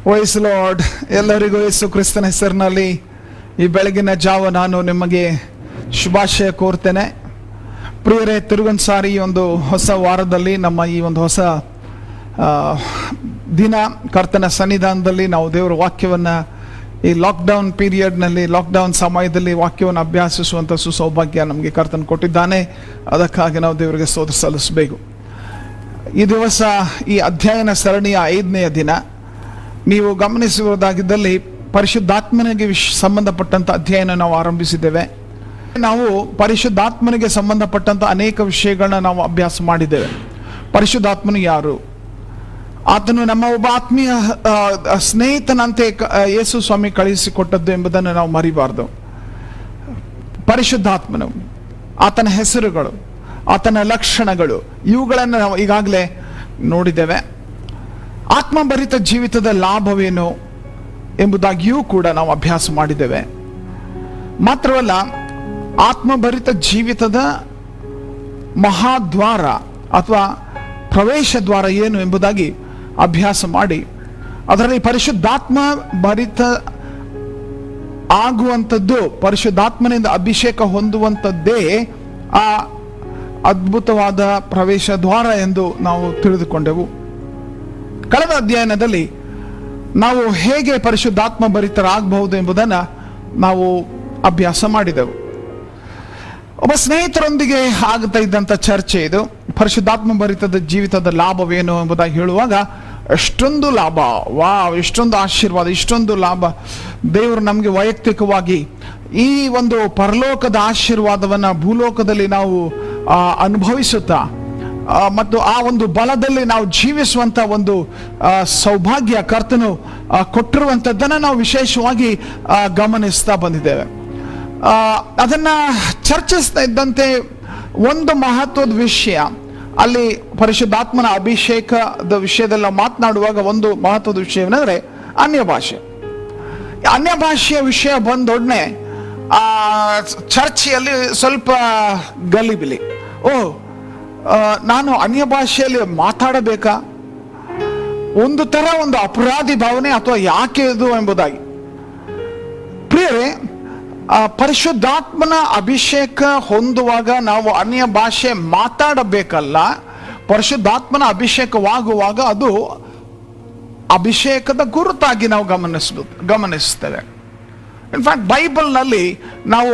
Price lord. ಎಲ್ಲರಿಗೂ ಯೇಸು ಕ್ರಿಸ್ತನ ಹೆಸರಿನಲ್ಲಿ ಈ ಬೆಳಗಿನ ಜಾವ ನಾನು ನಿಮಗೆ ಶುಭಾಶಯ ಕೋರ್ತೇನೆ. ಪ್ರಿಯರೇ, ತಿರುಗೊಂದು ಸಾರಿ ಈ ಒಂದು ಹೊಸ ವಾರದಲ್ಲಿ ನಮ್ಮ ಈ ಒಂದು ಹೊಸ ದಿನ ಕರ್ತನ ಸನ್ನಿಧಾನದಲ್ಲಿ ನಾವು ದೇವರ ವಾಕ್ಯವನ್ನು ಈ ಲಾಕ್ಡೌನ್ ಪೀರಿಯಡ್ನಲ್ಲಿ, ಲಾಕ್ಡೌನ್ ಸಮಯದಲ್ಲಿ ವಾಕ್ಯವನ್ನು ಅಭ್ಯಾಸಿಸುವಂಥ ಸುಸೌಭಾಗ್ಯ ನಮಗೆ ಕರ್ತನ ಕೊಟ್ಟಿದ್ದಾನೆ. ಅದಕ್ಕಾಗಿ ನಾವು ದೇವರಿಗೆ ಸ್ತೋತ್ರ ಸಲ್ಲಿಸಬೇಕು. ಈ ದಿವಸ ಈ ಅಧ್ಯಯನ ಸರಣಿಯ 5ನೆಯ ದಿನ. ನೀವು ಗಮನಿಸುವುದಾಗಿದ್ದಲ್ಲಿ ಪರಿಶುದ್ಧಾತ್ಮನಿಗೆ ಸಂಬಂಧಪಟ್ಟಂಥ ಅಧ್ಯಯನ ನಾವು ಆರಂಭಿಸಿದ್ದೇವೆ. ನಾವು ಪರಿಶುದ್ಧಾತ್ಮನಿಗೆ ಸಂಬಂಧಪಟ್ಟಂಥ ಅನೇಕ ವಿಷಯಗಳನ್ನ ನಾವು ಅಭ್ಯಾಸ ಮಾಡಿದ್ದೇವೆ. ಪರಿಶುದ್ಧಾತ್ಮನು ಯಾರು? ಆತನು ನಮ್ಮ ಒಬ್ಬ ಆತ್ಮೀಯ ಸ್ನೇಹಿತನಂತೆ ಯೇಸು ಸ್ವಾಮಿ ಕಳುಹಿಸಿಕೊಟ್ಟದ್ದು ಎಂಬುದನ್ನು ನಾವು ಮರಿಬಾರ್ದು. ಪರಿಶುದ್ಧಾತ್ಮನು, ಆತನ ಹೆಸರುಗಳು, ಆತನ ಲಕ್ಷಣಗಳು, ಇವುಗಳನ್ನು ನಾವು ಈಗಾಗಲೇ ನೋಡಿದ್ದೇವೆ. ಆತ್ಮಭರಿತ ಜೀವಿತದ ಲಾಭವೇನು ಎಂಬುದಾಗಿಯೂ ಕೂಡ ನಾವು ಅಭ್ಯಾಸ ಮಾಡಿದ್ದೇವೆ. ಮಾತ್ರವಲ್ಲ, ಆತ್ಮಭರಿತ ಜೀವಿತದ ಮಹಾದ್ವಾರ ಅಥವಾ ಪ್ರವೇಶ ದ್ವಾರ ಏನು ಎಂಬುದಾಗಿ ಅಭ್ಯಾಸ ಮಾಡಿ, ಅದರಲ್ಲಿ ಪರಿಶುದ್ಧಾತ್ಮ ಭರಿತ ಆಗುವಂಥದ್ದು, ಪರಿಶುದ್ಧಾತ್ಮನಿಂದ ಅಭಿಷೇಕ ಹೊಂದುವಂಥದ್ದೇ ಆ ಅದ್ಭುತವಾದ ಪ್ರವೇಶ ದ್ವಾರ ಎಂದು ನಾವು ತಿಳಿದುಕೊಂಡೆವು. ಕಳೆದ ಅಧ್ಯಯನದಲ್ಲಿ ನಾವು ಹೇಗೆ ಪರಿಶುದ್ಧಾತ್ಮ ಭರಿತರಾಗಬಹುದು ಎಂಬುದನ್ನು ನಾವು ಅಭ್ಯಾಸ ಮಾಡಿದೆವು. ಒಬ್ಬ ಸ್ನೇಹಿತರೊಂದಿಗೆ ಆಗ್ತಾ ಇದ್ದಂಥ ಚರ್ಚೆ ಇದು. ಪರಿಶುದ್ಧಾತ್ಮ ಭರಿತದ ಜೀವಿತದ ಲಾಭವೇನು ಎಂಬುದಾಗಿ ಹೇಳುವಾಗ ಎಷ್ಟೊಂದು ಲಾಭ, ಎಷ್ಟೊಂದು ಆಶೀರ್ವಾದ, ಇಷ್ಟೊಂದು ಲಾಭ ದೇವರು ನಮಗೆ ವೈಯಕ್ತಿಕವಾಗಿ ಈ ಒಂದು ಪರಲೋಕದ ಆಶೀರ್ವಾದವನ್ನು ಭೂಲೋಕದಲ್ಲಿ ನಾವು ಅನುಭವಿಸುತ್ತಾ ಮತ್ತು ಆ ಒಂದು ಬಲದಲ್ಲಿ ನಾವು ಜೀವಿಸುವಂಥ ಒಂದು ಸೌಭಾಗ್ಯ ಕರ್ತನು ಕೊಟ್ಟಿರುವಂಥದ್ದನ್ನು ನಾವು ವಿಶೇಷವಾಗಿ ಗಮನಿಸ್ತಾ ಬಂದಿದ್ದೇವೆ. ಅದನ್ನ ಚರ್ಚಿಸ್ತಾ ಇದ್ದಂತೆ ಒಂದು ಮಹತ್ವದ ವಿಷಯ, ಅಲ್ಲಿ ಪರಿಶುದ್ಧಾತ್ಮನ ಅಭಿಷೇಕದ ವಿಷಯದಲ್ಲಿ ಮಾತನಾಡುವಾಗ ಒಂದು ಮಹತ್ವದ ವಿಷಯವೇನೆಂದರೆ ಅನ್ಯ ಭಾಷೆ. ಅನ್ಯ ಭಾಷೆಯ ವಿಷಯ ಬಂದೊಡನೆ ಚರ್ಚೆಯಲ್ಲಿ ಸ್ವಲ್ಪ ಗಲಿಬಿಲಿ. ನಾನು ಅನ್ಯ ಭಾಷೆಯಲ್ಲಿ ಮಾತಾಡಬೇಕಾ? ಒಂದು ತರ ಒಂದು ಅಪರಾಧಿ ಭಾವನೆ, ಅಥವಾ ಯಾಕೆ ಇದು ಎಂಬುದಾಗಿ. ಪ್ರಿಯರೇ, ಪರಿಶುದ್ಧಾತ್ಮನ ಅಭಿಷೇಕ ಹೊಂದುವಾಗ ನಾವು ಅನ್ಯ ಭಾಷೆ ಮಾತಾಡಬೇಕಲ್ಲ. ಪರಿಶುದ್ಧಾತ್ಮನ ಅಭಿಷೇಕವಾಗುವಾಗ ಅದು ಅಭಿಷೇಕದ ಗುರುತಾಗಿ ನಾವು ಗಮನಿಸ್ತೇವೆ. ಇನ್ಫ್ಯಾಕ್ಟ್ ಬೈಬಲ್ನಲ್ಲಿ ನಾವು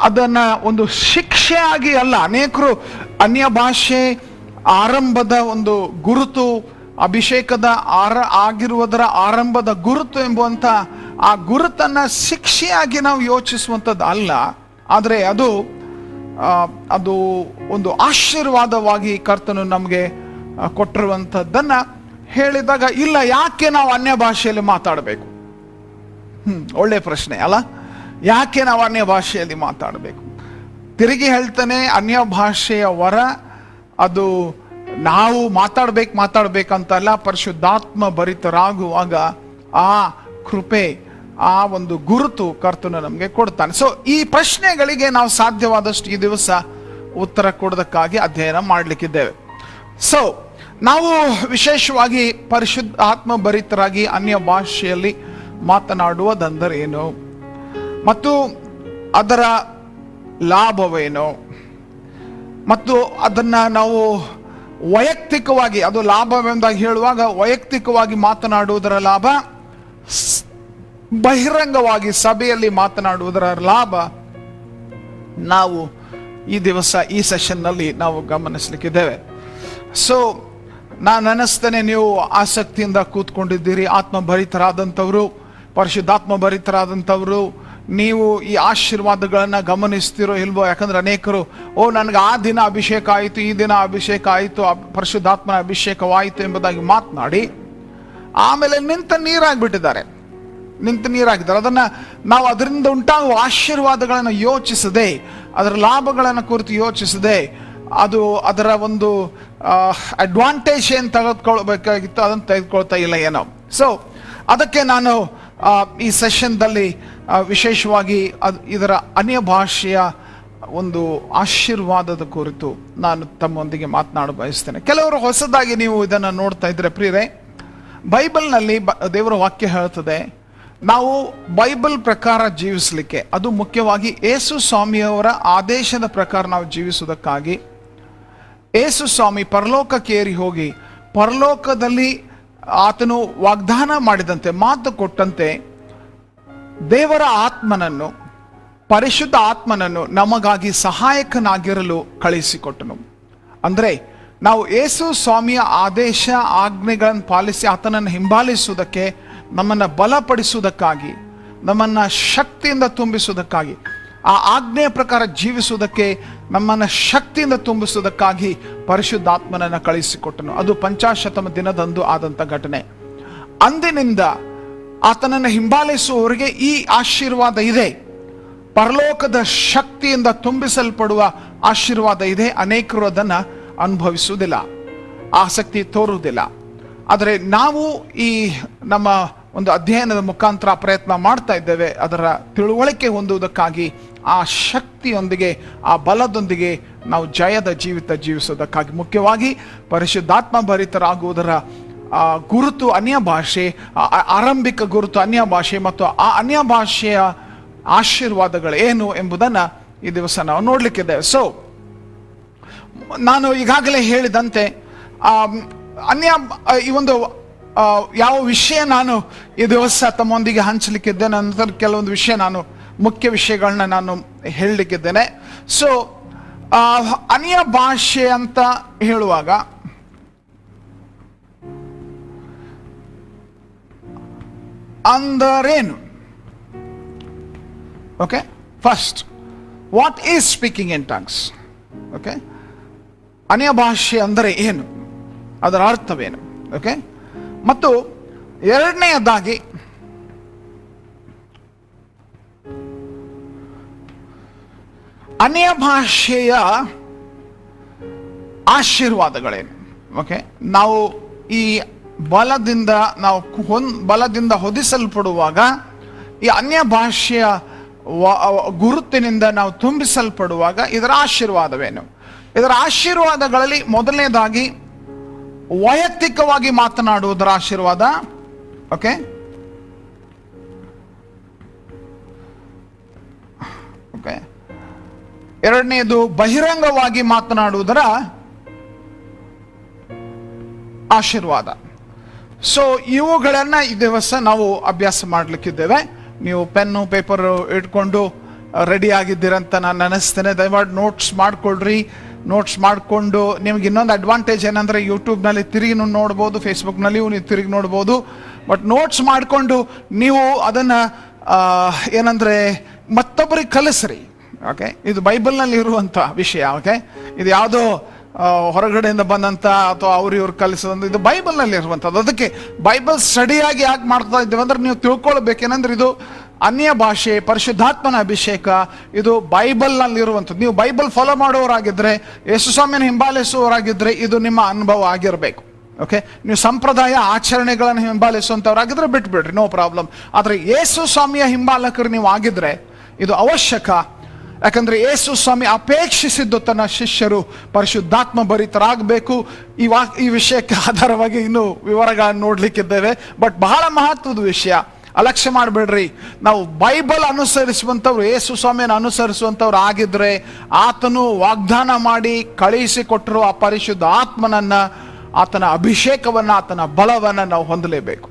ಅದನ್ನ ಒಂದು ಶಿಕ್ಷೆಯಾಗಿ ಅಲ್ಲ, ಅನೇಕರು ಅನ್ಯ ಭಾಷೆ ಆರಂಭದ ಒಂದು ಗುರುತು, ಅಭಿಷೇಕದ ಆಗಿರುವುದರ ಆರಂಭದ ಗುರುತು ಎಂಬುವಂಥ ಆ ಗುರುತನ್ನ ಶಿಕ್ಷೆಯಾಗಿ ನಾವು ಯೋಚಿಸುವಂಥದ್ದು ಅಲ್ಲ. ಆದರೆ ಅದು ಒಂದು ಆಶೀರ್ವಾದವಾಗಿ ಕರ್ತನು ನಮಗೆ ಕೊಟ್ಟಿರುವಂಥದ್ದನ್ನ ಹೇಳಿದಾಗ, ಇಲ್ಲ ಯಾಕೆ ನಾವು ಅನ್ಯ ಭಾಷೆಯಲ್ಲಿ ಮಾತಾಡಬೇಕು? ಒಳ್ಳೆ ಪ್ರಶ್ನೆ ಅಲ್ಲ? ಯಾಕೆ ನಾವು ಅನ್ಯ ಭಾಷೆಯಲ್ಲಿ ಮಾತಾಡಬೇಕು? ತಿರುಗಿ ಹೇಳ್ತಾನೆ, ಅನ್ಯ ಭಾಷೆಯ ವರ ಅದು ನಾವು ಮಾತಾಡ್ಬೇಕಂತಲ್ಲ, ಪರಿಶುದ್ಧಾತ್ಮ ಭರಿತರಾಗುವಾಗ ಆ ಕೃಪೆ, ಆ ಒಂದು ಗುರುತು ಕರ್ತನು ನಮಗೆ ಕೊಡ್ತಾನೆ. ಸೊ ಈ ಪ್ರಶ್ನೆಗಳಿಗೆ ನಾವು ಸಾಧ್ಯವಾದಷ್ಟು ಈ ದಿವಸ ಉತ್ತರ ಕೊಡೋದಕ್ಕಾಗಿ ಅಧ್ಯಯನ ಮಾಡಲಿಕ್ಕಿದ್ದೇವೆ. ಸೊ ನಾವು ವಿಶೇಷವಾಗಿ ಪರಿಶುದ್ಧಾತ್ಮ ಭರಿತರಾಗಿ ಅನ್ಯ ಭಾಷೆಯಲ್ಲಿ ಮಾತನಾಡುವುದಂದರೆ ಏನು ಮತ್ತು ಅದರ ಲಾಭವೇನು, ಮತ್ತು ಅದನ್ನ ನಾವು ವೈಯಕ್ತಿಕವಾಗಿ, ಅದು ಲಾಭವೆಂದಾಗಿ ಹೇಳುವಾಗ ವೈಯಕ್ತಿಕವಾಗಿ ಮಾತನಾಡುವುದರ ಲಾಭ, ಬಹಿರಂಗವಾಗಿ ಸಭೆಯಲ್ಲಿ ಮಾತನಾಡುವುದರ ಲಾಭ ನಾವು ಈ ದಿವಸ ಈ ಸೆಷನ್ನಲ್ಲಿ ನಾವು ಗಮನಿಸಲಿಕ್ಕಿದ್ದೇವೆ. ಸೊ ನಾನು ಅನ್ನಿಸ್ತೇನೆ ನೀವು ಆಸಕ್ತಿಯಿಂದ ಕೂತ್ಕೊಂಡಿದ್ದೀರಿ. ಆತ್ಮಭರಿತರಾದಂಥವರು, ಪರಿಶುದ್ಧಾತ್ಮ ಭರಿತರಾದಂಥವರು, ನೀವು ಈ ಆಶೀರ್ವಾದಗಳನ್ನು ಗಮನಿಸ್ತಿರೋ ಇಲ್ವೋ? ಯಾಕಂದ್ರೆ ಅನೇಕರು ನನಗೆ ಆ ದಿನ ಅಭಿಷೇಕ ಆಯಿತು, ಈ ದಿನ ಅಭಿಷೇಕ ಆಯಿತು, ಪರಿಶುದ್ಧಾತ್ಮನ ಅಭಿಷೇಕವಾಯಿತು ಎಂಬುದಾಗಿ ಮಾತನಾಡಿ ಆಮೇಲೆ ನಿಂತ ನೀರಾಗಿಬಿಟ್ಟಿದ್ದಾರೆ. ಅದನ್ನ ನಾವು ಅದರಿಂದ ಉಂಟಾಗುವ ಆಶೀರ್ವಾದಗಳನ್ನು ಯೋಚಿಸದೆ, ಅದರ ಲಾಭಗಳನ್ನು ಕುರಿತು ಯೋಚಿಸದೆ, ಅದರ ಒಂದು ಅಡ್ವಾಂಟೇಜ್ ಏನು ತೆಗೆದುಕೊಳ್ಬೇಕಾಗಿತ್ತು ಅದನ್ನು ತೆಗೆದುಕೊಳ್ತಾ ಇಲ್ಲ ಏನೋ. ಸೊ ಅದಕ್ಕೆ ನಾನು ಈ ಸೆಷನ್ದಲ್ಲಿ ವಿಶೇಷವಾಗಿ ಇದರ ಅನ್ಯ ಭಾಷೆಯ ಒಂದು ಆಶೀರ್ವಾದದ ಕುರಿತು ನಾನು ತಮ್ಮೊಂದಿಗೆ ಮಾತನಾಡ ಬಯಸ್ತೇನೆ. ಕೆಲವರು ಹೊಸದಾಗಿ ನೀವು ಇದನ್ನು ನೋಡ್ತಾ ಇದ್ರೆ ಪ್ರಿಯರೇ, ಬೈಬಲ್ನಲ್ಲಿ ದೇವರ ವಾಕ್ಯ ಹೇಳ್ತದೆ, ನಾವು ಬೈಬಲ್ ಪ್ರಕಾರ ಜೀವಿಸಲಿಕ್ಕೆ, ಅದು ಮುಖ್ಯವಾಗಿ ಯೇಸು ಸ್ವಾಮಿಯವರ ಆದೇಶದ ಪ್ರಕಾರ ನಾವು ಜೀವಿಸುವುದಕ್ಕಾಗಿ ಯೇಸು ಸ್ವಾಮಿ ಪರಲೋಕಕ್ಕೇರಿ ಹೋಗಿ ಪರಲೋಕದಲ್ಲಿ ಆತನು ವಾಗ್ದಾನ ಮಾಡಿದಂತೆ, ಮಾತು ಕೊಟ್ಟಂತೆ ದೇವರ ಆತ್ಮನನ್ನು, ಪರಿಶುದ್ಧ ಆತ್ಮನನ್ನು ನಮಗಾಗಿ ಸಹಾಯಕನಾಗಿರಲು ಕಳಿಸಿಕೊಟ್ಟನು. ಅಂದರೆ ನಾವು ಯೇಸು ಸ್ವಾಮಿಯ ಆದೇಶ ಆಜ್ಞೆಗಳನ್ನು ಪಾಲಿಸಿ ಆತನನ್ನು ಹಿಂಬಾಲಿಸುವುದಕ್ಕೆ, ನಮ್ಮನ್ನು ಬಲಪಡಿಸುವುದಕ್ಕಾಗಿ, ನಮ್ಮನ್ನು ಶಕ್ತಿಯಿಂದ ತುಂಬಿಸುವುದಕ್ಕಾಗಿ, ಆ ಆಜ್ಞೆಯ ಪ್ರಕಾರ ಜೀವಿಸುವುದಕ್ಕೆ ನಮ್ಮನ್ನು ಶಕ್ತಿಯಿಂದ ತುಂಬಿಸುವುದಕ್ಕಾಗಿ ಪರಿಶುದ್ಧಾತ್ಮನನ್ನು ಕಳಿಸಿಕೊಟ್ಟನು. ಅದು ಪಂಚಾಶತಮ ದಿನದಂದು ಆದಂಥ ಘಟನೆ. ಅಂದಿನಿಂದ ಆತನನ್ನು ಹಿಂಬಾಲಿಸುವವರಿಗೆ ಈ ಆಶೀರ್ವಾದ ಇದೆ, ಪರಲೋಕದ ಶಕ್ತಿಯಿಂದ ತುಂಬಿಸಲ್ಪಡುವ ಆಶೀರ್ವಾದ ಇದೆ. ಅನೇಕರು ಅದನ್ನು ಅನುಭವಿಸುವುದಿಲ್ಲ, ಆಸಕ್ತಿ ತೋರುವುದಿಲ್ಲ. ಆದರೆ ನಾವು ಈ ನಮ್ಮ ಒಂದು ಅಧ್ಯಯನದ ಮುಖಾಂತರ ಪ್ರಯತ್ನ ಮಾಡ್ತಾ ಇದ್ದೇವೆ, ಅದರ ತಿಳುವಳಿಕೆ ಹೊಂದುವುದಕ್ಕಾಗಿ, ಆ ಶಕ್ತಿಯೊಂದಿಗೆ, ಆ ಬಲದೊಂದಿಗೆ ನಾವು ಜಯದ ಜೀವಿತ ಜೀವಿಸೋದಕ್ಕಾಗಿ. ಮುಖ್ಯವಾಗಿ ಪರಿಶುದ್ಧಾತ್ಮ ಭರಿತರಾಗುವುದರ ಗುರುತು ಅನ್ಯ ಭಾಷೆ, ಆರಂಭಿಕ ಗುರುತು ಅನ್ಯ ಭಾಷೆ ಮತ್ತು ಆ ಅನ್ಯ ಭಾಷೆಯ ಆಶೀರ್ವಾದಗಳು ಏನು ಎಂಬುದನ್ನು ಈ ದಿವಸ ನಾವು ನೋಡ್ಲಿಕ್ಕಿದ್ದೇವೆ. ಸೊ ನಾನು ಈಗಾಗಲೇ ಹೇಳಿದಂತೆ ಈ ಒಂದು ಯಾವ ವಿಷಯ ನಾನು ಈ ದಿವಸ ತಮ್ಮೊಂದಿಗೆ ಹಂಚಲಿಕ್ಕಿದ್ದೇನೆ, ನಂತರ ಕೆಲವೊಂದು ವಿಷಯ ನಾನು ಮುಖ್ಯ ವಿಷಯಗಳನ್ನ ನಾನು ಹೇಳಲಿಕ್ಕಿದ್ದೇನೆ. ಸೊ ಅನ್ಯ ಭಾಷೆ ಅಂತ ಹೇಳುವಾಗ ಅಂದರೇನು? Okay, first, what is speaking in tongues? Okay, ಅನ್ಯ ಭಾಷೆ ಅಂದರೆ ಏನು, ಅದರ ಅರ್ಥವೇನು? ಓಕೆ, ಮತ್ತು ಎರಡನೆಯದಾಗಿ ಅನ್ಯ ಭಾಷೆಯ ಆಶೀರ್ವಾದಗಳೇನು? ಓಕೆ, ನಾವು ಈ ಬಲದಿಂದ ಹೊದಿಸಲ್ಪಡುವಾಗ, ಈ ಅನ್ಯ ಭಾಷೆಯ ಗುರುತಿನಿಂದ ನಾವು ತುಂಬಿಸಲ್ಪಡುವಾಗ ಇದರ ಆಶೀರ್ವಾದವೇನು? ಇದರ ಆಶೀರ್ವಾದಗಳಲ್ಲಿ ಮೊದಲನೇದಾಗಿ ವೈಯಕ್ತಿಕವಾಗಿ ಮಾತನಾಡುವುದರ ಆಶೀರ್ವಾದ. ಓಕೆ, ಓಕೆ, ಎರಡನೆಯದು ಬಹಿರಂಗವಾಗಿ ಮಾತನಾಡುವುದರ ಆಶೀರ್ವಾದ. ಸೊ ಇವುಗಳನ್ನ ಈ ದಿವಸ ನಾವು ಅಭ್ಯಾಸ ಮಾಡಲಿಕ್ಕಿದ್ದೇವೆ. ನೀವು ಪೆನ್ನು ಪೇಪರ್ ಇಟ್ಕೊಂಡು ರೆಡಿ ಆಗಿದ್ದೀರಂತ ನಾನು ನೆನೆಸ್ತೇನೆ. ದಯಮಾಡಿ ನೋಟ್ಸ್ ಮಾಡ್ಕೊಳ್ರಿ. ನೋಟ್ಸ್ ಮಾಡಿಕೊಂಡು, ನಿಮ್ಗೆ ಇನ್ನೊಂದು ಅಡ್ವಾಂಟೇಜ್ ಏನಂದರೆ, ಯೂಟ್ಯೂಬ್ನಲ್ಲಿ ತಿರುಗಿ ನೋಡ್ಬೋದು, ಫೇಸ್ಬುಕ್ನಲ್ಲಿಯೂ ನೀವು ತಿರುಗಿ ನೋಡ್ಬೋದು. ಬಟ್ ನೋಟ್ಸ್ ಮಾಡಿಕೊಂಡು ನೀವು ಅದನ್ನು ಏನಂದರೆ ಮತ್ತೊಬ್ಬರಿಗೆ ಕಲಿಸ್ರಿ. ಓಕೆ, ಇದು ಬೈಬಲ್ನಲ್ಲಿ ಇರುವಂಥ ವಿಷಯ. ಓಕೆ, ಇದು ಯಾವುದೋ ಹೊರಗಡೆಯಿಂದ ಬಂದಂಥ ಅಥವಾ ಇವ್ರು ಕಲಿಸೋದಂತ, ಇದು ಬೈಬಲ್ನಲ್ಲಿ ಇರುವಂಥದ್ದು. ಅದಕ್ಕೆ ಬೈಬಲ್ ಸ್ಟಡಿಯಾಗಿ ಯಾಕೆ ಮಾಡ್ತಾ ಇದ್ದೇವೆ ಅಂದರೆ, ನೀವು ತಿಳ್ಕೊಳ್ಬೇಕೇನೆಂದ್ರೆ ಇದು ಅನ್ಯ ಭಾಷೆ, ಪರಿಶುದ್ಧಾತ್ಮನ ಅಭಿಷೇಕ, ಇದು ಬೈಬಲ್ನಲ್ಲಿ ಇರುವಂಥದ್ದು. ನೀವು ಬೈಬಲ್ ಫಾಲೋ ಮಾಡುವವರಾಗಿದ್ದರೆ, ಯೇಸು ಸ್ವಾಮಿನ ಹಿಂಬಾಲಿಸುವವರಾಗಿದ್ದರೆ ಇದು ನಿಮ್ಮ ಅನುಭವ ಆಗಿರಬೇಕು. ಓಕೆ, ನೀವು ಸಂಪ್ರದಾಯ ಆಚರಣೆಗಳನ್ನು ಹಿಂಬಾಲಿಸುವಂಥವ್ರಾಗಿದ್ದರೆ ಬಿಟ್ಬಿಡ್ರಿ, ನೋ ಪ್ರಾಬ್ಲಮ್. ಆದರೆ ಯೇಸು ಸ್ವಾಮಿಯ ಹಿಂಬಾಲಕರು ನೀವು ಆಗಿದ್ರೆ ಇದು ಅವಶ್ಯಕ. ಯಾಕಂದ್ರೆ ಯೇಸು ಸ್ವಾಮಿ ಅಪೇಕ್ಷಿಸಿದ್ದು ತನ್ನ ಶಿಷ್ಯರು ಪರಿಶುದ್ಧಾತ್ಮ ಭರಿತರಾಗಬೇಕು. ಈ ವಿಷಯಕ್ಕೆ ಆಧಾರವಾಗಿ ಇನ್ನೂ ವಿವರಗಳನ್ನು ನೋಡ್ಲಿಕ್ಕಿದ್ದೇವೆ. ಬಟ್ ಬಹಳ ಮಹತ್ವದ ವಿಷಯ, ಅಲಕ್ಷ್ಯ ಮಾಡಬೇಡ್ರಿ. ನಾವು ಬೈಬಲ್ ಅನುಸರಿಸುವಂಥವ್ರು, ಯೇಸು ಸ್ವಾಮಿಯನ್ನು ಅನುಸರಿಸುವಂಥವ್ರು ಆಗಿದ್ರೆ, ಆತನು ವಾಗ್ದಾನ ಮಾಡಿ ಕಳುಹಿಸಿಕೊಟ್ಟಿರುವ ಆ ಪರಿಶುದ್ಧ ಆತ್ಮನನ್ನ, ಆತನ ಅಭಿಷೇಕವನ್ನ, ಆತನ ಬಲವನ್ನ ನಾವು ಹೊಂದಲೇಬೇಕು.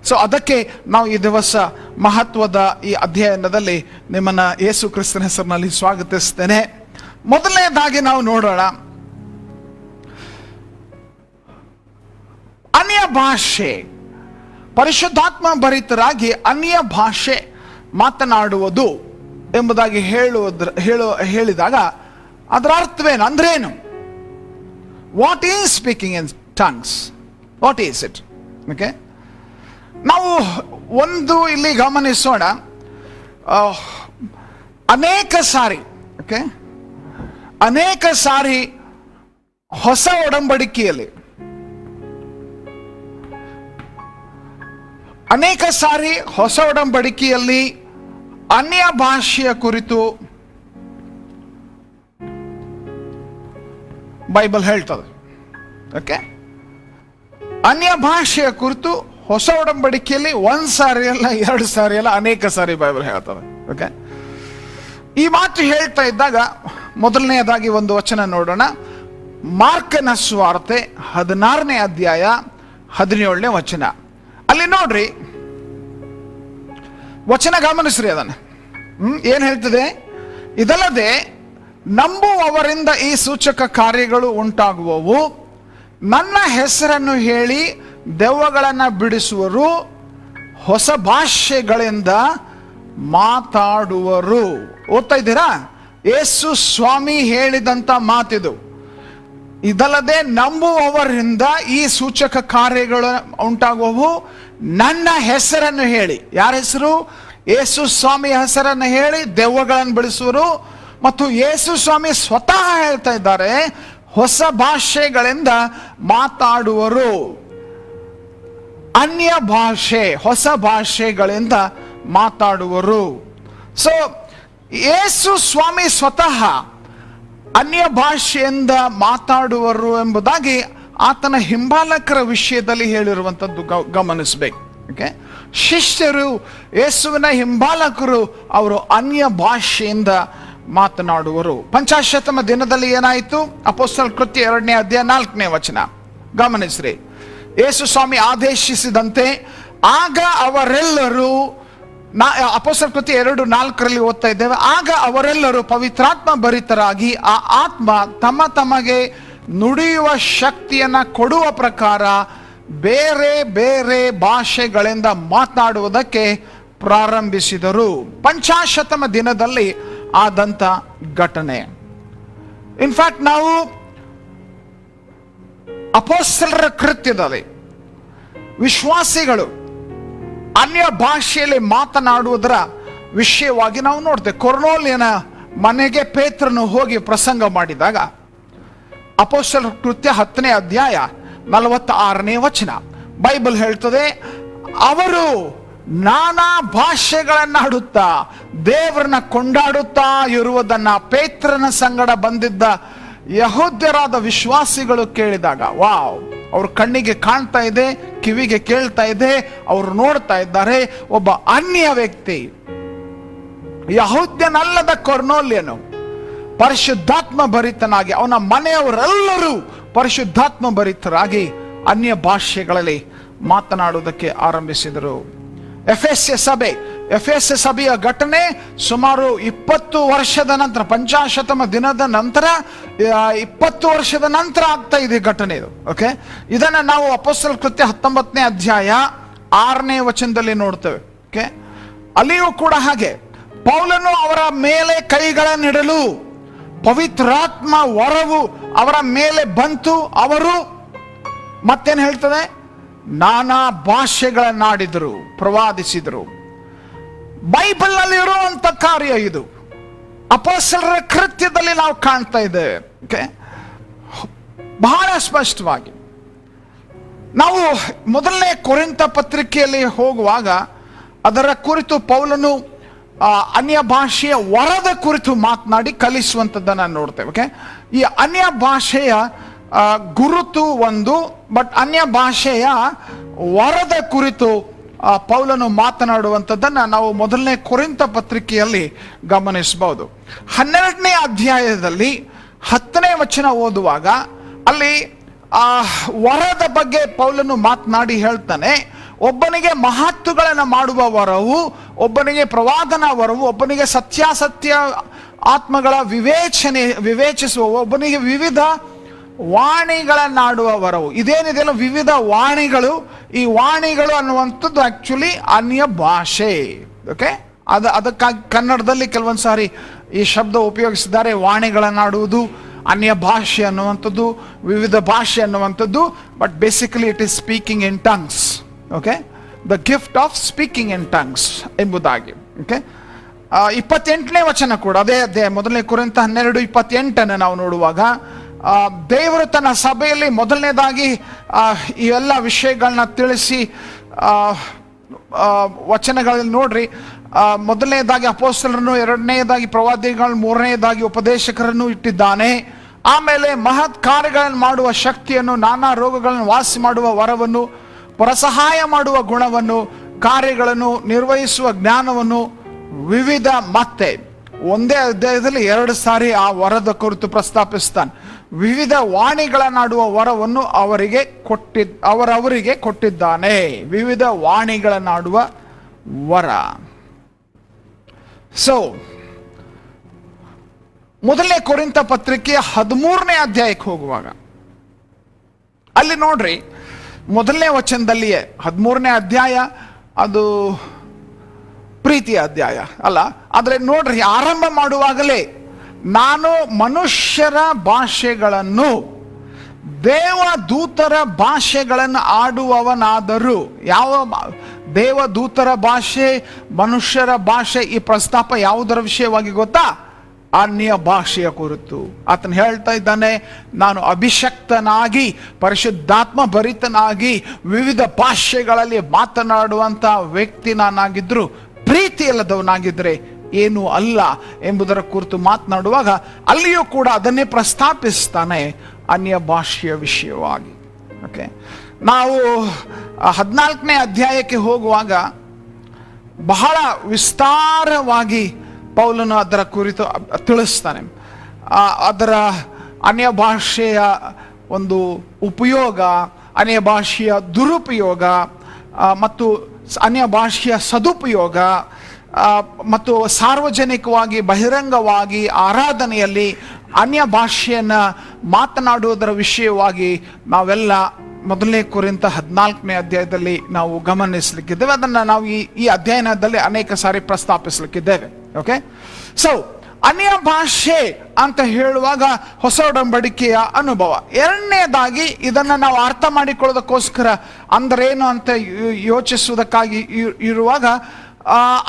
ಸೊ ಅದಕ್ಕೆ ನಾವು ಈ ದಿವಸ ಮಹತ್ವದ ಈ ಅಧ್ಯಯನದಲ್ಲಿ ನಿಮ್ಮನ್ನ ಯೇಸು ಕ್ರಿಸ್ತನ ಹೆಸರಿನಲ್ಲಿ ಸ್ವಾಗತಿಸ್ತೇನೆ. ಮೊದಲನೇದಾಗಿ ನಾವು ನೋಡೋಣ, ಅನ್ಯ ಭಾಷೆ, ಪರಿಶುದ್ಧಾತ್ಮ ಭರಿತರಾಗಿ ಅನ್ಯ ಭಾಷೆ ಮಾತನಾಡುವುದು ಎಂಬುದಾಗಿ ಹೇಳಿದಾಗ ಅದರ ಅರ್ಥವೇನು, ಅಂದ್ರೇನು? What is speaking in tongues? What is it? Okay, ನಾವು ಒಂದು ಇಲ್ಲಿ ಗಮನಿಸೋಣ. ಅನೇಕ ಸಾರಿ ಹೊಸ ಒಡಂಬಡಿಕೆಯಲ್ಲಿ, ಅನ್ಯ ಭಾಷೆಯ ಕುರಿತು ಬೈಬಲ್ ಹೇಳ್ತದೆ. ಓಕೆ, ಅನ್ಯ ಭಾಷೆಯ ಕುರಿತು ಹೊಸ ಒಡಂಬಡಿಕೆಯಲ್ಲಿ ಒಂದು ಸಾರಿ ಅಲ್ಲ, 2 ಸಾರಿ ಅಲ್ಲ, ಅನೇಕ ಸಾರಿ ಬೈಬಲ್ ಹೇಳ್ತದೆ. ಓಕೆ, ಈ ಮಾತು ಹೇಳ್ತಾ ಇದ್ದಾಗ ಮೊದಲನೆಯದಾಗಿ ಒಂದು ವಚನ ನೋಡೋಣ. ಮಾರ್ಕನ ಸುವಾರ್ತೆ 16ನೇ ಅಧ್ಯಾಯ 17ನೇ ವಚನ. ಅಲ್ಲಿ ನೋಡ್ರಿ, ವಚನ ಗಮನಿಸ್ರಿ ಅದನ್ನ. ಏನ್ ಹೇಳ್ತದೆ? ಇದಲ್ಲದೆ ನಂಬುವವರಿಂದ ಈ ಸೂಚಕ ಕಾರ್ಯಗಳು ಉಂಟಾಗುವವು, ನನ್ನ ಹೆಸರನ್ನು ಹೇಳಿ ದೆವ್ವಗಳನ್ನು ಬಿಡಿಸುವರು, ಹೊಸ ಭಾಷೆಗಳಿಂದ ಮಾತಾಡುವರು. ಓದ್ತಾ ಇದ್ದೀರಾ? ಯೇಸು ಸ್ವಾಮಿ ಹೇಳಿದಂತ ಮಾತಿದು. ಇದಲ್ಲದೆ ನಂಬುವವರಿಂದ ಈ ಸೂಚಕ ಕಾರ್ಯಗಳು ಉಂಟಾಗುವವು, ನನ್ನ ಹೆಸರನ್ನು ಹೇಳಿ. ಯಾರ ಹೆಸರು? ಯೇಸು ಸ್ವಾಮಿ ಹೆಸರನ್ನು ಹೇಳಿ ದೆವ್ವಗಳನ್ನು ಬಿಡಿಸುವರು. ಮತ್ತು ಯೇಸು ಸ್ವಾಮಿ ಸ್ವತಃ ಹೇಳ್ತಾ ಇದ್ದಾರೆ, ಹೊಸ ಭಾಷೆಗಳಿಂದ ಮಾತಾಡುವರು. ಅನ್ಯ ಭಾಷೆ, ಹೊಸ ಭಾಷೆಗಳಿಂದ ಮಾತಾಡುವರು. ಸೊ ಯೇಸು ಸ್ವಾಮಿ ಸ್ವತಃ ಅನ್ಯ ಭಾಷೆಯಿಂದ ಮಾತಾಡುವರು ಎಂಬುದಾಗಿ ಆತನ ಹಿಂಬಾಲಕರ ವಿಷಯದಲ್ಲಿ ಹೇಳಿರುವಂಥದ್ದು ಗಮನಿಸಬೇಕು. ಓಕೆ, ಶಿಷ್ಯರು, ಯೇಸುವಿನ ಹಿಂಬಾಲಕರು, ಅವರು ಅನ್ಯ ಭಾಷೆಯಿಂದ ಮಾತನಾಡುವರು. ಪಂಚಾಶತಮ ದಿನದಲ್ಲಿ ಏನಾಯಿತು? ಅಪೊಸ್ತಲರ ಕೃತ್ಯ 2ನೇ ಅಧ್ಯಾಯ 4ನೇ ವಚನ ಗಮನಿಸ್ರಿ. ಯೇಸು ಸ್ವಾಮಿ ಆದೇಶಿಸಿದಂತೆ ಆಗ ಅವರೆಲ್ಲರೂ, ಅಪೊಸ್ತಲರ ಕೃತ್ಯ 2:4 ಓದ್ತಾ ಇದ್ದೇವೆ, ಆಗ ಅವರೆಲ್ಲರೂ ಪವಿತ್ರಾತ್ಮ ಭರಿತರಾಗಿ ಆ ಆತ್ಮ ತಮಗೆ ನುಡಿಯುವ ಶಕ್ತಿಯನ್ನ ಕೊಡುವ ಪ್ರಕಾರ ಬೇರೆ ಬೇರೆ ಭಾಷೆಗಳಿಂದ ಮಾತನಾಡುವುದಕ್ಕೆ ಪ್ರಾರಂಭಿಸಿದರು. ಪಂಚಾಶತಮ ದಿನದಲ್ಲಿ ಆದಂತ ಘಟನೆ. ಇನ್ಫ್ಯಾಕ್ಟ್ ನಾವು ಅಪೊಸ್ತಲರ ಕೃತ್ಯದಲ್ಲಿ ವಿಶ್ವಾಸಿಗಳು ಅನ್ಯ ಭಾಷೆಯಲ್ಲಿ ಮಾತನಾಡುವುದರ ವಿಷಯವಾಗಿ ನಾವು ನೋಡ್ತೇವೆ. ಕೊರ್ನೇಲಿಯನ ಮನೆಗೆ ಪೇತ್ರನು ಹೋಗಿ ಪ್ರಸಂಗ ಮಾಡಿದಾಗ ಅಪೊಸ್ತಲರ ಕೃತ್ಯ 10ನೇ ಅಧ್ಯಾಯ 46ನೇ ವಚನ ಬೈಬಲ್ ಹೇಳ್ತದೆ, ಅವರು ನಾನಾ ಭಾಷೆಗಳನ್ನಾಡುತ್ತಾ ದೇವರನ್ನ ಕೊಂಡಾಡುತ್ತಾ ಇರುವುದನ್ನ ಪೇತ್ರನ ಸಂಗಡ ಬಂದಿದ್ದ ಯಹೂದ್ಯರಾದ ವಿಶ್ವಾಸಿಗಳು ಕೇಳಿದಾಗ, ವಾವ್, ಅವ್ರ ಕಣ್ಣಿಗೆ ಕಾಣ್ತಾ ಇದೆ, ಕಿವಿಗೆ ಕೇಳ್ತಾ ಇದೆ, ಅವರು ನೋಡ್ತಾ ಇದ್ದಾರೆ, ಒಬ್ಬ ಅನ್ಯ ವ್ಯಕ್ತಿ, ಯಹೂದ್ಯನಲ್ಲದ ಕೊರ್ನೇಲಿಯನು ಪರಿಶುದ್ಧಾತ್ಮ ಭರಿತನಾಗಿ, ಅವನ ಮನೆಯವರೆಲ್ಲರೂ ಪರಿಶುದ್ಧಾತ್ಮ ಭರಿತರಾಗಿ ಅನ್ಯ ಭಾಷೆಗಳಲ್ಲಿ ಮಾತನಾಡುವುದಕ್ಕೆ ಆರಂಭಿಸಿದರು. ಎಫೆಸ ಸಭೆಯ ಘಟನೆ ಸುಮಾರು 20 ವರ್ಷದ ನಂತರ, ಪಂಚಾಶತಮ ದಿನದ ನಂತರ 20 ವರ್ಷದ ನಂತರ ಆಗ್ತಾ ಇದೆ ಘಟನೆ ಇದು. ಓಕೆ, ಇದನ್ನ ನಾವು ಅಪೊಸ್ತಲರ ಕೃತ್ಯ 19ನೇ ಅಧ್ಯಾಯ 6ನೇ ವಚನದಲ್ಲಿ ನೋಡ್ತೇವೆ. ಓಕೆ, ಅಲ್ಲಿಯೂ ಕೂಡ ಹಾಗೆ ಪೌಲನು ಅವರ ಮೇಲೆ ಕೈಗಳನ್ನಿಡಲು ಪವಿತ್ರಾತ್ಮ ವರವು ಅವರ ಮೇಲೆ ಬಂತು. ಅವರು ಮತ್ತೇನು ಹೇಳ್ತದೆ? ನಾನಾ ಭಾಷೆಗಳನ್ನಾಡಿದರು, ಪ್ರವಾದಿಸಿದರು. ಬೈಬಲ್ ನಲ್ಲಿ ಇರುವಂತ ಕಾರ್ಯ ಇದು. ಅಪೊಸ್ತಲರ ಕೃತ್ಯದಲ್ಲಿ ನಾವು ಕಾಣ್ತಾ ಇದ್ದೇವೆ. ಓಕೆ, ಬಹಳ ಸ್ಪಷ್ಟವಾಗಿ ನಾವು ಮೊದಲನೇ ಕೊರಿಂಥ ಪತ್ರಿಕೆಯಲ್ಲಿ ಹೋಗುವಾಗ ಅದರ ಕುರಿತು ಪೌಲನು ಅನ್ಯ ಭಾಷೆಯ ವರದ ಕುರಿತು ಮಾತನಾಡಿ ಕಲಿಸುವಂಥದ್ದನ್ನು ನೋಡ್ತೇವೆ. ಓಕೆ, ಈ ಅನ್ಯ ಭಾಷೆಯ ಗುರುತು ಒಂದು, ಬಟ್ ಅನ್ಯ ಭಾಷೆಯ ವರದ ಕುರಿತು ಪೌಲನು ಮಾತನಾಡುವಂಥದ್ದನ್ನು ನಾವು ಮೊದಲನೇ ಕೊರಿಂಥ ಪತ್ರಿಕೆಯಲ್ಲಿ ಗಮನಿಸಬಹುದು. 12ನೇ ಅಧ್ಯಾಯದಲ್ಲಿ 10ನೇ ವಚನ ಓದುವಾಗ ಅಲ್ಲಿ ವರದ ಬಗ್ಗೆ ಪೌಲನು ಮಾತನಾಡಿ ಹೇಳ್ತಾನೆ, ಒಬ್ಬನಿಗೆ ಮಹತ್ತುಗಳನ್ನು ಮಾಡುವ ವರವು, ಒಬ್ಬನಿಗೆ ಪ್ರವಾದನ ವರವು, ಒಬ್ಬನಿಗೆ ಸತ್ಯಾಸತ್ಯ ಆತ್ಮಗಳ ವಿವೇಚಿಸುವ, ಒಬ್ಬನಿಗೆ ವಿವಿಧ ವಾಣಿಗಳನ್ನಾಡುವ ವರವು. ಇದೇನಿದೆಯಲ್ಲ ವಿವಿಧ ವಾಣಿಗಳು, ಈ ವಾಣಿಗಳು ಅನ್ನುವಂಥದ್ದು ಆಕ್ಚುಲಿ ಅನ್ಯ ಭಾಷೆ. ಓಕೆ, ಅದಕ್ಕಾಗಿ ಕನ್ನಡದಲ್ಲಿ ಕೆಲವೊಂದು ಸಾರಿ ಈ ಶಬ್ದ ಉಪಯೋಗಿಸಿದ್ದಾರೆ. ವಾಣಿಗಳನ್ನಾಡುವುದು, ಅನ್ಯ ಭಾಷೆ ಅನ್ನುವಂಥದ್ದು, ವಿವಿಧ ಭಾಷೆ ಅನ್ನುವಂಥದ್ದು. But basically it is speaking in tongues. Okay, the gift of speaking in tongues ಎಂಬುದಾಗಿ. ಓಕೆ, 28ನೇ ವಚನ ಕೂಡ ಅದೇ ಮೊದಲನೇ ಕೊರಿಂಥ 12:28 ನಾವು ನೋಡುವಾಗ, ದೇವರು ತನ್ನ ಸಭೆಯಲ್ಲಿ ಮೊದಲನೇದಾಗಿ ಈ ಎಲ್ಲ ವಿಷಯಗಳನ್ನ ತಿಳಿಸಿ ವಚನಗಳಲ್ಲಿ ನೋಡ್ರಿ, ಮೊದಲನೇದಾಗಿ ಅಪೊಸ್ತಲರನ್ನು, ಎರಡನೇದಾಗಿ ಪ್ರವಾದಿಗಳನ್ನು, ಮೂರನೇದಾಗಿ ಉಪದೇಶಕರನ್ನು ಇಟ್ಟಿದ್ದಾನೆ. ಆಮೇಲೆ ಮಹತ್ ಕಾರ್ಯಗಳನ್ನು ಮಾಡುವ ಶಕ್ತಿಯನ್ನು, ನಾನಾ ರೋಗಗಳನ್ನು ವಾಸಿ ಮಾಡುವ ವರವನ್ನು, ಪರಸಹಾಯ ಮಾಡುವ ಗುಣವನ್ನು, ಕಾರ್ಯಗಳನ್ನು ನಿರ್ವಹಿಸುವ ಜ್ಞಾನವನ್ನು, ವಿವಿಧ, ಮತ್ತೆ ಒಂದೇ ಅಧ್ಯಾಯದಲ್ಲಿ 2 ಸಾರಿ ಆ ವರದ ಕುರಿತು ಪ್ರಸ್ತಾಪಿಸ್ತಾನೆ. ವಿವಿಧ ವಾಣಿಗಳನ್ನಾಡುವ ವರವನ್ನು ಅವರವರಿಗೆ ಕೊಟ್ಟಿದ್ದಾನೆ. ವಿವಿಧ ವಾಣಿಗಳನ್ನಾಡುವ ವರ. ಸೊ ಮೊದಲನೇ ಕೊರಿಂಥ ಪತ್ರಿಕೆಯ 13ನೇ ಅಧ್ಯಾಯಕ್ಕೆ ಹೋಗುವಾಗ ಅಲ್ಲಿ ನೋಡ್ರಿ, ಮೊದಲನೇ ವಚನದಲ್ಲಿಯೇ 13ನೇ ಅಧ್ಯಾಯ ಅದು ಪ್ರೀತಿಯ ಅಧ್ಯಾಯ ಅಲ್ಲ, ಆದ್ರೆ ನೋಡ್ರಿ ಆರಂಭ ಮಾಡುವಾಗಲೇ ನಾನು ಮನುಷ್ಯರ ಭಾಷೆಗಳನ್ನು ದೇವದೂತರ ಭಾಷೆಗಳನ್ನು ಆಡುವವನಾದರೂ. ಯಾವ ದೇವದೂತರ ಭಾಷೆ, ಮನುಷ್ಯರ ಭಾಷೆ? ಈ ಪ್ರಸ್ತಾಪ ಯಾವುದರ ವಿಷಯವಾಗಿ ಗೊತ್ತಾ? ಅನ್ಯ ಭಾಷೆಯ ಕುರಿತು. ಆತನು ಹೇಳ್ತಾ ಇದ್ದಾನೆ, ನಾನು ಅಭಿಷಕ್ತನಾಗಿ ಪರಿಶುದ್ಧಾತ್ಮ ಭರಿತನಾಗಿ ವಿವಿಧ ಭಾಷೆಗಳಲ್ಲಿ ಮಾತನಾಡುವಂತ ವ್ಯಕ್ತಿ ನಾನಾಗಿದ್ರು ಪ್ರೀತಿ ಇಲ್ಲದವನಾಗಿದ್ರೆ ಏನೂ ಅಲ್ಲ ಎಂಬುದರ ಕುರಿತು ಮಾತನಾಡುವಾಗ ಅಲ್ಲಿಯೂ ಕೂಡ ಅದನ್ನೇ ಪ್ರಸ್ತಾಪಿಸ್ತಾನೆ, ಅನ್ಯ ಭಾಷೆಯ ವಿಷಯವಾಗಿ. ಓಕೆ, ನಾವು 14ನೇ ಅಧ್ಯಾಯಕ್ಕೆ ಹೋಗುವಾಗ ಬಹಳ ವಿಸ್ತಾರವಾಗಿ ಪೌಲನು ಅದರ ಕುರಿತು ತಿಳಿಸ್ತಾನೆ. ಅದರ ಅನ್ಯ ಭಾಷೆಯ ಒಂದು ಉಪಯೋಗ, ಅನ್ಯ ಭಾಷೆಯ ದುರುಪಯೋಗ ಮತ್ತು ಅನ್ಯ ಭಾಷೆಯ ಸದುಪಯೋಗ ಮತ್ತು ಸಾರ್ವಜನಿಕವಾಗಿ ಬಹಿರಂಗವಾಗಿ ಆರಾಧನೆಯಲ್ಲಿ ಅನ್ಯ ಭಾಷೆಯನ್ನು ಮಾತನಾಡುವುದರ ವಿಷಯವಾಗಿ ನಾವೆಲ್ಲ ಮೊದಲನೇ ಕೊರಿಂಥ 14ನೇ ಅಧ್ಯಾಯದಲ್ಲಿ ನಾವು ಗಮನಿಸಲಿಕ್ಕಿದ್ದೇವೆ. ಅದನ್ನು ನಾವು ಈ ಅಧ್ಯಯನದಲ್ಲಿ ಅನೇಕ ಸಾರಿ ಪ್ರಸ್ತಾಪಿಸಲಿಕ್ಕಿದ್ದೇವೆ. ಓಕೆ, ಸೊ ಅನ್ಯ ಭಾಷೆ ಅಂತ ಹೇಳುವಾಗ ಹೊಸ ಒಡಂಬಡಿಕೆಯ ಅನುಭವ. ಎರಡನೇದಾಗಿ ಇದನ್ನು ನಾವು ಅರ್ಥ ಮಾಡಿಕೊಳ್ಳೋದಕ್ಕೋಸ್ಕರ ಅಂದ್ರೇನು ಅಂತ ಯೋಚಿಸುವುದಕ್ಕಾಗಿ ಇರುವಾಗ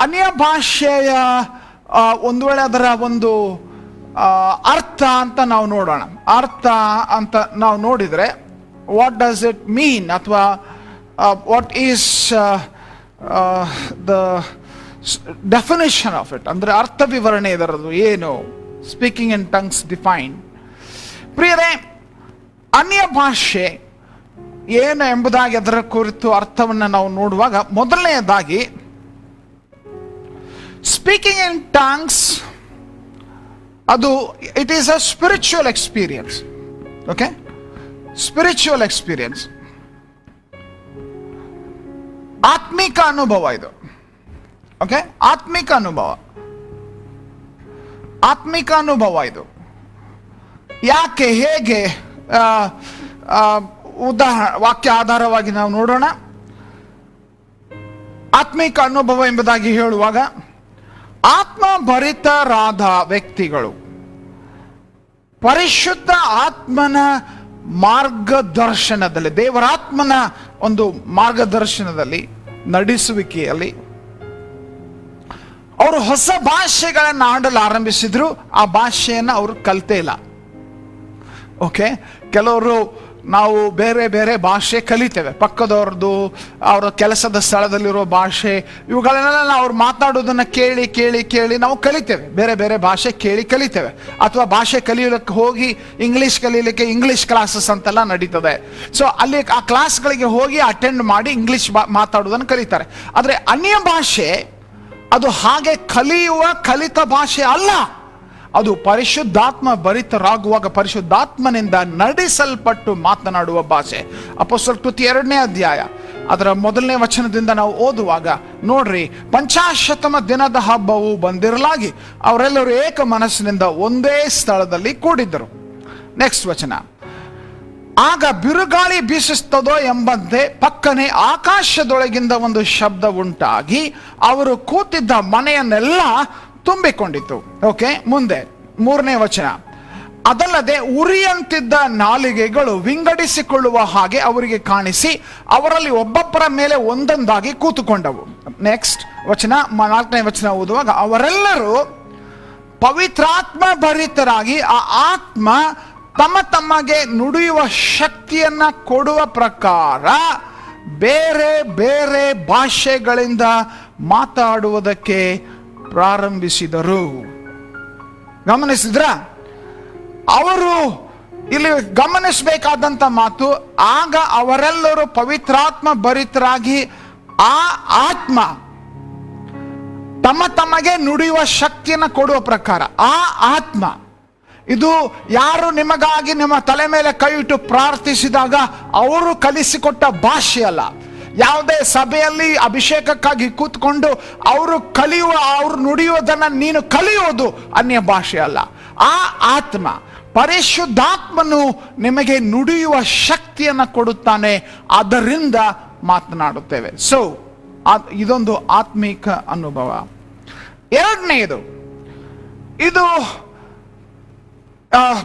ಅನ್ಯ ಭಾಷೆಯ ಒಂದು ವೇಳೆ ಅದರ ಒಂದು ಅರ್ಥ ಅಂತ ನಾವು ನೋಡೋಣ. ಅರ್ಥ ಅಂತ ನಾವು ನೋಡಿದರೆ ವಾಟ್ ಡಸ್ ಇಟ್ ಮೀನ್, ಅಥವಾ what is the definition of it, ಅಂದ್ರೆ ಅರ್ಥ ವಿವರಣೆ ಇದರದು ಏನು. Speaking in tongues define. ಪ್ರಿಯರೇ, ಅನ್ಯ ಭಾಷೆ ಏನು ಎಂಬುದಾಗಿ ಅದರ ಕುರಿತು ಅರ್ಥವನ್ನು ನಾವು ನೋಡುವಾಗ ಮೊದಲನೆಯದಾಗಿ ಸ್ಪೀಕಿಂಗ್ ಇನ್ ಟಂಗ್ಸ್ ಅದು it is a spiritual experience. Okay, spiritual experience, ಆತ್ಮಿಕ ಅನುಭವ ಇದು. ಓಕೆ, ಆತ್ಮಿಕ ಅನುಭವ ಇದು. ಯಾಕೆ, ಹೇಗೆ? ವಾಕ್ಯ ಆಧಾರವಾಗಿ ನಾವು ನೋಡೋಣ. ಆತ್ಮಿಕ ಅನುಭವ ಎಂಬುದಾಗಿ ಹೇಳುವಾಗ ಆತ್ಮಭರಿತರಾದ ವ್ಯಕ್ತಿಗಳು ಪರಿಶುದ್ಧ ಆತ್ಮನ ಮಾರ್ಗದರ್ಶನದಲ್ಲಿ, ದೇವರಾತ್ಮನ ಒಂದು ಮಾರ್ಗದರ್ಶನದಲ್ಲಿ, ನಡೆಸುವಿಕೆಯಲ್ಲಿ ಅವರು ಹೊಸ ಭಾಷೆಗಳನ್ನು ಆಡಲು ಆರಂಭಿಸಿದ್ರು. ಆ ಭಾಷೆಯನ್ನು ಅವರು ಕಲಿತೇ ಇಲ್ಲ. ಓಕೆ, ಕೆಲವರು ನಾವು ಬೇರೆ ಬೇರೆ ಭಾಷೆ ಕಲಿತೇವೆ, ಪಕ್ಕದವ್ರದ್ದು, ಅವರ ಕೆಲಸದ ಸ್ಥಳದಲ್ಲಿರೋ ಭಾಷೆ, ಇವುಗಳನ್ನೆಲ್ಲ ಅವ್ರು ಮಾತನಾಡೋದನ್ನ ಕೇಳಿ ಕೇಳಿ ಕೇಳಿ ನಾವು ಕಲಿತೇವೆ. ಬೇರೆ ಬೇರೆ ಭಾಷೆ ಕೇಳಿ ಕಲಿತೇವೆ. ಅಥವಾ ಭಾಷೆ ಕಲಿಯೋದಕ್ಕೆ ಹೋಗಿ ಇಂಗ್ಲಿಷ್ ಕಲೀಲಿಕ್ಕೆ ಇಂಗ್ಲಿಷ್ ಕ್ಲಾಸಸ್ ಅಂತೆಲ್ಲ ನಡೀತದೆ. ಸೊ ಅಲ್ಲಿ ಆ ಕ್ಲಾಸ್ಗಳಿಗೆ ಹೋಗಿ ಅಟೆಂಡ್ ಮಾಡಿ ಇಂಗ್ಲಿಷ್ ಮಾತಾಡೋದನ್ನು ಕಲಿತಾರೆ. ಆದರೆ ಅನ್ಯ ಭಾಷೆ ಅದು ಹಾಗೆ ಕಲಿತ ಭಾಷೆ ಅಲ್ಲ. ಅದು ಪರಿಶುದ್ಧಾತ್ಮ ಭರಿತರಾಗುವಾಗ ಪರಿಶುದ್ಧಾತ್ಮನಿಂದ ನಡೆಸಲ್ಪಟ್ಟು ಮಾತನಾಡುವ ಭಾಷೆ. ಅಪೊಸ್ತಲರ ಕೃತಿ 2ನೇ ಅಧ್ಯಾಯ ಅದರ 1ನೇ ವಚನದಿಂದ ನಾವು ಓದುವಾಗ ನೋಡ್ರಿ, 50ಮ ದಿನದ ಹಬ್ಬವು ಬಂದಿರಲಾಗಿ ಅವರೆಲ್ಲರೂ ಏಕ ಮನಸ್ಸಿನಿಂದ ಒಂದೇ ಸ್ಥಳದಲ್ಲಿ ಕೂಡಿದ್ದರು. ನೆಕ್ಸ್ಟ್ ವಚನ, ಆಗ ಬಿರುಗಾಳಿ ಬೀಸುತ್ತದೋ ಎಂಬಂತೆ ಪಕ್ಕನೆ ಆಕಾಶದೊಳಗಿಂದ ಒಂದು ಶಬ್ದ ಉಂಟಾಗಿ ಅವರು ಕೂತಿದ್ದ ಮನೆಯನ್ನೆಲ್ಲ ತುಂಬಿಕೊಂಡಿತು. ಓಕೆ, ಮುಂದೆ 3ನೇ ವಚನ, ಅದಲ್ಲದೆ ಉರಿಯಂತಿದ್ದ ನಾಲಿಗೆಗಳು ವಿಂಗಡಿಸಿಕೊಳ್ಳುವ ಹಾಗೆ ಅವರಿಗೆ ಕಾಣಿಸಿ ಅವರಲ್ಲಿ ಒಬ್ಬೊಬ್ಬರ ಮೇಲೆ ಒಂದೊಂದಾಗಿ ಕೂತುಕೊಂಡವು. ನೆಕ್ಸ್ಟ್ ವಚನ, 4ನೇ ವಚನ ಓದುವಾಗ ಅವರೆಲ್ಲರೂ ಪವಿತ್ರಾತ್ಮ ಭರಿತರಾಗಿ ಆ ಆತ್ಮ ತಮಗೆ ನುಡಿಯುವ ಶಕ್ತಿಯನ್ನ ಕೊಡುವ ಪ್ರಕಾರ ಬೇರೆ ಬೇರೆ ಭಾಷೆಗಳಿಂದ ಮಾತಾಡುವುದಕ್ಕೆ ಪ್ರಾರಂಭಿಸಿದರು. ಗಮನಿಸಿದ್ರ? ಅವರು ಇಲ್ಲಿ ಗಮನಿಸಬೇಕಾದಂತ ಮಾತು, ಆಗ ಅವರೆಲ್ಲರೂ ಪವಿತ್ರಾತ್ಮ ಭರಿತರಾಗಿ ಆ ಆತ್ಮ ತಮ್ಮ ತಮಗೆ ನುಡಿಯುವ ಶಕ್ತಿಯನ್ನು ಕೊಡುವ ಪ್ರಕಾರ. ಆ ಆತ್ಮ ಇದು ಯಾರು ನಿಮಗಾಗಿ ನಿಮ್ಮ ತಲೆ ಮೇಲೆ ಕೈ ಇಟ್ಟು ಪ್ರಾರ್ಥಿಸಿದಾಗ ಅವರು ಕಲಿಸಿಕೊಟ್ಟ ಭಾಷೆ ಅಲ್ಲ. ಯಾವುದೇ ಸಭೆಯಲ್ಲಿ ಅಭಿಷೇಕಕ್ಕಾಗಿ ಕೂತ್ಕೊಂಡು ಅವರು ನುಡಿಯುವುದನ್ನು ನೀನು ಕಲಿಯೋದು ಅನ್ಯ ಭಾಷೆ ಅಲ್ಲ. ಆ ಆತ್ಮ, ಪರಿಶುದ್ಧಾತ್ಮನು ನಿಮಗೆ ನುಡಿಯುವ ಶಕ್ತಿಯನ್ನು ಕೊಡುತ್ತಾನೆ, ಅದರಿಂದ ಮಾತನಾಡುತ್ತೇವೆ. ಸೊ ಇದೊಂದು ಆತ್ಮಿಕ ಅನುಭವ. ಎರಡನೆಯದು, ಇದು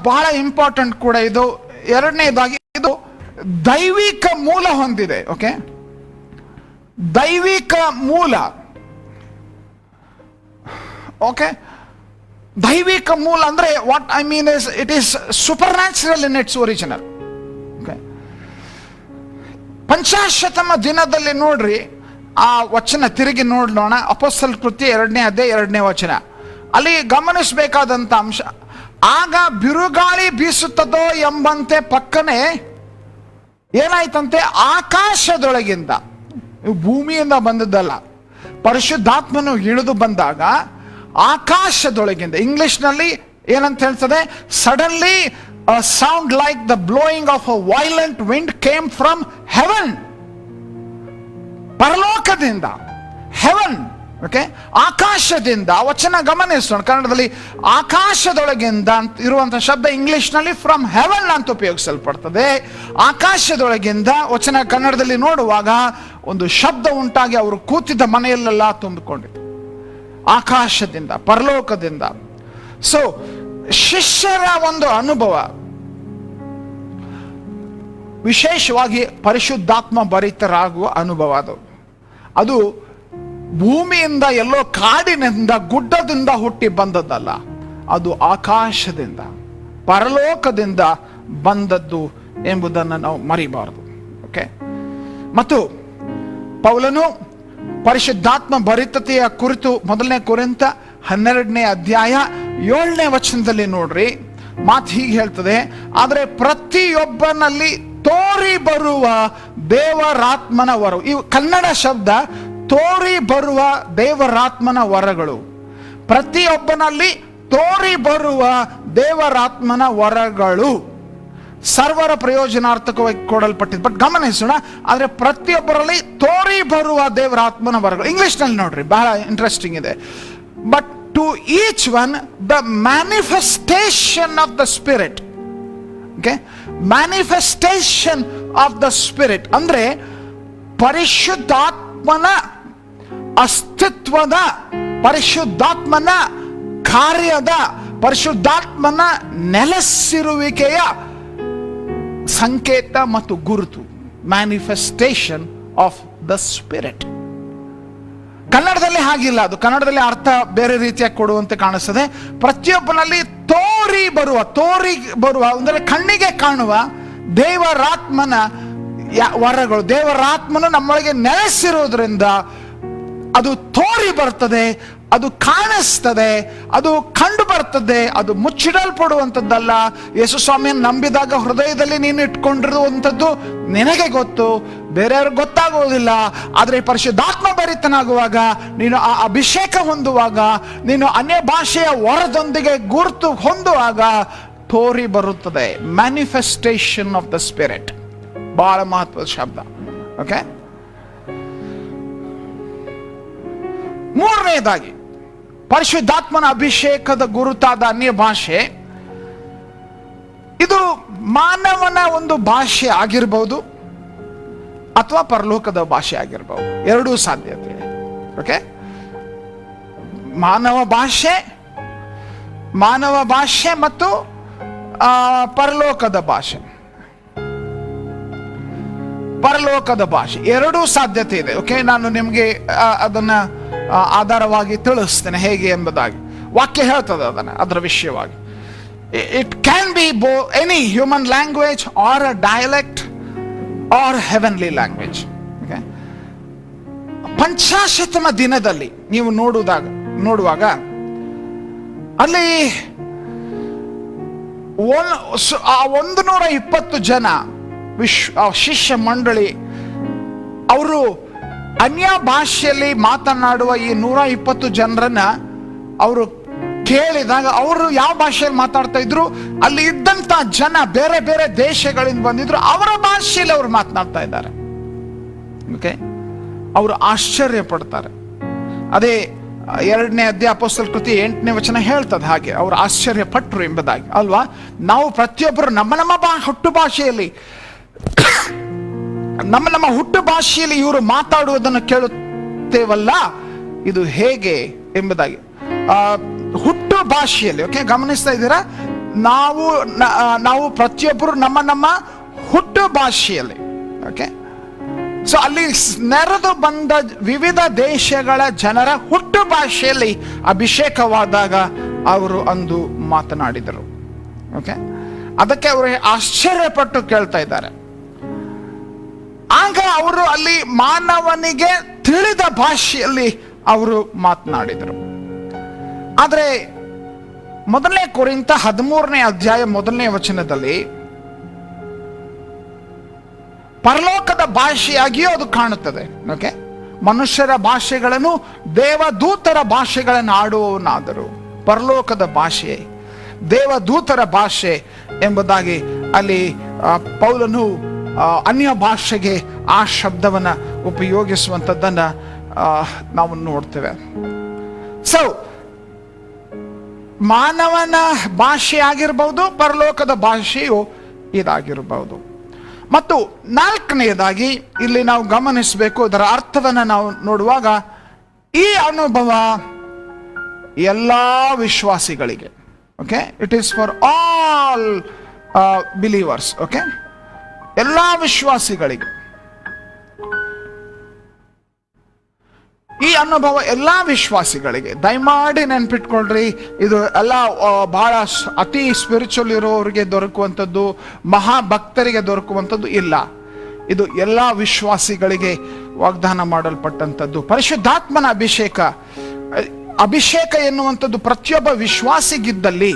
ಬಹಳ ಇಂಪಾರ್ಟೆಂಟ್ ಕೂಡ. ಇದು ಎರಡನೇದಾಗಿ ಇದು ದೈವಿಕ ಮೂಲ ಹೊಂದಿದೆ. ಓಕೆ, ದೈವಿಕ ಮೂಲ. ಓಕೆ, ದೈವಿಕ ಮೂಲ ಅಂದ್ರೆ what I mean is it is supernatural in it's original. Okay, ಪಂಚಾಶತಮ ದಿನದಲ್ಲಿ ನೋಡ್ರಿ, ಆ ವಚನ ತಿರುಗಿ ನೋಡೋಣ. ಅಪೊಸ್ತಲರ ಕೃತ್ಯ 2ನೇ ಅಧ್ಯಾಯ 2ನೇ ವಚನ. ಅಲ್ಲಿ ಗಮನಿಸಬೇಕಾದಂತ ಅಂಶ, ಆಗ ಬಿರುಗಾಳಿ ಬೀಸುತ್ತದೋ ಎಂಬಂತೆ ಪಕ್ಕನೆ ಏನಾಯ್ತಂತೆ, ಆಕಾಶದೊಳಗಿಂದ, ಭೂಮಿಯಿಂದ ಬಂದದ್ದಲ್ಲ, ಪರಿಶುದ್ಧಾತ್ಮನು ಇಳಿದು ಬಂದಾಗ ಆಕಾಶದೊಳಗಿಂದ, ಇಂಗ್ಲಿಷ್ನಲ್ಲಿ ಏನಂತ ಹೇಳ್ತದೆ, suddenly a sound like the blowing of a violent wind came from heaven. ಪರಲೋಕದಿಂದ, ಹೆವನ್. ಓಕೆ, ಆಕಾಶದಿಂದ. ವಚನ ಗಮನಿಸೋಣ. ಕನ್ನಡದಲ್ಲಿ ಆಕಾಶದೊಳಗಿಂದ ಇರುವಂತಹ ಶಬ್ದ ಇಂಗ್ಲಿಷ್ನಲ್ಲಿ ಫ್ರಮ್ ಹೆವನ್ ಅಂತ ಉಪಯೋಗಿಸಲ್ಪಡ್ತದೆ. ಆಕಾಶದೊಳಗಿಂದ ವಚನ ಕನ್ನಡದಲ್ಲಿ ನೋಡುವಾಗ ಒಂದು ಶಬ್ದ ಉಂಟಾಗಿ ಅವರು ಕೂತಿದ್ದ ಮನೆಯಲ್ಲೆಲ್ಲ ತುಂಬಿಕೊಂಡಿತ್ತು. ಆಕಾಶದಿಂದ, ಪರಲೋಕದಿಂದ. ಸೊ ಶಿಷ್ಯರ ಒಂದು ಅನುಭವ, ವಿಶೇಷವಾಗಿ ಪರಿಶುದ್ಧಾತ್ಮ ಭರಿತರಾಗುವ ಅನುಭವ. ಅದು ಭೂಮಿಯಿಂದ, ಎಲ್ಲೋ ಕಾಡಿನಿಂದ, ಗುಡ್ಡದಿಂದ ಹುಟ್ಟಿ ಬಂದದ್ದಲ್ಲ, ಅದು ಆಕಾಶದಿಂದ, ಪರಲೋಕದಿಂದ ಬಂದದ್ದು ಎಂಬುದನ್ನು ನಾವು ಮರಿಬಾರದು. ಓಕೆ, ಮತ್ತು ಪೌಲನು ಪರಿಶುದ್ಧಾತ್ಮ ಭರಿತತೆಯ ಕುರಿತು 1ನೇ ಕೊರಿಂಥ 12ನೇ ಅಧ್ಯಾಯ 7ನೇ ವಚನದಲ್ಲಿ ನೋಡ್ರಿ, ಮಾತು ಹೀಗೆ ಹೇಳ್ತದೆ, ಆದರೆ ಪ್ರತಿಯೊಬ್ಬನಲ್ಲಿ ತೋರಿ ಬರುವ ದೇವರಾತ್ಮನ ವರ. ಇವು ಕನ್ನಡ ಶಬ್ದ, ತೋರಿ ಬರುವ ದೇವರಾತ್ಮನ ವರಗಳು. ಪ್ರತಿಯೊಬ್ಬನಲ್ಲಿ ತೋರಿ ಬರುವ ದೇವರಾತ್ಮನ ವರಗಳು ಸರ್ವರ ಪ್ರಯೋಜನಾರ್ಥಕವಾಗಿ ಕೊಡಲ್ಪಟ್ಟಿದ್ದು. ಬಟ್ ಗಮನಿಸೋಣ, ಆದರೆ ಪ್ರತಿಯೊಬ್ಬರಲ್ಲಿ ತೋರಿ ಬರುವ ದೇವರಾತ್ಮನ ವರಗಳು. ಇಂಗ್ಲಿಷ್ನಲ್ಲಿ ನೋಡ್ರಿ, ಬಹಳ ಇಂಟ್ರೆಸ್ಟಿಂಗ್ ಇದೆ. But to each one the manifestation of the spirit. Okay, manifestation of the spirit ಅಂದ್ರೆ ಪರಿಶುದ್ಧಾತ್ಮನ ಅಸ್ತಿತ್ವದ, ಪರಿಶುದ್ಧಾತ್ಮನ ಕಾರ್ಯದ, ಪರಿಶುದ್ಧಾತ್ಮನ ನೆಲೆಸಿರುವಿಕೆಯ ಸಂಕೇತ ಮತ್ತು ಗುರುತು. Manifestation of the spirit. ಕನ್ನಡದಲ್ಲಿ ಹಾಗಿಲ್ಲ. ಅದು ಕನ್ನಡದಲ್ಲಿ ಅರ್ಥ ಬೇರೆ ರೀತಿಯಾಗಿ ಕೊಡುವಂತೆ ಕಾಣಿಸ್ತದೆ. ಪ್ರತಿಯೊಬ್ಬನಲ್ಲಿ ತೋರಿ ಬರುವ ಅಂದರೆ ಕಣ್ಣಿಗೆ ಕಾಣುವ ದೇವರಾತ್ಮನ ವರಗಳು. ದೇವರಾತ್ಮನು ನಮ್ಮೊಳಗೆ ನೆಲೆಸಿರುವುದರಿಂದ ಅದು ತೋರಿ ಬರ್ತದೆ, ಅದು ಕಾಣಿಸ್ತದೆ, ಅದು ಕಂಡು ಬರ್ತದೆ. ಅದು ಮುಚ್ಚಿಡಲ್ಪಡುವಂಥದ್ದಲ್ಲ. ಯೇಸು ಸ್ವಾಮಿಯನ್ನು ನಂಬಿದಾಗ ಹೃದಯದಲ್ಲಿ ನೀನು ಇಟ್ಕೊಂಡಿರುವಂಥದ್ದು ನಿನಗೆ ಗೊತ್ತು, ಬೇರೆಯವ್ರಿಗೆ ಗೊತ್ತಾಗುವುದಿಲ್ಲ. ಆದರೆ ಪರಿಶುದ್ಧಾತ್ಮ ಭರಿತನಾಗುವಾಗ, ನೀನು ಆ ಅಭಿಷೇಕ ಹೊಂದುವಾಗ, ನೀನು ಅನ್ಯ ಭಾಷೆಯ ವರದೊಂದಿಗೆ ಗುರುತು ಹೊಂದುವಾಗ ತೋರಿ ಬರುತ್ತದೆ. ಮ್ಯಾನಿಫೆಸ್ಟೇಷನ್ ಆಫ್ ದ ಸ್ಪಿರಿಟ್ ಬಹಳ ಮಹತ್ವದ ಶಬ್ದ. ಓಕೆ, ಮೂರನೇದಾಗಿ ಪರಿಶುದ್ಧಾತ್ಮನ ಅಭಿಷೇಕದ ಗುರುತಾದ ಅನ್ಯ ಭಾಷೆ. ಇದು ಮಾನವನ ಒಂದು ಭಾಷೆ ಆಗಿರಬಹುದು ಅಥವಾ ಪರಲೋಕದ ಭಾಷೆ ಆಗಿರಬಹುದು, ಎರಡೂ ಸಾಧ್ಯತೆ. ಓಕೆ, ಮಾನವ ಭಾಷೆ ಮತ್ತು ಪರಲೋಕದ ಭಾಷೆ ಎರಡೂ ಸಾಧ್ಯತೆ ಇದೆ. ಓಕೆ, ನಾನು ನಿಮಗೆ ಅದನ್ನ ಆಧಾರವಾಗಿ ತಿಳಿಸ್ತೇನೆ ಹೇಗೆ ಎಂಬುದಾಗಿ. ವಾಕ್ಯ ಹೇಳ್ತದೆ ಅದರ ವಿಷಯವಾಗಿ. It can be any human language or a dialect or heavenly language. Okay, ಪಂಚಾಶತಮ ದಿನದಲ್ಲಿ ನೀವು ನೋಡುವಾಗ ಅಲ್ಲಿ ಆ 120 ಜನ ಶಿಷ್ಯ ಮಂಡಳಿ ಅವರು ಅನ್ಯ ಭಾಷೆಯಲ್ಲಿ ಮಾತನಾಡುವ ಈ 120 ಜನರನ್ನ ಅವರು ಕೇಳಿದಾಗ ಅವರು ಯಾವ ಭಾಷೆಯಲ್ಲಿ ಮಾತಾಡ್ತಾ ಇದ್ರು, ಅಲ್ಲಿ ಇದ್ದಂತ ಜನ ಬೇರೆ ಬೇರೆ ದೇಶಗಳಿಂದ ಬಂದಿದ್ರು, ಅವರ ಭಾಷೆಯಲ್ಲಿ ಅವರು ಮಾತನಾಡ್ತಾ ಇದ್ದಾರೆ. ಓಕೆ, ಅವರು ಆಶ್ಚರ್ಯ ಪಡ್ತಾರೆ. ಅದೇ 2ನೇ ಅಧ್ಯಾಯ ಅಪೊಸ್ತಲರ ಕೃತಿ 8ನೇ ವಚನ ಹೇಳ್ತದೆ ಹಾಗೆ, ಅವರು ಆಶ್ಚರ್ಯ ಪಟ್ರು ಎಂಬುದಾಗಿ ಅಲ್ವಾ. ನಾವು ಪ್ರತಿಯೊಬ್ಬರು ನಮ್ಮ ಹುಟ್ಟು ಭಾಷೆಯಲ್ಲಿ ನಮ್ಮ ಹುಟ್ಟು ಭಾಷೆಯಲ್ಲಿ ಇವರು ಮಾತಾಡುವುದನ್ನು ಕೇಳುತ್ತೇವಲ್ಲ, ಇದು ಹೇಗೆ ಎಂಬುದಾಗಿ. ಹುಟ್ಟು ಭಾಷೆಯಲ್ಲಿ, ಓಕೆ, ಗಮನಿಸ್ತಾ ಇದ್ದೀರಾ, ನಾವು ಪ್ರತಿಯೊಬ್ಬರು ನಮ್ಮ ಹುಟ್ಟು ಭಾಷೆಯಲ್ಲಿ, ಓಕೆ. ಸೊ ಅಲ್ಲಿ ನೆರೆದು ಬಂದ ವಿವಿಧ ದೇಶಗಳ ಜನರ ಹುಟ್ಟು ಭಾಷೆಯಲ್ಲಿ ಅಭಿಷೇಕವಾದಾಗ ಅವರು ಅಂದು ಮಾತನಾಡಿದರು. ಓಕೆ, ಅದಕ್ಕೆ ಅವರು ಆಶ್ಚರ್ಯಪಟ್ಟು ಕೇಳ್ತಾ ಇದ್ದಾರೆ. ಆಗ ಅವರು ಅಲ್ಲಿ ಮಾನವನಿಗೆ ತಿಳಿದ ಭಾಷೆಯಲ್ಲಿ ಅವರು ಮಾತನಾಡಿದರು. ಆದರೆ 1ನೇ ಕೊರಿಂಥ 13ನೇ ಅಧ್ಯಾಯ 1ನೇ ವಚನದಲ್ಲಿ ಪರಲೋಕದ ಭಾಷೆಯಾಗಿಯೂ ಅದು ಕಾಣುತ್ತದೆ. ಓಕೆ, ಮನುಷ್ಯರ ಭಾಷೆಗಳನ್ನು ದೇವದೂತರ ಭಾಷೆಗಳನ್ನು ಆಡುವವನಾದರು. ಪರಲೋಕದ ಭಾಷೆ ದೇವದೂತರ ಭಾಷೆ ಎಂಬುದಾಗಿ ಅಲ್ಲಿ ಪೌಲನು ಅನ್ಯ ಭಾಷೆಗೆ ಆ ಶಬ್ದವನ್ನ ಉಪಯೋಗಿಸುವಂಥದ್ದನ್ನ ನಾವು ನೋಡ್ತೇವೆ. ಸೊ ಮಾನವನ ಭಾಷೆ ಆಗಿರಬಹುದು, ಪರಲೋಕದ ಭಾಷೆಯು ಇದಾಗಿರಬಹುದು. ಮತ್ತು 4ನೇದಾಗಿ ಇಲ್ಲಿ ನಾವು ಗಮನಿಸಬೇಕು, ಇದರ ಅರ್ಥವನ್ನು ನಾವು ನೋಡುವಾಗ, ಈ ಅನುಭವ ಎಲ್ಲಾ ವಿಶ್ವಾಸಿಗಳಿಗೆ, okay, it is for all believers, okay, ಎಲ್ಲಾ ವಿಶ್ವಾಸಿಗಳಿಗೆ ಈ ಅನುಭವ, ಎಲ್ಲಾ ವಿಶ್ವಾಸಿಗಳಿಗೆ. ದಯಮಾಡಿ ನೆನ್ಪಿಟ್ಕೊಳ್ರಿ, ಇದು ಎಲ್ಲ ಬಹಳ ಅತಿ ಸ್ಪಿರಿಚುವಲ್ ಇರೋರಿಗೆ ದೊರಕುವಂಥದ್ದು, ಮಹಾಭಕ್ತರಿಗೆ ದೊರಕುವಂಥದ್ದು ಇಲ್ಲ. ಇದು ಎಲ್ಲಾ ವಿಶ್ವಾಸಿಗಳಿಗೆ ವಾಗ್ದಾನ ಮಾಡಲ್ಪಟ್ಟಂಥದ್ದು. ಪರಿಶುದ್ಧಾತ್ಮನ ಅಭಿಷೇಕ ಎನ್ನುವಂಥದ್ದು ಪ್ರತಿಯೊಬ್ಬ ವಿಶ್ವಾಸಿಗಿದ್ದಲ್ಲಿ,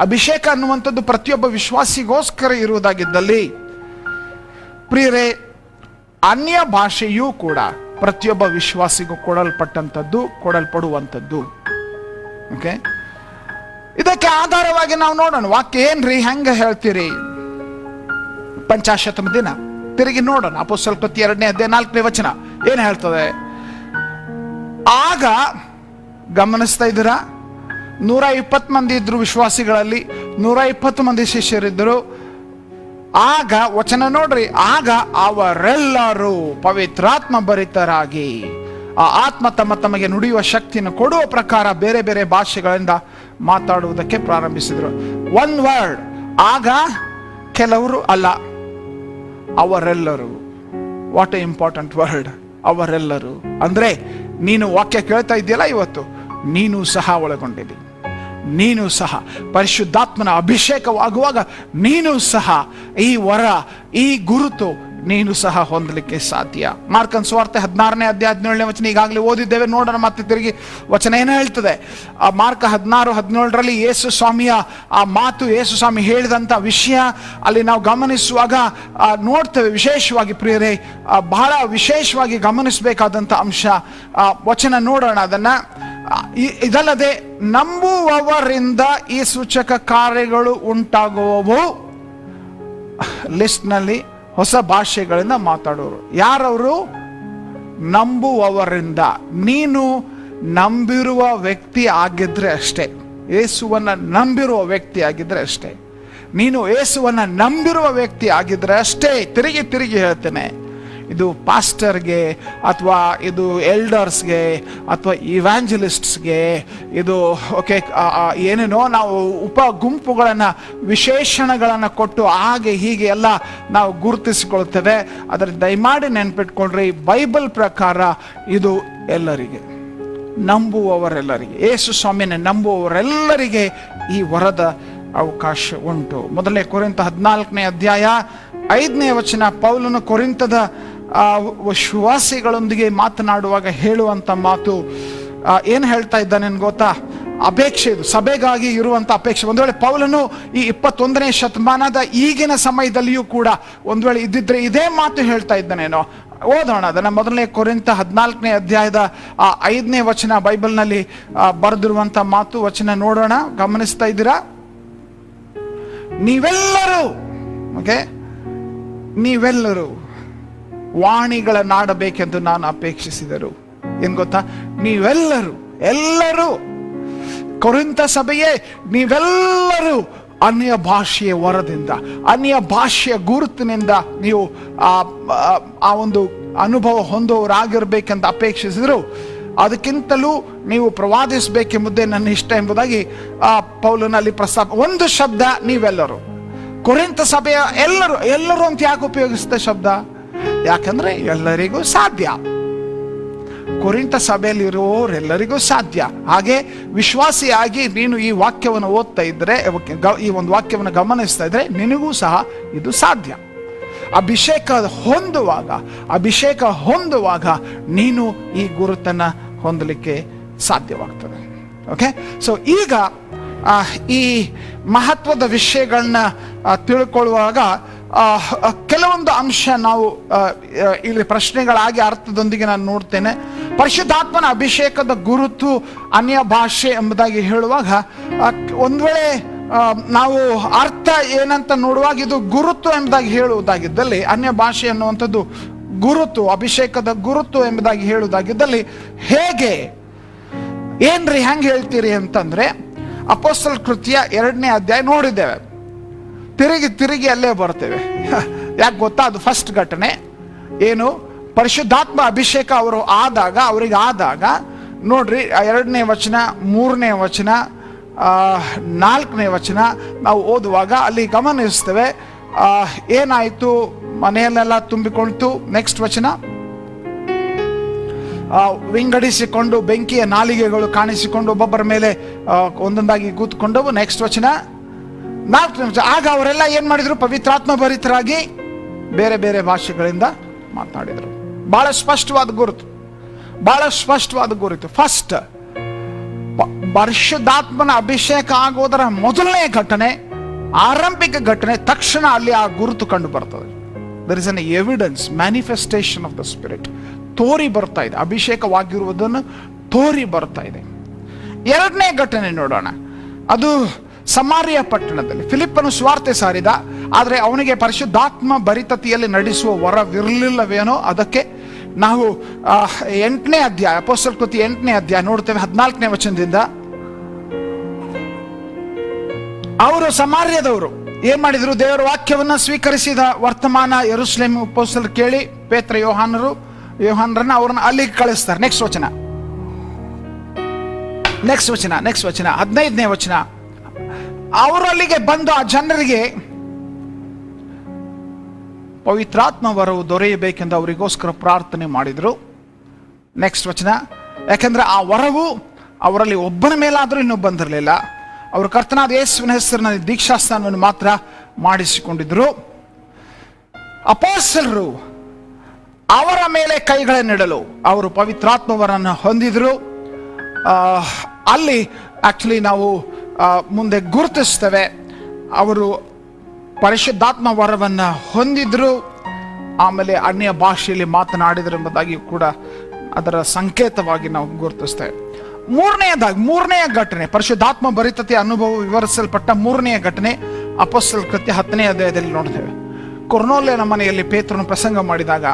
ಅಭಿಷೇಕ ಅನ್ನುವಂಥದ್ದು ಪ್ರತಿಯೊಬ್ಬ ವಿಶ್ವಾಸಿಗೋಸ್ಕರ ಇರುವುದಾಗಿದ್ದಲ್ಲಿ, ಪ್ರಿಯರೇ, ಅನ್ಯ ಭಾಷೆಯೂ ಕೂಡ ಪ್ರತಿಯೊಬ್ಬ ವಿಶ್ವಾಸಿಗೂ ಕೊಡಲ್ಪಡುವಂಥದ್ದು. ಓಕೆ, ಇದಕ್ಕೆ ಆಧಾರವಾಗಿ ನಾವು ನೋಡೋಣ, ವಾಕ್ಯ ಏನ್ರಿ, ಹೆಂಗ ಹೇಳ್ತೀರಿ? ಪಂಚಾಶತಮ ದಿನ ತಿರುಗಿ ನೋಡೋಣ. ಅಪೊಸ್ತಲರ ಕೃತಿ 2ನೇ ಅಧ್ಯಾಯ 4ನೇ ವಚನ ಏನ್ ಹೇಳ್ತದೆ? ಆಗ ಗಮನಿಸ್ತಾ ಇದ್ದೀರಾ, 120 ಮಂದಿ ಇದ್ರು ವಿಶ್ವಾಸಿಗಳಲ್ಲಿ, 120 ಮಂದಿ ಶಿಷ್ಯರಿದ್ದರು. ಆಗ ವಚನ ನೋಡ್ರಿ, ಆಗ ಅವರೆಲ್ಲರೂ ಪವಿತ್ರಾತ್ಮ ಭರಿತರಾಗಿ ಆ ಆತ್ಮ ತಮಗೆ ನುಡಿಯುವ ಶಕ್ತಿಯನ್ನು ಕೊಡುವ ಪ್ರಕಾರ ಬೇರೆ ಬೇರೆ ಭಾಷೆಗಳಿಂದ ಮಾತಾಡುವುದಕ್ಕೆ ಪ್ರಾರಂಭಿಸಿದ್ರು. 1 ವರ್ಡ್, ಆಗ, ಕೆಲವರು ಅಲ್ಲ, ಅವರೆಲ್ಲರೂ. ವಾಟ್ ಎ ಇಂಪಾರ್ಟೆಂಟ್ ವರ್ಡ್, ಅವರೆಲ್ಲರೂ. ಅಂದ್ರೆ ನೀನು ವಾಕ್ಯ ಕೇಳ್ತಾ ಇದೆಯಲ್ಲ ಇವತ್ತು, ನೀನು ಸಹ ಒಳಗೊಂಡಿದ್ದಿ. ನೀನು ಸಹ ಪರಿಶುದ್ಧಾತ್ಮನ ಅಭಿಷೇಕವಾಗುವಾಗ ನೀನು ಸಹ ಈ ವರ, ಈ ಗುರುತು ನೀನು ಸಹ ಹೊಂದಲಿಕ್ಕೆ ಸಾಧ್ಯ. ಮಾರ್ಕನ ಸುವಾರ್ತೆ 16ನೇ ಅಧ್ಯಾಯ 17ನೇ ವಚನ ಈಗಾಗಲೇ ಓದಿದ್ದೇವೆ. ನೋಡೋಣ ಮತ್ತೆ ತಿರುಗಿ ವಚನ ಏನು ಹೇಳ್ತದೆ. ಮಾರ್ಕ 16:17ರಲ್ಲಿ ಯೇಸು ಸ್ವಾಮಿಯ ಆ ಮಾತು, ಯೇಸು ಸ್ವಾಮಿ ಹೇಳಿದಂಥ ವಿಷಯ ಅಲ್ಲಿ ನಾವು ಗಮನಿಸುವಾಗ ನೋಡ್ತೇವೆ. ವಿಶೇಷವಾಗಿ ಪ್ರಿಯರೇ, ಬಹಳ ವಿಶೇಷವಾಗಿ ಗಮನಿಸಬೇಕಾದಂಥ ಅಂಶ ವಚನ ನೋಡೋಣ ಅದನ್ನ. ಇದಲ್ಲದೆ ನಂಬುವವರಿಂದ ಈ ಸೂಚಕ ಕಾರ್ಯಗಳು ಉಂಟಾಗುವವು. ಲಿಸ್ಟ್ನಲ್ಲಿ ಹೊಸ ಭಾಷೆಗಳಿಂದ ಮಾತಾಡೋರು ಯಾರವರು? ನಂಬುವವರಿಂದ. ನೀನು ನಂಬಿರುವ ವ್ಯಕ್ತಿ ಆಗಿದ್ರೆ ಅಷ್ಟೇ, ಯೇಸುವನ್ನ ನಂಬಿರುವ ವ್ಯಕ್ತಿ ಆಗಿದ್ರೆ ಅಷ್ಟೇ, ನೀನು ಯೇಸುವನ್ನ ನಂಬಿರುವ ವ್ಯಕ್ತಿ ಆಗಿದ್ರೆ ಅಷ್ಟೇ. ತಿರುಗಿ ಹೇಳ್ತೇನೆ, ಇದು ಪಾಸ್ಟರ್ಗೆ ಅಥವಾ ಇದು ಎಲ್ಡರ್ಸ್ಗೆ ಅಥವಾ ಇವ್ಯಾಂಜಲಿಸ್ಟ್ಸ್ಗೆ ಇದು ಓಕೆ ಏನೇನೋ ನಾವು ಗುಂಪುಗಳನ್ನು ವಿಶೇಷಣಗಳನ್ನು ಕೊಟ್ಟು ಹಾಗೆ ಹೀಗೆ ಎಲ್ಲ ನಾವು ಗುರುತಿಸಿಕೊಳ್ತೇವೆ. ಅದರ ದಯಮಾಡಿ ನೆನ್ಪಿಟ್ಕೊಳ್ರಿ, ಬೈಬಲ್ ಪ್ರಕಾರ ಇದು ಎಲ್ಲರಿಗೆ, ನಂಬುವವರೆಲ್ಲರಿಗೆ, ಯೇಸು ಸ್ವಾಮಿನ ನಂಬುವವರೆಲ್ಲರಿಗೆ ಈ ವರದ ಅವಕಾಶ ಉಂಟು. 1 ಕೊರಿಂಥ 14ನೇ ಅಧ್ಯಾಯ 5ನೇ ವಚನ, ಪೌಲನು ಕೊರಿಂಥದ ವಿಶ್ವಾಸಿಗಳೊಂದಿಗೆ ಮಾತನಾಡುವಾಗ ಹೇಳುವಂತ ಮಾತು ಏನು ಹೇಳ್ತಾ ಇದ್ದಾನೆ ಗೊತ್ತಾ? ಅಪೇಕ್ಷೆ, ಇದು ಸಭೆಗಾಗಿ ಇರುವಂತ ಅಪೇಕ್ಷೆ. ಒಂದು ವೇಳೆ ಪೌಲನು ಈ 21ನೇ ಶತಮಾನದ ಈಗಿನ ಸಮಯದಲ್ಲಿಯೂ ಕೂಡ ಒಂದು ವೇಳೆ ಇದ್ದಿದ್ರೆ ಇದೇ ಮಾತು ಹೇಳ್ತಾ ಇದ್ದಾನೇನೋ. ಓದೋಣ ಅದನ್ನ. ಮೊದಲನೇ ಕೊರಿಂಥ 14ನೇ ಅಧ್ಯಾಯದ 5ನೇ ವಚನ ಬೈಬಲ್ನಲ್ಲಿ ಬರೆದಿರುವಂತ ಮಾತು, ವಚನ ನೋಡೋಣ. ಗಮನಿಸ್ತಾ ಇದ್ದೀರಾ? ನೀವೆಲ್ಲರೂ ವಾಣಿಗಳನ್ನಾಡಬೇಕೆಂದು ನಾನು ಅಪೇಕ್ಷಿಸಿದರು. ಏನ್ ಗೊತ್ತಾ? ಎಲ್ಲರೂ ಕೊರಿಂಥ ಸಭೆಯೇ, ನೀವೆಲ್ಲರೂ ಅನ್ಯ ಭಾಷೆಯ ವರದಿಂದ, ಅನ್ಯ ಭಾಷೆಯ ಗುರುತಿನಿಂದ ನೀವು ಆ ಒಂದು ಅನುಭವ ಹೊಂದುವವರಾಗಿರ್ಬೇಕೆಂದು ಅಪೇಕ್ಷಿಸಿದ್ರು. ಅದಕ್ಕಿಂತಲೂ ನೀವು ಪ್ರವಾದಿಸಬೇಕೆಂಬುದೇ ನನ್ನ ಇಷ್ಟ ಎಂಬುದಾಗಿ ಪೌಲನಲ್ಲಿ ಪ್ರಸ್ತಾಪ. ಒಂದು ಶಬ್ದ ನೀವೆಲ್ಲರೂ. ಕೊರಿಂಥ ಸಭೆಯ ಎಲ್ಲರೂ ಅಂತ ಯಾಕೆ ಉಪಯೋಗಿಸಿದ ಶಬ್ದ? ಯಾಕಂದ್ರೆ ಎಲ್ಲರಿಗೂ ಸಾಧ್ಯ. ಕೊರಿಂಥ ಸಭೆಯಲ್ಲಿರುವವರೆಲ್ಲರಿಗೂ ಸಾಧ್ಯ. ಹಾಗೆ ವಿಶ್ವಾಸಿಯಾಗಿ ನೀನು ಈ ವಾಕ್ಯವನ್ನು ಓದ್ತಾ ಇದ್ರೆ, ಈ ಒಂದು ವಾಕ್ಯವನ್ನು ಗಮನಿಸ್ತಾ ಇದ್ರೆ ನಿನಗೂ ಸಹ ಇದು ಸಾಧ್ಯ. ಅಭಿಷೇಕ ಹೊಂದುವಾಗ ನೀನು ಈ ಗುರುತನ್ನ ಹೊಂದಲಿಕ್ಕೆ ಸಾಧ್ಯವಾಗ್ತದೆ. ಓಕೆ, ಸೊ ಈಗ ಈ ಮಹತ್ವದ ವಿಷಯಗಳನ್ನ ತಿಳ್ಕೊಳ್ಳುವಾಗ ಕೆಲವೊಂದು ಅಂಶ ನಾವು ಇಲ್ಲಿ ಪ್ರಶ್ನೆಗಳಾಗಿ ಅರ್ಥದೊಂದಿಗೆ ನಾನು ನೋಡ್ತೇನೆ. ಪರಿಶುದ್ಧಾತ್ಮನ ಅಭಿಷೇಕದ ಗುರುತು ಅನ್ಯ ಭಾಷೆ ಎಂಬುದಾಗಿ ಹೇಳುವಾಗ ಒಂದ್ ವೇಳೆ ನಾವು ಅರ್ಥ ಏನಂತ ನೋಡುವಾಗ ಇದು ಗುರುತು ಎಂಬುದಾಗಿ ಹೇಳುವುದಾಗಿದ್ದಲ್ಲಿ, ಅನ್ಯ ಭಾಷೆ ಅನ್ನುವಂಥದ್ದು ಗುರುತು, ಅಭಿಷೇಕದ ಗುರುತು ಎಂಬುದಾಗಿ ಹೇಳುವುದಾಗಿದ್ದಲ್ಲಿ ಹೇಗೆ ಏನ್ರಿ ಹೆಂಗೆ ಹೇಳ್ತೀರಿ ಅಂತಂದ್ರೆ, ಅಪೊಸ್ತಲ ಕೃತ್ಯ 2ನೇ ಅಧ್ಯಾಯ ನೋಡಿದ್ದೇವೆ. ತಿರುಗಿ ಅಲ್ಲೇ ಬರ್ತೇವೆ. ಯಾಕೆ ಗೊತ್ತಾ? ಅದು ಫಸ್ಟ್ ಘಟನೆ. ಏನು? ಪರಿಶುದ್ಧಾತ್ಮ ಅಭಿಷೇಕ ಅವರಿಗೆ ಆದಾಗ ನೋಡ್ರಿ, 2ನೇ ವಚನ, 3ನೇ ವಚನ, 4ನೇ ವಚನ ನಾವು ಓದುವಾಗ ಅಲ್ಲಿ ಗಮನಿಸ್ತೇವೆ. ಏನಾಯ್ತು? ಮನೆಯಲ್ಲೆಲ್ಲ ತುಂಬಿಕೊಳ್ತು. ನೆಕ್ಸ್ಟ್ ವಚನ, ವಿಂಗಡಿಸಿಕೊಂಡು ಬೆಂಕಿಯ ನಾಲಿಗೆಗಳು ಕಾಣಿಸಿಕೊಂಡು ಒಬ್ಬೊಬ್ಬರ ಮೇಲೆ ಒಂದೊಂದಾಗಿ ಕೂತ್ಕೊಂಡವು. ನೆಕ್ಸ್ಟ್ ವಚನ, 4ನೇ ವಚನ, ಆಗ ಅವರೆಲ್ಲ ಏನ್ ಮಾಡಿದ್ರು? ಪವಿತ್ರಾತ್ಮ ಭರಿತರಾಗಿ ಬೇರೆ ಬೇರೆ ಭಾಷೆಗಳಿಂದ ಮಾತನಾಡಿದ್ರು. ಬಹಳ ಸ್ಪಷ್ಟವಾದ ಗುರುತು. ಫಸ್ಟ್ ಪರಿಶುದ್ಧಾತ್ಮನ ಅಭಿಷೇಕ ಆಗೋದರ ಮೊದಲನೇ ಘಟನೆ, ಆರಂಭಿಕ ಘಟನೆ, ತಕ್ಷಣ ಅಲ್ಲಿ ಆ ಗುರುತು ಕಂಡು ಬರ್ತದೆ. There is an evidence, manifestation of the spirit ತೋರಿ ಬರ್ತಾ ಇದೆ. ಅಭಿಷೇಕವಾಗಿರುವುದನ್ನು ತೋರಿ ಬರ್ತಾ ಇದೆ. 2ನೇ ಘಟನೆ ನೋಡೋಣ. ಅದು ಸಮಾರ್ಯ ಪಟ್ಟಣದಲ್ಲಿ ಫಿಲಿಪ್ಪನು ಸುವಾರ್ತೆ ಸಾರಿದ, ಆದರೆ ಅವನಿಗೆ ಪರಿಶುದ್ಧಾತ್ಮ ಭರಿತತೆಯಲ್ಲಿ ನಡೆಸುವ ವರವಿರಲಿಲ್ಲವೇನೋ. ಅದಕ್ಕೆ ನಾವು 8ನೇ ಅಧ್ಯಾಯ, ಅಪೊಸ್ತಲ ಕೃತ್ಯ 8ನೇ ಅಧ್ಯಾಯ ನೋಡ್ತೇವೆ. 14ನೇ ವಚನದಿಂದ, ಅವರು ಸಮಾರ್ಯದವರು ಏನ್ ಮಾಡಿದ್ರು? ದೇವರ ವಾಕ್ಯವನ್ನ ಸ್ವೀಕರಿಸಿದ ವರ್ತಮಾನ ಯೆರೂಸಲೇಮ್ ಅಪೊಸ್ತಲರು ಕೇಳಿ ಪೇತ್ರ ಯೋಹಾನರನ್ನ ಅವ್ರನ್ನ ಅಲ್ಲಿಗೆ ಕಳಿಸ್ತಾರೆ. ನೆಕ್ಸ್ಟ್ ವಚನ 15ನೇ ವಚನ, ಅವರಲ್ಲಿಗೆ ಬಂದು ಆ ಜನರಿಗೆ ಪವಿತ್ರಾತ್ಮ ವರವು ದೊರೆಯಬೇಕೆಂದು ಅವರಿಗೋಸ್ಕರ ಪ್ರಾರ್ಥನೆ ಮಾಡಿದ್ರು. ನೆಕ್ಸ್ಟ್ ವಚನ, ಯಾಕೆಂದ್ರೆ ಆ ವರವು ಅವರಲ್ಲಿ ಒಬ್ಬನ ಮೇಲಾದ್ರೂ ಇನ್ನೂ ಬಂದಿರಲಿಲ್ಲ. ಅವರು ಕರ್ತನಾದ ಯೇಸುವಿನ ಹೆಸರಿನಲ್ಲಿ ದೀಕ್ಷಾಸ್ನಾನವನ್ನು ಮಾತ್ರ ಮಾಡಿಸಿಕೊಂಡಿದ್ರು. ಅಪೊಸ್ತಲರು ಅವರ ಮೇಲೆ ಕೈಗಳನ್ನಿಡಲು ಅವರು ಪವಿತ್ರಾತ್ಮವರನ್ನು ಹೊಂದಿದ್ರು. ಅಲ್ಲಿ ಆಕ್ಚುಲಿ ನಾವು ಮುಂದೆ ಗುರುತಿಸ್ತೇವೆ, ಅವರು ಪರಿಶುದ್ಧಾತ್ಮ ವರವನ್ನ ಹೊಂದಿದ್ರು, ಆಮೇಲೆ ಅನ್ಯ ಭಾಷೆಯಲ್ಲಿ ಮಾತನಾಡಿದ್ರು ಎಂಬುದಾಗಿ ಕೂಡ ಅದರ ಸಂಕೇತವಾಗಿ ನಾವು ಗುರುತಿಸ್ತೇವೆ. ಮೂರನೆಯ ಘಟನೆ, ಪರಿಶುದ್ಧಾತ್ಮ ಭರಿತತೆ ಅನುಭವ ವಿವರಿಸಲ್ಪಟ್ಟ 3ನೆಯ ಘಟನೆ ಅಪೊಸ್ತಲ ಕೃತ್ಯ 10ನೇ ಅಧ್ಯಾಯದಲ್ಲಿ ನೋಡ್ತೇವೆ. ಕೊರ್ನೇಲ್ಯನ ಮನೆಯಲ್ಲಿ ಪೇತ್ರನು ಪ್ರಸಂಗ ಮಾಡಿದಾಗ,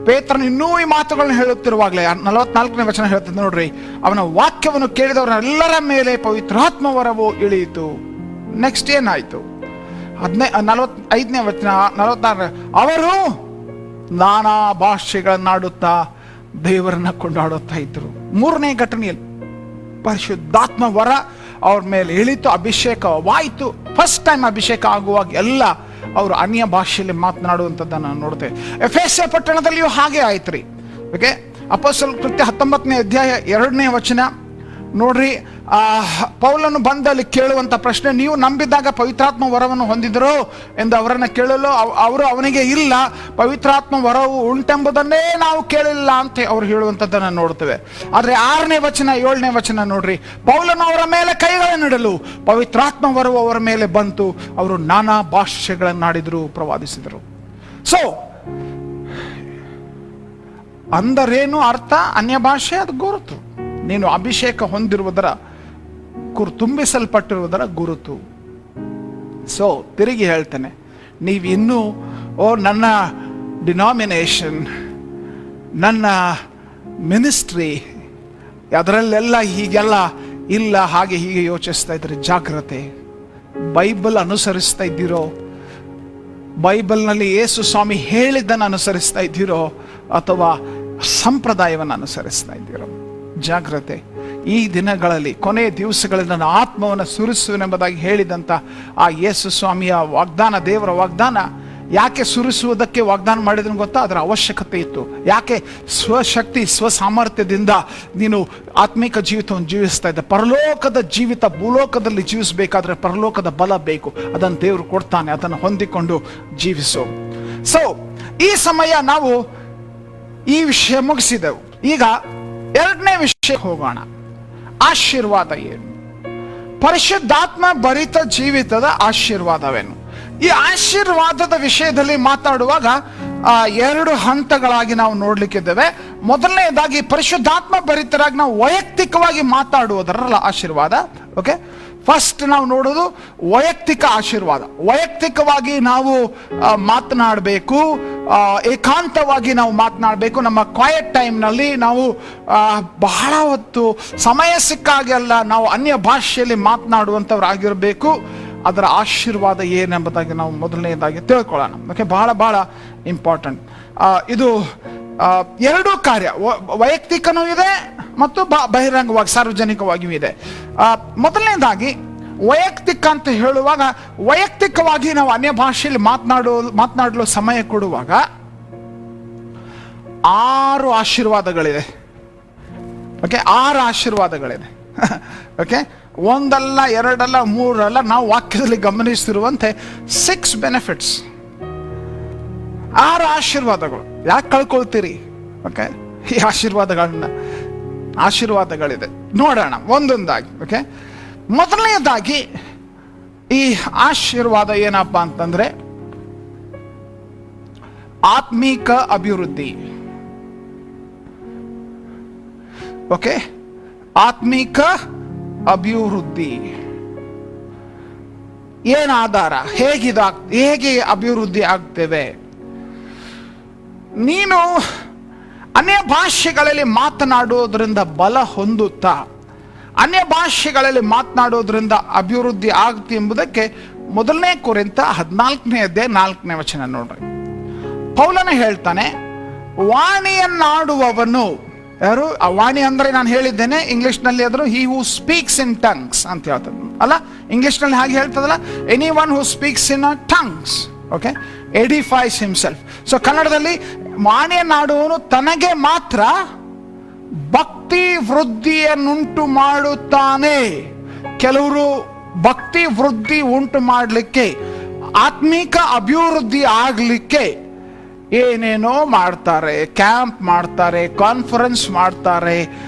ಪೇತ್ರನು ಇನ್ನೂ ಈ ಮಾತುಗಳನ್ನ ಹೇಳುತ್ತಿರುವಾಗಲೇ 44ನೇ ವಚನ ಹೇಳ್ತದೆ ನೋಡ್ರಿ, ಅವನ ವಾಕ್ಯವನ್ನು ಕೇಳಿದವರೆಲ್ಲರ ಮೇಲೆ ಪವಿತ್ರಾತ್ಮ ವರವು ಇಳಿಯಿತು. ನೆಕ್ಸ್ಟ್ ಏನಾಯ್ತು? 45ನೇ ವಚನ 46, ಅವರು ನಾನಾ ಭಾಷೆಗಳನ್ನಾಡುತ್ತಾ ದೇವರನ್ನ ಕೊಂಡಾಡುತ್ತಾ ಇದ್ರು. 3ನೇ ಘಟನೆಯಲ್ಲಿ ಪರಿಶುದ್ಧಾತ್ಮ ವರ ಅವ್ರ ಮೇಲೆ ಇಳಿತು, ಅಭಿಷೇಕವಾಯಿತು. ಫಸ್ಟ್ ಟೈಮ್ ಅಭಿಷೇಕ ಆಗುವಾಗ ಎಲ್ಲ ಅವರು ಅನ್ಯ ಭಾಷೆಯಲ್ಲಿ ಮಾತನಾಡುವಂಥದ್ದನ್ನು ನೋಡ್ತೇವೆ. ಎಫೆಸ ಪಟ್ಟಣದಲ್ಲಿಯೂ ಹಾಗೆ ಆಯ್ತ್ರಿ. ಓಕೆ, ಅಪೊಸ್ತಲ ಕೃತ್ಯ 19ನೇ ಅಧ್ಯಾಯ 2ನೇ ವಚನ ನೋಡ್ರಿ, ಪೌಲನು ಬಂದಲ್ಲಿ ಕೇಳುವಂತ ಪ್ರಶ್ನೆ, ನೀವು ನಂಬಿದಾಗ ಪವಿತ್ರಾತ್ಮ ವರವನ್ನು ಹೊಂದಿದ್ರು ಎಂದು ಅವರನ್ನ ಕೇಳಲು ಅವರು ಅವನಿಗೆ ಇಲ್ಲ, ಪವಿತ್ರಾತ್ಮ ವರವು ಉಂಟೆಂಬುದನ್ನೇ ನಾವು ಕೇಳಿಲ್ಲ ಅಂತ ಅವ್ರು ಹೇಳುವಂಥದ್ದನ್ನು ನೋಡ್ತೇವೆ. ಆದ್ರೆ 6ನೇ ವಚನ 7ನೇ ವಚನ ನೋಡ್ರಿ, ಪೌಲನು ಅವರ ಮೇಲೆ ಕೈಗಳನ್ನಿಡಲು ಪವಿತ್ರಾತ್ಮ ವರವು ಅವರ ಮೇಲೆ ಬಂತು, ಅವರು ನಾನಾ ಭಾಷೆಗಳನ್ನಾಡಿದ್ರು, ಪ್ರವಾದಿಸಿದರು. ಸೊ ಅಂದರೇನು ಅರ್ಥ? ಅನ್ಯ ಭಾಷೆ ಅದು ಗುರುತು, ನೀನು ಅಭಿಷೇಕ ಹೊಂದಿರುವುದರ ತುಂಬಿಸಲ್ಪಟ್ಟಿರುವುದರ ಗುರುತು. ಸೊ ತಿರುಗಿ ಹೇಳ್ತೇನೆ, ನೀವಿನ್ನೂ ನನ್ನ ಡಿನಾಮಿನೇಷನ್, ನನ್ನ ಮಿನಿಸ್ಟ್ರಿ ಅದರಲ್ಲೆಲ್ಲ ಹೀಗೆಲ್ಲ ಇಲ್ಲ, ಹಾಗೆ ಹೀಗೆ ಯೋಚಿಸ್ತಾ ಇದ್ರೆ ಜಾಗ್ರತೆ. ಬೈಬಲ್ ಅನುಸರಿಸ್ತಾ ಇದ್ದೀರೋ, ಬೈಬಲ್ನಲ್ಲಿ ಯೇಸು ಸ್ವಾಮಿ ಹೇಳಿದ್ದನ್ನು ಅನುಸರಿಸ್ತಾ ಇದ್ದೀರೋ ಅಥವಾ ಸಂಪ್ರದಾಯವನ್ನು ಅನುಸರಿಸ್ತಾ ಇದ್ದೀರೋ? ಜಾಗ್ರತೆ. ಈ ದಿನಗಳಲ್ಲಿ ಕೊನೆಯ ದಿವಸಗಳಲ್ಲಿ ನನ್ನ ಆತ್ಮವನ್ನು ಸುರಿಸುವೆನೆಂಬುದಾಗಿ ಹೇಳಿದಂಥ ಆ ಯೇಸು ಸ್ವಾಮಿಯ ವಾಗ್ದಾನ, ದೇವರ ವಾಗ್ದಾನ ಯಾಕೆ ಸುರಿಸುವುದಕ್ಕೆ ವಾಗ್ದಾನ ಮಾಡಿದನು ಗೊತ್ತಾ? ಅದರ ಅವಶ್ಯಕತೆ ಇತ್ತು. ಯಾಕೆ? ಸ್ವಶಕ್ತಿ ಸ್ವಸಾಮರ್ಥ್ಯದಿಂದ ನೀನು ಆತ್ಮಿಕ ಜೀವಿತವನ್ನು ಜೀವಿಸ್ತಾ ಇದ್ದ. ಪರಲೋಕದ ಜೀವಿತ ಭೂಲೋಕದಲ್ಲಿ ಜೀವಿಸಬೇಕಾದ್ರೆ ಪರಲೋಕದ ಬಲ ಬೇಕು, ಅದನ್ನು ದೇವರು ಕೊಡ್ತಾನೆ, ಅದನ್ನು ಹೊಂದಿಕೊಂಡು ಜೀವಿಸು. ಸೊ ಈ ಸಮಯ ನಾವು ಈ ವಿಷಯ ಮುಗಿಸಿದೆವು. ಈಗ 2ನೇ ವಿಷಯ ಹೋಗೋಣ. ಆಶೀರ್ವಾದ ಏನು? ಪರಿಶುದ್ಧಾತ್ಮ ಭರಿತ ಜೀವಿತದ ಆಶೀರ್ವಾದವೇನು? ಈ ಆಶೀರ್ವಾದದ ವಿಷಯದಲ್ಲಿ ಮಾತಾಡುವಾಗ 2 ಹಂತಗಳಾಗಿ ನಾವು ನೋಡ್ಲಿಕ್ಕಿದ್ದೇವೆ. ಮೊದಲನೇದಾಗಿ ಪರಿಶುದ್ಧಾತ್ಮ ಭರಿತರಾಗಿ ನಾವು ವೈಯಕ್ತಿಕವಾಗಿ ಮಾತಾಡುವುದರಲ್ಲ ಆಶೀರ್ವಾದ. ಓಕೆ, ಫಸ್ಟ್ ನಾವು ನೋಡೋದು ವೈಯಕ್ತಿಕ ಆಶೀರ್ವಾದ. ವೈಯಕ್ತಿಕವಾಗಿ ನಾವು ಮಾತನಾಡಬೇಕು, ಏಕಾಂತವಾಗಿ ನಾವು ಮಾತನಾಡಬೇಕು. ನಮ್ಮ ಕ್ವಯಟ್ ಟೈಮ್ನಲ್ಲಿ ನಾವು ಬಹಳ ಹೊತ್ತು ಸಮಯ ಸಿಕ್ಕಾಗೆಲ್ಲ ನಾವು ಅನ್ಯ ಭಾಷೆಯಲ್ಲಿ ಮಾತನಾಡುವಂಥವ್ರಾಗಿರಬೇಕು. ಅದರ ಆಶೀರ್ವಾದ ಏನೆಂಬುದಾಗಿ ನಾವು ಮೊದಲನೇದಾಗಿ ತಿಳ್ಕೊಳ್ಳೋಣ. ಓಕೆ, ಬಹಳ ಬಹಳ ಇಂಪಾರ್ಟೆಂಟ್ ಇದು. 2 ಕಾರ್ಯ, ವೈಯಕ್ತಿಕನೂ ಇದೆ ಮತ್ತು ಬಹಿರಂಗವಾಗಿ ಸಾರ್ವಜನಿಕವಾಗಿಯೂ ಇದೆ. ಮೊದಲನೇದಾಗಿ ವೈಯಕ್ತಿಕ ಅಂತ ಹೇಳುವಾಗ, ವೈಯಕ್ತಿಕವಾಗಿ ನಾವು ಅನ್ಯ ಭಾಷೆಯಲ್ಲಿ ಮಾತನಾಡಲು ಸಮಯ ಕೊಡುವಾಗ 6 ಆಶೀರ್ವಾದಗಳಿದೆ. ಓಕೆ, 6 ಆಶೀರ್ವಾದಗಳಿದೆ. ಓಕೆ, 1 ಅಲ್ಲ 2 ಅಲ್ಲ 3 ಅಲ್ಲ, ನಾವು ವಾಕ್ಯದಲ್ಲಿ ಗಮನಿಸ್ತಿರುವಂತೆ 6 ಬೆನಿಫಿಟ್ಸ್, 6 ಆಶೀರ್ವಾದಗಳು. ಯಾಕೆ ಕಳ್ಕೊಳ್ತೀರಿ? ಓಕೆ, ಈ ಆಶೀರ್ವಾದಗಳಿದೆ, ನೋಡೋಣ ಒಂದೊಂದಾಗಿ. ಓಕೆ, ಮೊದಲನೇದಾಗಿ ಈ ಆಶೀರ್ವಾದ ಏನಪ್ಪಾ ಅಂತಂದ್ರೆ ಆತ್ಮೀಕ ಅಭಿವೃದ್ಧಿ. ಓಕೆ, ಆತ್ಮೀಕ ಅಭಿವೃದ್ಧಿ ಏನ್ ಆಧಾರ? ಹೇಗೆ ಅಭಿವೃದ್ಧಿ ಆಗ್ತೇವೆ? ನೀನು ಅನ್ಯ ಭಾಷೆಗಳಲ್ಲಿ ಮಾತನಾಡುವುದರಿಂದ ಬಲ ಹೊಂದುತ್ತಾ ಅನ್ಯ ಭಾಷೆಗಳಲ್ಲಿ ಮಾತನಾಡೋದ್ರಿಂದ ಅಭಿವೃದ್ಧಿ ಆಗುತ್ತೆ ಎಂಬುದಕ್ಕೆ 1 ಕೊರಿಂಥ 14ನೇ ಅಧ್ಯಾಯ 4ನೇ ವಚನ ನೋಡ್ರಿ. ಪೌಲನು ಹೇಳ್ತಾನೆ, ವಾಣಿಯನ್ನಾಡುವವನು ಯಾರು? ಆ ವಾಣಿ ಅಂದ್ರೆ ನಾನು ಹೇಳಿದ್ದೇನೆ, ಇಂಗ್ಲಿಷ್ನಲ್ಲಿ ಆದರೂ ಹಿ ಹೂ ಸ್ಪೀಕ್ಸ್ ಇನ್ ಟಂಗ್ಸ್ ಅಂತ ಹೇಳ್ತಾರೆ ಅಲ್ಲ, ಇಂಗ್ಲಿಷ್ನಲ್ಲಿ ಹಾಗೆ ಹೇಳ್ತದಲ್ಲ, anyone who speaks in tongues. Okay, edifies himself. So ಕನ್ನಡದಲ್ಲಿ ವಾಣಿಯನ್ನಾಡುವವನು ತನಗೆ ಮಾತ್ರ ಭಕ್ತಿ ವೃದ್ಧಿಯನ್ನುಂಟು ಮಾಡುತ್ತಾನೆ. ಕೆಲವರು ಭಕ್ತಿ ವೃದ್ಧಿ ಉಂಟು ಮಾಡಲಿಕ್ಕೆ, ಆತ್ಮಿಕ ಅಭಿವೃದ್ಧಿ ಆಗಲಿಕ್ಕೆ ಏನೇನೋ ಮಾಡ್ತಾರೆ, ಕ್ಯಾಂಪ್ ಮಾಡ್ತಾರೆ, ಕಾನ್ಫರೆನ್ಸ್ ಮಾಡ್ತಾರೆ,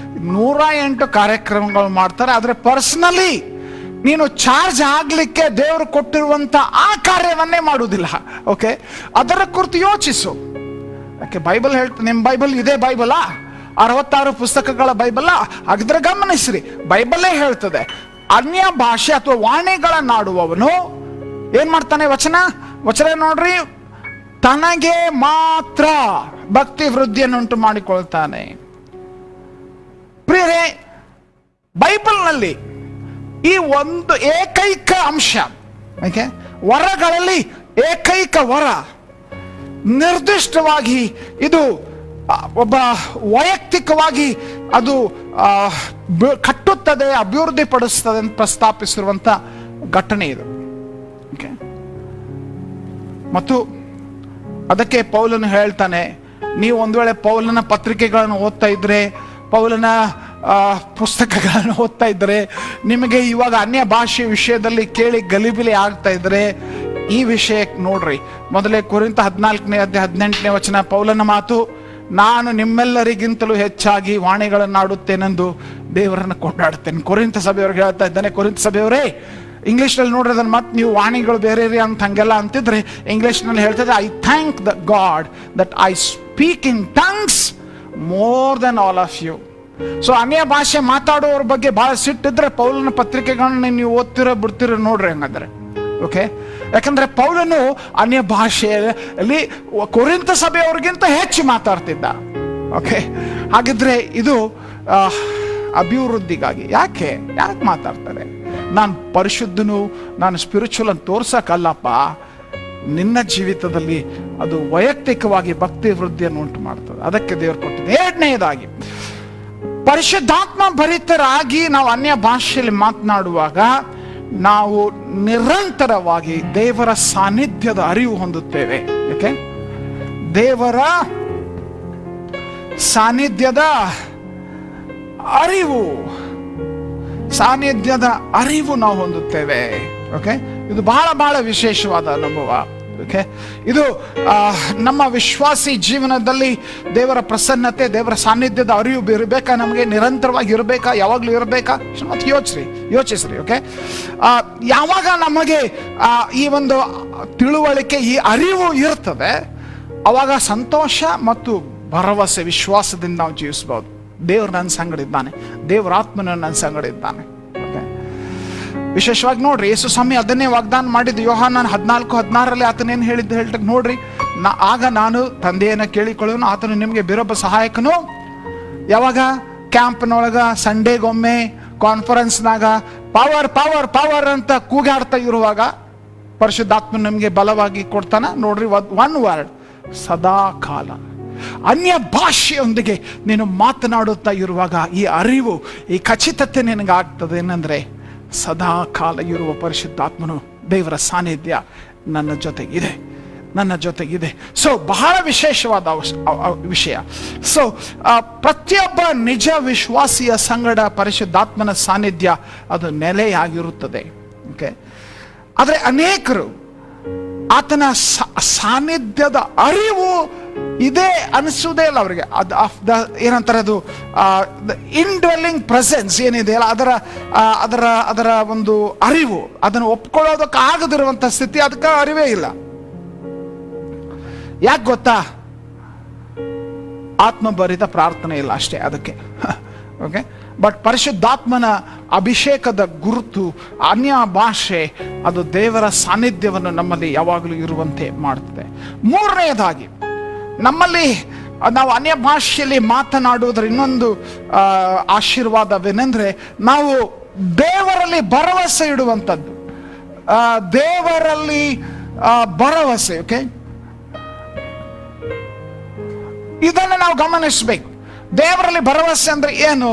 108 ಕಾರ್ಯಕ್ರಮಗಳು ಮಾಡ್ತಾರೆ. ಆದರೆ ಪರ್ಸನಲಿ ನೀನು ಚಾರ್ಜ್ ಆಗ್ಲಿಕ್ಕೆ ದೇವರು ಕೊಟ್ಟಿರುವಂತ ಆ ಕಾರ್ಯವನ್ನೇ ಮಾಡುವುದಿಲ್ಲ. ಓಕೆ, ಅದರ ಕುರಿತು ಯೋಚಿಸು. ಯಾಕೆ ಬೈಬಲ್ ಹೇಳ್ತ, ನಿಮ್ಮ ಬೈಬಲ್ ಇದೇ ಬೈಬಲಾ? 66 ಪುಸ್ತಕಗಳ ಬೈಬಲ್ ಹಾಗಿದ್ರೆ ಗಮನಿಸ್ರಿ, ಬೈಬಲ್ಲೇ ಹೇಳ್ತದೆ, ಅನ್ಯ ಭಾಷೆ ಅಥವಾ ವಾಣಿಗಳನ್ನಾಡುವವನು ಏನ್ ಮಾಡ್ತಾನೆ? ವಚನ ನೋಡ್ರಿ, ತನಗೆ ಮಾತ್ರ ಭಕ್ತಿ ವೃದ್ಧಿಯನ್ನುಂಟು ಮಾಡಿಕೊಳ್ತಾನೆ. ಪ್ರಿಯರೇ, ಬೈಬಲ್ನಲ್ಲಿ ಈ ಒಂದು ಏಕೈಕ ಅಂಶ, ಓಕೆ, ವರಗಳಲ್ಲಿ ಏಕೈಕ ವರ ನಿರ್ದಿಷ್ಟವಾಗಿ ಇದು ಒಬ್ಬ ವೈಯಕ್ತಿಕವಾಗಿ ಅದು ಕಟ್ಟುತ್ತದೆ, ಅಭಿವೃದ್ಧಿ ಪಡಿಸ್ತದೆ ಅಂತ ಪ್ರಸ್ತಾಪಿಸಿರುವಂತ ಘಟನೆ ಇದು. ಓಕೆ, ಮತ್ತು ಅದಕ್ಕೆ ಪೌಲನು ಹೇಳ್ತಾನೆ, ನೀವು ಒಂದು ವೇಳೆ ಪೌಲನ ಪತ್ರಿಕೆಗಳನ್ನು ಓದ್ತಾ ಇದ್ರೆ, ಪೌಲನ ಪುಸ್ತಕಗಳನ್ನು ಓದ್ತಾ ಇದ್ದರೆ, ನಿಮಗೆ ಇವಾಗ ಅನ್ಯ ಭಾಷೆ ವಿಷಯದಲ್ಲಿ ಕೇಳಿ ಗಲಿಬಿಲಿ ಆಗ್ತಾ ಇದ್ರೆ, ಈ ವಿಷಯಕ್ಕೆ ನೋಡ್ರಿ. ಮೊದಲೇ ಕೊರಿಂಥ 14ನೇ ಅಧ್ಯಾಯ 18ನೇ ವಚನ, ಪೌಲನ ಮಾತು, ನಾನು ನಿಮ್ಮೆಲ್ಲರಿಗಿಂತಲೂ ಹೆಚ್ಚಾಗಿ ವಾಣಿಗಳನ್ನಾಡುತ್ತೇನೆಂದು ದೇವರನ್ನು ಕೊಂಡಾಡುತ್ತೇನೆ. ಕೊರಿಂಥ ಸಭೆಯವ್ರಿಗೆ ಹೇಳ್ತಾ ಇದ್ದಾನೆ, ಕೊರಿಂಥ ಸಭೆಯವರೇ, ಇಂಗ್ಲೀಷ್ನಲ್ಲಿ ನೋಡ್ರಿ ಅದನ್ನು ಮತ್ತೆ ನೀವು ವಾಣಿಗಳು ಬೇರೆ ಅಂತ ಹಂಗೆಲ್ಲ ಅಂತಿದ್ರೆ, ಇಂಗ್ಲೀಷ್ನಲ್ಲಿ ಹೇಳ್ತಿದ್ರೆ, I thank the God that I speak in tongues more than all of you. So ಅನ್ಯ ಭಾಷೆ ಮಾತಾಡುವವ್ರ ಬಗ್ಗೆ ಬಹಳ ಸಿಟ್ಟಿದ್ರೆ ಪೌಲನ ಪತ್ರಿಕೆಗಳನ್ನ ನೀವು ಓದ್ತಿರೋ ಬಿಡ್ತಿರೋ ನೋಡ್ರಿ ಹಂಗಂದ್ರೆ. ಓಕೆ, ಯಾಕಂದ್ರೆ ಪೌಲನು ಅನ್ಯ ಭಾಷೆಯಲ್ಲಿ ಕೊರಿಂಥ ಸಭೆಯವ್ರಿಗಿಂತ ಹೆಚ್ಚು ಮಾತಾಡ್ತಿದ್ದ. ಓಕೆ, ಹಾಗಿದ್ರೆ ಇದು ಅಭಿವೃದ್ಧಿಗಾಗಿ. ಯಾಕೆ ಮಾತಾಡ್ತಾರೆ? ನಾನು ಪರಿಶುದ್ಧನು, ನಾನು ಸ್ಪಿರಿಚುವಲ್ ಅಂತ ತೋರ್ಸಕ್ಕಲ್ಲಪ್ಪ. ನಿನ್ನ ಜೀವಿತದಲ್ಲಿ ಅದು ವೈಯಕ್ತಿಕವಾಗಿ ಭಕ್ತಿ ವೃದ್ಧಿಯನ್ನು ಉಂಟು ಮಾಡ್ತದೆ. ಅದಕ್ಕೆ ದೇವರು ಕೊಟ್ಟಿದೆ. ಎರಡನೆಯದಾಗಿ, ಪರಿಶುದ್ಧಾತ್ಮ ಭರಿತರಾಗಿ ನಾವು ಅನ್ಯ ಭಾಷೆಯಲ್ಲಿ ಮಾತನಾಡುವಾಗ ನಾವು ನಿರಂತರವಾಗಿ ದೇವರ ಸಾನ್ನಿಧ್ಯದ ಅರಿವು ಹೊಂದುತ್ತೇವೆ. ಯಾಕೆ? ದೇವರ ಸಾನ್ನಿಧ್ಯದ ಅರಿವು ನಾವು ಹೊಂದುತ್ತೇವೆ. ಓಕೆ, ಇದು ಬಹಳ ವಿಶೇಷವಾದ ಅನುಭವ. ಓಕೆ, ಇದು ನಮ್ಮ ವಿಶ್ವಾಸಿ ಜೀವನದಲ್ಲಿ ದೇವರ ಪ್ರಸನ್ನತೆ, ದೇವರ ಸಾನ್ನಿಧ್ಯದ ಅರಿವು ಇರಬೇಕಾ? ನಮಗೆ ನಿರಂತರವಾಗಿ ಇರಬೇಕಾ? ಯಾವಾಗಲೂ ಇರಬೇಕಾ? ಮತ್ತೆ ಯೋಚಿಸ್ರಿ. ಓಕೆ, ಯಾವಾಗ ನಮಗೆ ಈ ಒಂದು ತಿಳುವಳಿಕೆ, ಈ ಅರಿವು ಇರ್ತದೆ, ಅವಾಗ ಸಂತೋಷ ಮತ್ತು ಭರವಸೆ, ವಿಶ್ವಾಸದಿಂದ ನಾವು ಜೀವಿಸಬಹುದು. ದೇವರು ನನ್ನ ಸಂಗಡ ಇದ್ದಾನೆ, ದೇವರ ಆತ್ಮನ ನನ್ನ ಸಂಗಡ ಇದ್ದಾನೆ. ವಿಶೇಷವಾಗಿ ನೋಡ್ರಿ, ಯೇಸು ಸ್ವಾಮಿ ಅದನ್ನೇ ವಾಗ್ದಾನ ಮಾಡಿದ್ದು. ಯೋಹಾನನ 14:16 ಆತನೇನು ಹೇಳ್ತಾರೆ ನೋಡ್ರಿ, ಆಗ ನಾನು ತಂದೆಯನ್ನು ಕೇಳಿಕೊಳ್ಳೋನು, ಆತನು ನಿಮಗೆ ಬೇರೊಬ್ಬ ಸಹಾಯಕನು. ಯಾವಾಗ? ಕ್ಯಾಂಪ್ನೊಳಗ, ಸಂಡೇಗೊಮ್ಮೆ, ಕಾನ್ಫರೆನ್ಸ್ನಾಗ ಪವರ್ ಪವರ್ ಪವರ್ ಅಂತ ಕೂಗಾಡ್ತಾ ಇರುವಾಗ ಪರಿಶುದ್ಧಾತ್ಮ ನಮಗೆ ಬಲವಾಗಿ ಕೊಡ್ತಾನ. ನೋಡ್ರಿ, ಒನ್ ವರ್ಡ್, ಸದಾ ಕಾಲ. ಅನ್ಯ ಭಾಷೆಯೊಂದಿಗೆ ನೀನು ಮಾತನಾಡುತ್ತಾ ಇರುವಾಗ ಈ ಅರಿವು, ಈ ಖಚಿತತೆ ನಿನಗಾಗ್ತದೆ. ಏನಂದ್ರೆ, ಸದಾ ಕಾಲ ಇರುವ ಪರಿಶುದ್ಧಾತ್ಮನು, ದೇವರ ಸಾನ್ನಿಧ್ಯ ನನ್ನ ಜೊತೆ ಇದೆ. ಸೊ ಬಹಳ ವಿಶೇಷವಾದ ವಿಷಯ. ಸೊ ಪ್ರತಿಯೊಬ್ಬ ನಿಜ ವಿಶ್ವಾಸಿಯ ಸಂಗಡ ಪರಿಶುದ್ಧಾತ್ಮನ ಸಾನ್ನಿಧ್ಯ ಅದು ನೆಲೆಯಾಗಿರುತ್ತದೆ. ಓಕೆ, ಆದರೆ ಅನೇಕರು ಆತನ ಸಾನ್ನಿಧ್ಯದ ಅರಿವು ಇದೇ ಅನಿಸುವುದೇ ಇಲ್ಲ ಅವರಿಗೆ. ಏನಂತಾರೆ, ಅದು ಇನ್ಡ್ವೆಲ್ಲಿಂಗ್ ಪ್ರೆಸೆನ್ಸ್ ಏನಿದೆ ಅಲ್ಲ, ಅದರ ಒಂದು ಅರಿವು, ಅದನ್ನು ಒಪ್ಕೊಳ್ಳೋದಕ್ಕೆ ಆಗದಿರುವಂತ ಸ್ಥಿತಿ, ಅದಕ್ಕೆ ಅರಿವೇ ಇಲ್ಲ. ಯಾಕೆ ಗೊತ್ತಾ? ಆತ್ಮಭರಿತ ಪ್ರಾರ್ಥನೆ ಇಲ್ಲ ಅಷ್ಟೇ ಅದಕ್ಕೆ. ಓಕೆ, ಬಟ್ ಪರಿಶುದ್ಧಾತ್ಮನ ಅಭಿಷೇಕದ ಗುರುತು, ಅನ್ಯ ಭಾಷೆ, ಅದು ದೇವರ ಸಾನ್ನಿಧ್ಯವನ್ನು ನಮ್ಮಲ್ಲಿ ಯಾವಾಗಲೂ ಇರುವಂತೆ ಮಾಡುತ್ತದೆ. ಮೂರನೆಯದಾಗಿ, ನಮ್ಮಲ್ಲಿ ನಾವು ಅನ್ಯ ಭಾಷೆಯಲ್ಲಿ ಮಾತನಾಡುವುದರ ಇನ್ನೊಂದು ಆಶೀರ್ವಾದವೇನೆಂದ್ರೆ, ನಾವು ದೇವರಲ್ಲಿ ಭರವಸೆ ಇಡುವಂಥದ್ದು. ದೇವರಲ್ಲಿ ಭರವಸೆ. ಓಕೆ, ಇದನ್ನು ನಾವು ಗಮನಿಸಬೇಕು. ದೇವರಲ್ಲಿ ಭರವಸೆ ಅಂದ್ರೆ ಏನು?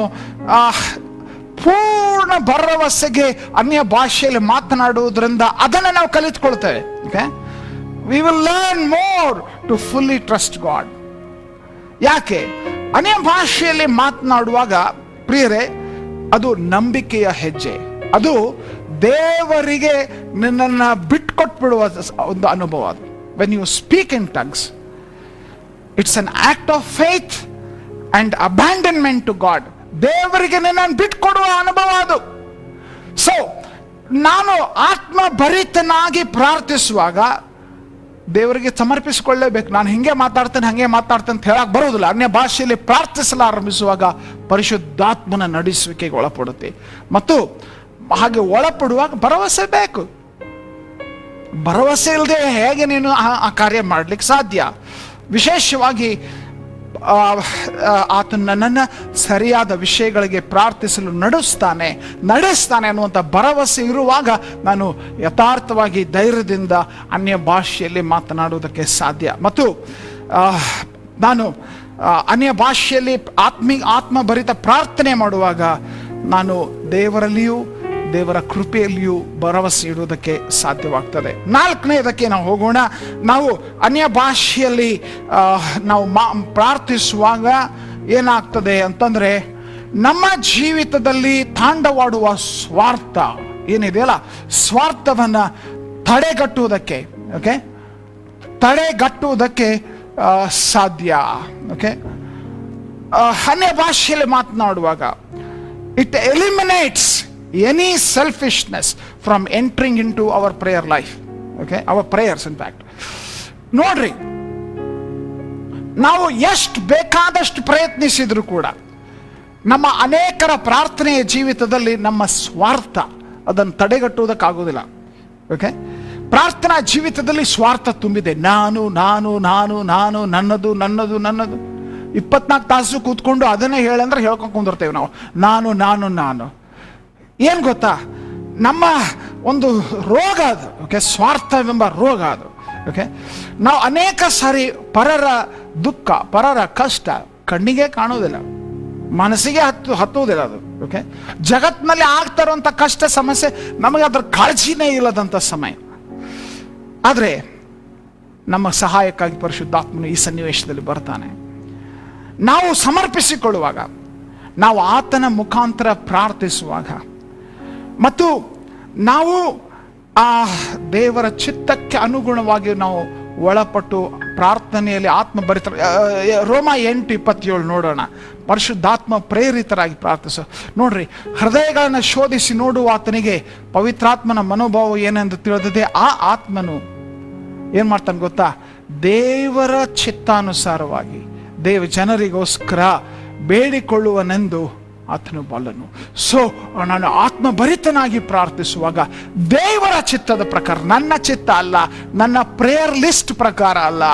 ಪೂರ್ಣ ಭರವಸೆಗೆ ಅನ್ಯ ಭಾಷೆಯಲ್ಲಿ ಮಾತನಾಡುವುದರಿಂದ ಅದನ್ನು ನಾವು ಕಲಿತುಕೊಳ್ತೇವೆ. Okay, we will learn more to fully trust God. ಯಾಕೆ? ಅನ್ಯ ಭಾಷೆಯಲ್ಲಿ ಮಾತನಾಡುವಾಗ ಪ್ರಿಯರೇ, ಅದು ನಂಬಿಕೆಯ ಹೆಜ್ಜೆ. ಅದು ದೇವರಿಗೆ ನಿನ್ನನ್ನು ಬಿಟ್ಕೊಟ್ಬಿಡುವ ಒಂದು ಅನುಭವ. ಅದು when you speak in tongues, it's an act of faith and abandonment to God. ದೇವರಿಗೆ ನಿನ್ನನ್ನು ಬಿಟ್ಕೊಡುವ ಅನುಭವ ಅದು. ಸೊ ನಾನು ಆತ್ಮಭರಿತನಾಗಿ ಪ್ರಾರ್ಥಿಸುವಾಗ ದೇವರಿಗೆ ಸಮರ್ಪಿಸಿಕೊಳ್ಳೇಬೇಕು. ನಾನು ಹಂಗೆ ಮಾತಾಡ್ತೇನೆ ಅಂತ ಹೇಳಕ್ ಬರೋದಿಲ್ಲ. ಅನ್ಯ ಭಾಷೆಯಲ್ಲಿ ಪ್ರಾರ್ಥಿಸಲು ಆರಂಭಿಸುವಾಗ ಪರಿಶುದ್ಧಾತ್ಮನ ನಡೆಸುವಿಕೆಗೆ ಒಳಪಡುತ್ತೆ. ಮತ್ತು ಹಾಗೆ ಒಳಪಡುವಾಗ ಭರವಸೆ ಬೇಕು. ಭರವಸೆ ಇಲ್ಲದೆ ಹೇಗೆ ನೀನು ಆ ಕಾರ್ಯ ಮಾಡ್ಲಿಕ್ಕೆ ಸಾಧ್ಯ? ವಿಶೇಷವಾಗಿ ಆತನ ನನ್ನನ್ನು ಸರಿಯಾದ ವಿಷಯಗಳಿಗೆ ಪ್ರಾರ್ಥಿಸಲು ನಡೆಸ್ತಾನೆ ಅನ್ನುವಂಥ ಭರವಸೆ ಇರುವಾಗ ನಾನು ಯಥಾರ್ಥವಾಗಿ ಧೈರ್ಯದಿಂದ ಅನ್ಯ ಭಾಷೆಯಲ್ಲಿ ಮಾತನಾಡುವುದಕ್ಕೆ ಸಾಧ್ಯ. ಮತ್ತು ನಾನು ಅನ್ಯ ಭಾಷೆಯಲ್ಲಿ ಆತ್ಮಭರಿತ ಪ್ರಾರ್ಥನೆ ಮಾಡುವಾಗ ನಾನು ದೇವರಲ್ಲಿಯೂ ದೇವರ ಕೃಪೆಯಲ್ಲಿಯೂ ಭರವಸೆ ಇಡುವುದಕ್ಕೆ ಸಾಧ್ಯವಾಗ್ತದೆ. ನಾಲ್ಕನೇದಕ್ಕೆ ನಾವು ಹೋಗೋಣ. ನಾವು ಅನ್ಯ ಭಾಷೆಯಲ್ಲಿ ನಾವು ಪ್ರಾರ್ಥಿಸುವಾಗ ಏನಾಗ್ತದೆ ಅಂತಂದ್ರೆ, ನಮ್ಮ ಜೀವಿತದಲ್ಲಿ ತಾಂಡವಾಡುವ ಸ್ವಾರ್ಥ ಏನಿದೆಯಲ್ಲ, ಸ್ವಾರ್ಥವನ್ನ ತಡೆಗಟ್ಟುವುದಕ್ಕೆ ತಡೆಗಟ್ಟುವುದಕ್ಕೆ ಸಾಧ್ಯ. ಅನ್ಯ ಭಾಷೆಯಲ್ಲಿ ಮಾತನಾಡುವಾಗ it eliminates any selfishness from entering into our prayer life. Our prayers in fact. ನೋಡ್ರಿ, ನಾವು ಎಷ್ಟು ಬೇಕಾದಷ್ಟು ಪ್ರಯತ್ನಿಸಿದ್ರು ಕೂಡ ನಮ್ಮ ಅನೇಕರ ಪ್ರಾರ್ಥನೆಯ ಜೀವಿತದಲ್ಲಿ ನಮ್ಮ ಸ್ವಾರ್ಥ ಅದನ್ನು ತಡೆಗಟ್ಟುವುದಕ್ಕಾಗೋದಿಲ್ಲ. ಪ್ರಾರ್ಥನಾ ಜೀವಿತದಲ್ಲಿ ಸ್ವಾರ್ಥ ತುಂಬಿದೆ. ನಾನು ನಾನು ನಾನು ನಾನು ನನ್ನದು ನನ್ನದು ನನ್ನದು 24 ತಾಸು ಕೂತ್ಕೊಂಡು ಅದನ್ನೇ ಹೇಳಂದ್ರೆ ಹೇಳ್ಕೊಂಡು ಕುಂದಿರ್ತೇವೆ ನಾವು. ನಾನು ನಾನು ನಾನು ಏನ್ ಗೊತ್ತಾ, ನಮ್ಮ ಒಂದು ರೋಗ ಅದು. ಸ್ವಾರ್ಥವೆಂಬ ರೋಗ ಅದು. ನಾವು ಅನೇಕ ಸಾರಿ ಪರರ ದುಃಖ, ಪರರ ಕಷ್ಟ ಕಣ್ಣಿಗೆ ಕಾಣುವುದಿಲ್ಲ, ಮನಸ್ಸಿಗೆ ಹತ್ತುವುದಿಲ್ಲ ಅದು. ಜಗತ್ತಿನಲ್ಲಿ ಆಗ್ತಾ ಇರುವಂತ ಕಷ್ಟ ಸಮಸ್ಯೆ ನಮಗೆ ಅದ್ರ ಕಾಳಜಿನೇ ಇಲ್ಲದಂತ ಸಮಯ. ಆದ್ರೆ ನಮ್ಮ ಸಹಾಯಕ್ಕಾಗಿ ಪರಿಶುದ್ಧಾತ್ಮನು ಈ ಸನ್ನಿವೇಶದಲ್ಲಿ ಬರ್ತಾನೆ. ನಾವು ಸಮರ್ಪಿಸಿಕೊಳ್ಳುವಾಗ, ನಾವು ಆತನ ಮುಖಾಂತರ ಪ್ರಾರ್ಥಿಸುವಾಗ ಮತ್ತು ನಾವು ಆ ದೇವರ ಚಿತ್ತಕ್ಕೆ ಅನುಗುಣವಾಗಿ ನಾವು ಒಳಪಟ್ಟು ಪ್ರಾರ್ಥನೆಯಲ್ಲಿ ಆತ್ಮಭರಿತ, ರೋಮ 8:27 ನೋಡೋಣ. ಪರಿಶುದ್ಧಾತ್ಮ ಪ್ರೇರಿತರಾಗಿ ಪ್ರಾರ್ಥಿಸೋ. ನೋಡ್ರಿ, ಹೃದಯಗಳನ್ನು ಶೋಧಿಸಿ ನೋಡುವ ಆತನಿಗೆ ಪವಿತ್ರಾತ್ಮನ ಮನೋಭಾವ ಏನೆಂದು ತಿಳಿದಿದೆ. ಆ ಆತ್ಮನು ಏನ್ ಮಾಡ್ತಾನೆ ಗೊತ್ತಾ, ದೇವರ ಚಿತ್ತಾನುಸಾರವಾಗಿ ದೇವ ಜನರಿಗೋಸ್ಕರ ಬೇಡಿಕೊಳ್ಳುವನೆಂದು ಆತನು ಬಲ್ಲನು. ಸೊ ನಾನು ಆತ್ಮಭರಿತನಾಗಿ ಪ್ರಾರ್ಥಿಸುವಾಗ ದೇವರ ಚಿತ್ತದ ಪ್ರಕಾರ, ನನ್ನ ಚಿತ್ತ ಅಲ್ಲ, ನನ್ನ ಪ್ರೇಯರ್ ಲಿಸ್ಟ್ ಪ್ರಕಾರ ಅಲ್ಲ,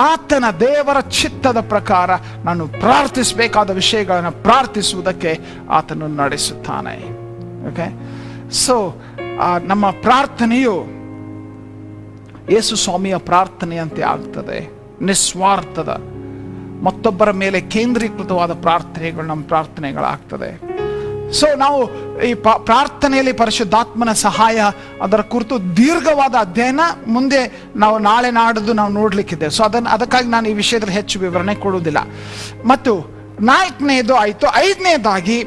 ಆತನ ದೇವರ ಚಿತ್ತದ ಪ್ರಕಾರ ನಾನು ಪ್ರಾರ್ಥಿಸಬೇಕಾದ ವಿಷಯಗಳನ್ನು ಪ್ರಾರ್ಥಿಸುವುದಕ್ಕೆ ಆತನು ನಡೆಸುತ್ತಾನೆ. ಸೊ ನಮ್ಮ ಪ್ರಾರ್ಥನೆಯು ಯೇಸು ಸ್ವಾಮಿಯ ಪ್ರಾರ್ಥನೆಯಂತೆ ಆಗ್ತದೆ. ನಿಸ್ವಾರ್ಥದ, ಮತ್ತೊಬ್ಬರ ಮೇಲೆ ಕೇಂದ್ರೀಕೃತವಾದ ಪ್ರಾರ್ಥನೆಗಳು ನಮ್ಮ ಪ್ರಾರ್ಥನೆಗಳಾಗ್ತದೆ. ಸೊ ನಾವು ಈ ಪ್ರಾರ್ಥನೆಯಲ್ಲಿ ಪರಿಶುದ್ಧಾತ್ಮನ ಸಹಾಯ, ಅದರ ಕುರಿತು ದೀರ್ಘವಾದ ಅಧ್ಯಯನ ಮುಂದೆ ನಾವು ನಾಳೆ ನಾಡಿದ್ದು ನಾವು ನೋಡ್ಲಿಕ್ಕಿದೆ. ಸೊ ಅದಕ್ಕಾಗಿ ನಾನು ಈ ವಿಷಯದಲ್ಲಿ ಹೆಚ್ಚು ವಿವರಣೆ ಕೊಡುವುದಿಲ್ಲ. ಮತ್ತು 4ನೇದು ಆಯಿತು. 5ನೇದಾಗಿ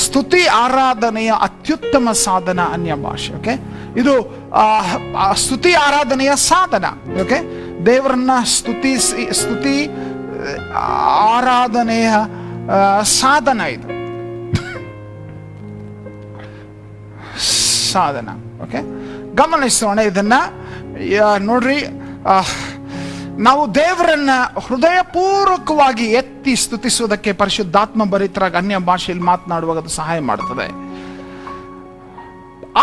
ಸ್ತುತಿ ಆರಾಧನೆಯ ಅತ್ಯುತ್ತಮ ಸಾಧನ ಅನ್ಯ ಭಾಷೆ. ಇದು ಸ್ತುತಿ ಆರಾಧನೆಯ ಸಾಧನ. ದೇವರನ್ನ ಸ್ತುತಿ ಆರಾಧನೆಯ ಸಾಧನ, ಇದು ಸಾಧನ. ಗಮನಿಸೋಣ ಇದನ್ನ. ನೋಡ್ರಿ, ನಾವು ದೇವರನ್ನ ಹೃದಯಪೂರ್ವಕವಾಗಿ ಎತ್ತಿ ಸ್ತುತಿಸುವುದಕ್ಕೆ ಪರಿಶುದ್ಧಾತ್ಮ ಭರಿತರಾಗಿ ಅನ್ಯ ಭಾಷೆಯಲ್ಲಿ ಮಾತನಾಡುವಾಗ ಅದು ಸಹಾಯ ಮಾಡುತ್ತದೆ.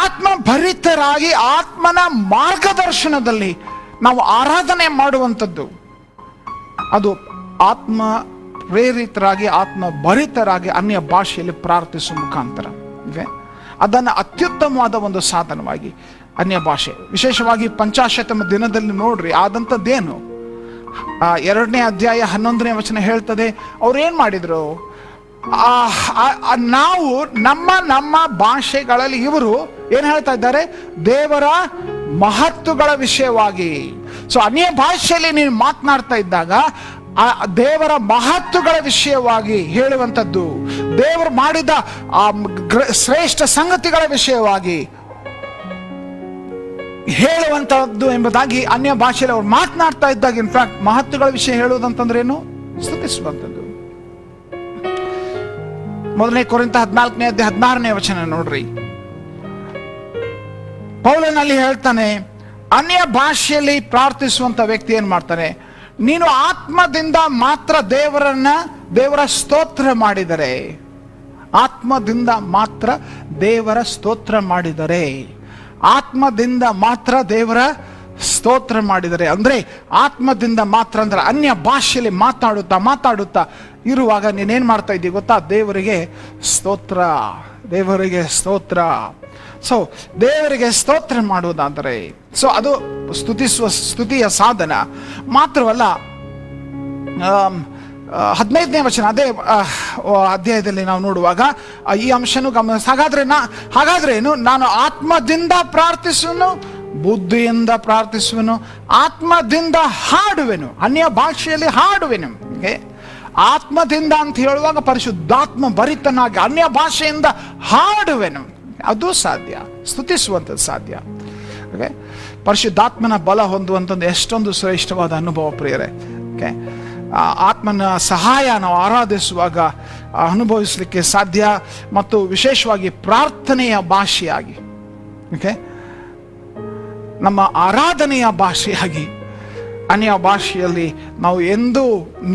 ಆತ್ಮ ಭರಿತರಾಗಿ ಆತ್ಮನ ಮಾರ್ಗದರ್ಶನದಲ್ಲಿ ನಾವು ಆರಾಧನೆ ಮಾಡುವಂಥದ್ದು, ಅದು ಆತ್ಮ ಪ್ರೇರಿತರಾಗಿ ಆತ್ಮ ಭರಿತರಾಗಿ ಅನ್ಯ ಭಾಷೆಯಲ್ಲಿ ಪ್ರಾರ್ಥಿಸುವ ಮುಖಾಂತರ ಅದನ್ನು ಅತ್ಯುತ್ತಮವಾದ ಒಂದು ಸಾಧನವಾಗಿ ಅನ್ಯ ಭಾಷೆ, ವಿಶೇಷವಾಗಿ ಪಂಚಾಶತಮ ದಿನದಲ್ಲಿ ನೋಡ್ರಿ ಆದಂಥದ್ದೇನು. 2ನೇ ಅಧ್ಯಾಯ 11ನೇ ವಚನ ಹೇಳ್ತದೆ, ಅವ್ರು ಏನ್ ಮಾಡಿದ್ರು, ನಾವು ನಮ್ಮ ಭಾಷೆಗಳಲ್ಲಿ ಇವರು ಏನ್ ಹೇಳ್ತಾ ಇದ್ದಾರೆ, ದೇವರ ಮಹತ್ತುಗಳ ವಿಷಯವಾಗಿ. ಸೊ ಅನ್ಯ ಭಾಷೆಯಲ್ಲಿ ನೀನು ಮಾತನಾಡ್ತಾ ಇದ್ದಾಗ ದೇವರ ಮಹತ್ತುಗಳ ವಿಷಯವಾಗಿ ಹೇಳುವಂಥದ್ದು, ದೇವರು ಮಾಡಿದ ಶ್ರೇಷ್ಠ ಸಂಗತಿಗಳ ವಿಷಯವಾಗಿ ಹೇಳುವಂತಹದ್ದು ಎಂಬುದಾಗಿ ಅನ್ಯ ಭಾಷೆಯಲ್ಲಿ ಅವ್ರು ಮಾತನಾಡ್ತಾ ಇದ್ದಾಗ, ಇನ್ಫ್ಯಾಕ್ಟ್ ಮಹತ್ತುಗಳ ವಿಷಯ ಹೇಳುವುದಂತಂದ್ರೆ ಏನು, ಸ್ತುತಿಸುವಂಥದ್ದು. 1 ಕೊರಿಂಥ 14ನೇ ಅಧ್ಯಾಯ 16ನೇ ವಚನ ನೋಡ್ರಿ, ಪೌಲನಲ್ಲಿ ಹೇಳ್ತಾನೆ, ಅನ್ಯ ಭಾಷೆಯಲ್ಲಿ ಪ್ರಾರ್ಥಿಸುವಂತ ವ್ಯಕ್ತಿ ಏನ್ ಮಾಡ್ತಾನೆ, ನೀನು ಆತ್ಮದಿಂದ ಮಾತ್ರ ದೇವರ ಸ್ತೋತ್ರ ಮಾಡಿದರೆ, ಆತ್ಮದಿಂದ ಮಾತ್ರ ದೇವರ ಸ್ತೋತ್ರ ಮಾಡಿದರೆ, ಆತ್ಮದಿಂದ ಮಾತ್ರ ದೇವರ ಸ್ತೋತ್ರ ಮಾಡಿದರೆ, ಅಂದ್ರೆ ಆತ್ಮದಿಂದ ಮಾತ್ರ ಅಂದ್ರೆ ಅನ್ಯ ಭಾಷೆಯಲ್ಲಿ ಮಾತಾಡುತ್ತಾ ಇರುವಾಗ ನೀನೇನ್ ಮಾಡ್ತಾ ಇದ್ದೀವಿ ಗೊತ್ತಾ, ದೇವರಿಗೆ ಸ್ತೋತ್ರ, ದೇವರಿಗೆ ಸ್ತೋತ್ರ. ಸೊ ದೇವರಿಗೆ ಸ್ತೋತ್ರ ಮಾಡುವುದಾದರೆ, ಸೊ ಅದು ಸ್ತುತಿಯ ಸಾಧನ ಮಾತ್ರವಲ್ಲ. 15ನೇ ವಚನ ಅದೇ ಅಧ್ಯಾಯದಲ್ಲಿ ನಾವು ನೋಡುವಾಗ ಈ ಅಂಶನೂ ಹಾಗಾದ್ರೆ ಏನು, ನಾನು ಆತ್ಮದಿಂದ ಪ್ರಾರ್ಥಿಸುವನು, ಬುದ್ಧಿಯಿಂದ ಪ್ರಾರ್ಥಿಸುವನು, ಆತ್ಮದಿಂದ ಹಾಡುವೆನು, ಅನ್ಯ ಭಾಷೆಯಲ್ಲಿ ಹಾಡುವೆನು. ಆತ್ಮದಿಂದ ಅಂತ ಹೇಳುವಾಗ ಪರಿಶುದ್ಧಾತ್ಮ ಭರಿತನಾಗಿ ಅನ್ಯ ಭಾಷೆಯಿಂದ ಹಾಡುವೆನು, ಅದು ಸಾಧ್ಯ, ಸ್ತುತಿಸುವಂಥದ್ದು ಸಾಧ್ಯ. ಓಕೆ, ಪರಿಶುದ್ಧಾತ್ಮನ ಬಲ ಹೊಂದುವಂಥದ್ದು ಎಷ್ಟೊಂದು ಶ್ರೇಷ್ಠವಾದ ಅನುಭವ ಪ್ರಿಯರೇ. ಓಕೆ, ಆತ್ಮನ ಸಹಾಯ ನಾವು ಆರಾಧಿಸುವಾಗ ಅನುಭವಿಸಲಿಕ್ಕೆ ಸಾಧ್ಯ, ಮತ್ತು ವಿಶೇಷವಾಗಿ ಪ್ರಾರ್ಥನೆಯ ಭಾಷೆಯಾಗಿ, ಓಕೆ, ನಮ್ಮ ಆರಾಧನೆಯ ಭಾಷೆಯಾಗಿ, ಅನ್ಯ ಭಾಷೆಯಲ್ಲಿ ನಾವು ಎಂದೂ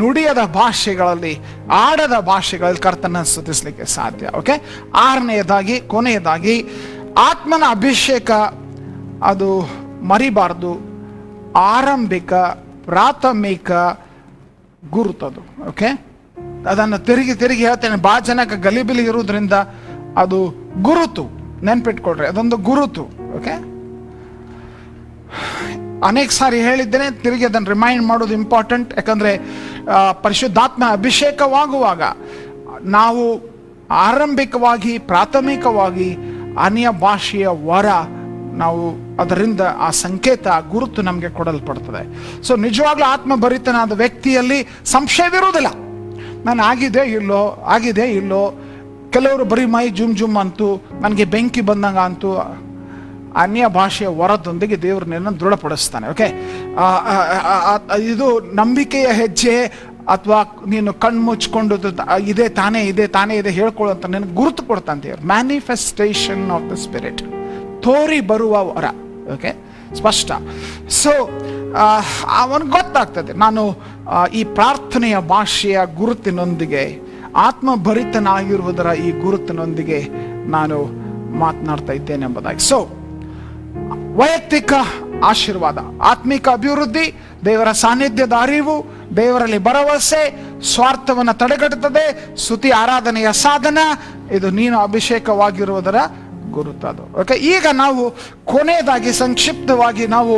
ನುಡಿಯದ ಭಾಷೆಗಳಲ್ಲಿ, ಆಡದ ಭಾಷೆಗಳಲ್ಲಿ ಕರ್ತನ ಸ್ತುತಿಸಲಿಕ್ಕೆ ಸಾಧ್ಯ. ಓಕೆ, ಆರನೆಯದಾಗಿ ಕೊನೆಯದಾಗಿ ಆತ್ಮನ ಅಭಿಷೇಕ ಅದು ಮರಿಬಾರ್ದು, ಆರಂಭಿಕ ಪ್ರಾಥಮಿಕ ಗುರುತದು. ಓಕೆ, ಅದನ್ನು ತಿರುಗಿ ಹೇಳ್ತೇನೆ, ಭಾಳ ಜನಕ್ಕೆ ಗಲಿಬಿಲಿ ಇರುವುದರಿಂದ ಅದು ಗುರುತು, ನೆನ್ಪಿಟ್ಕೊಳ್ರಿ, ಅದೊಂದು ಗುರುತು. ಓಕೆ, ಅನೇಕ ಸಾರಿ ಹೇಳಿದ್ದೇನೆ, ತಿರುಗಿ ಅದನ್ನು ರಿಮೈಂಡ್ ಮಾಡೋದು ಇಂಪಾರ್ಟೆಂಟ್. ಯಾಕಂದರೆ ಪರಿಶುದ್ಧಾತ್ಮ ಅಭಿಷೇಕವಾಗುವಾಗ ನಾವು ಆರಂಭಿಕವಾಗಿ ಪ್ರಾಥಮಿಕವಾಗಿ ಅನ್ಯ ಭಾಷೆಯ ವರ, ನಾವು ಅದರಿಂದ ಆ ಸಂಕೇತ, ಆ ಗುರುತು ನಮಗೆ ಕೊಡಲ್ಪಡ್ತದೆ. ಸೊ ನಿಜವಾಗ್ಲೂ ಆತ್ಮಭರಿತನಾದ ವ್ಯಕ್ತಿಯಲ್ಲಿ ಸಂಶಯವಿರುವುದಿಲ್ಲ. ನಾನು ಆಗಿದೆ ಇಲ್ಲೋ. ಕೆಲವರು ಬರೀ ಮೈ ಜುಮ್ ಅಂತು, ನನಗೆ ಬೆಂಕಿ ಬಂದಂಗ ಅಂತು. ಅನ್ಯ ಭಾಷೆಯ ವರದೊಂದಿಗೆ ದೇವರು ನಿನ್ನನ್ನು ದೃಢಪಡಿಸ್ತಾನೆ. ಓಕೆ, ಇದು ನಂಬಿಕೆಯ ಹೆಜ್ಜೆ, ಅಥವಾ ನೀನು ಕಣ್ಣು ಮುಚ್ಕೊಂಡು ಇದೇ ತಾನೇ ಇದೆ ಹೇಳ್ಕೊಳ್ಳುವಂತ ನಿನಗೆ ಗುರುತು ಕೊಡ್ತಾನೆ ದೇವರು. ಮ್ಯಾನಿಫೆಸ್ಟೇಷನ್ ಆಫ್ ದ ಸ್ಪಿರಿಟ್, ತೋರಿ ಬರುವ ವರ. ಓಕೆ, ಸ್ಪಷ್ಟ. ಸೊ ಅವನಿಗೆ ಗೊತ್ತಾಗ್ತದೆ, ನಾನು ಈ ಪ್ರಾರ್ಥನೆಯ ಭಾಷೆಯ ಗುರುತಿನೊಂದಿಗೆ, ಆತ್ಮಭರಿತನಾಗಿರುವುದರ ಈ ಗುರುತಿನೊಂದಿಗೆ ನಾನು ಮಾತನಾಡ್ತಾ ಇದ್ದೇನೆ ಎಂಬುದಾಗಿ. ಸೊ ವೈಯಕ್ತಿಕ ಆಶೀರ್ವಾದ, ಆತ್ಮಿಕ ಅಭಿವೃದ್ಧಿ, ದೇವರ ಸಾನ್ನಿಧ್ಯದ ಅರಿವು, ದೇವರಲ್ಲಿ ಭರವಸೆ, ಸ್ವಾರ್ಥವನ್ನು ತಡೆಗಟ್ಟುತ್ತದೆ, ಸ್ತುತಿ ಆರಾಧನೆಯ ಸಾಧನ, ಇದು ನೀನು ಅಭಿಷೇಕವಾಗಿರುವುದರ ಗುರುತದು. ಓಕೆ, ಈಗ ನಾವು ಕೊನೆಯದಾಗಿ ಸಂಕ್ಷಿಪ್ತವಾಗಿ ನಾವು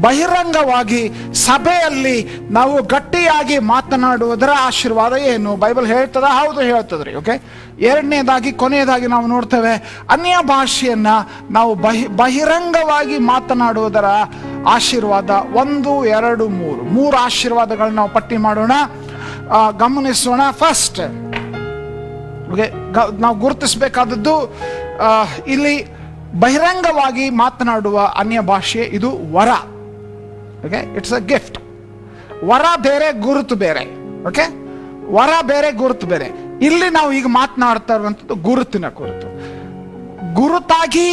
ಬಹಿರಂಗವಾಗಿ ಸಭೆಯಲ್ಲಿ ನಾವು ಗಟ್ಟಿಯಾಗಿ ಮಾತನಾಡುವುದರ ಆಶೀರ್ವಾದ ಏನು, ಬೈಬಲ್ ಹೇಳ್ತದ? ಹೌದು, ಹೇಳ್ತದ್ರಿ. ಓಕೆ, ಎರಡನೇದಾಗಿ ಕೊನೆಯದಾಗಿ ನಾವು ನೋಡ್ತೇವೆ, ಅನ್ಯ ಭಾಷೆಯನ್ನ ನಾವು ಬಹಿರಂಗವಾಗಿ ಮಾತನಾಡುವುದರ ಆಶೀರ್ವಾದ. 1, 2, 3 ಆಶೀರ್ವಾದಗಳನ್ನ ನಾವು ಪಟ್ಟಿ ಮಾಡೋಣ, ಗಮನಿಸೋಣ. ಫಸ್ಟ್, ಓಕೆ, ನಾವು ಗುರುತಿಸಬೇಕಾದದ್ದು ಇಲ್ಲಿ ಬಹಿರಂಗವಾಗಿ ಮಾತನಾಡುವ ಅನ್ಯ ಭಾಷೆ, ಇದು ವರ. Okay, it's a gift. ವರ ಬೇರೆ, ಗುರುತು ಬೇರೆ. ಓಕೆ, ವರ ಬೇರೆ, ಗುರುತು ಬೇರೆ. ಇಲ್ಲಿ ನಾವು ಈಗ ಮಾತನಾಡ್ತಾ ಇರುವಂಥದ್ದು ಗುರುತಿನ ಕುರಿತು. ಗುರುತಾಗಿ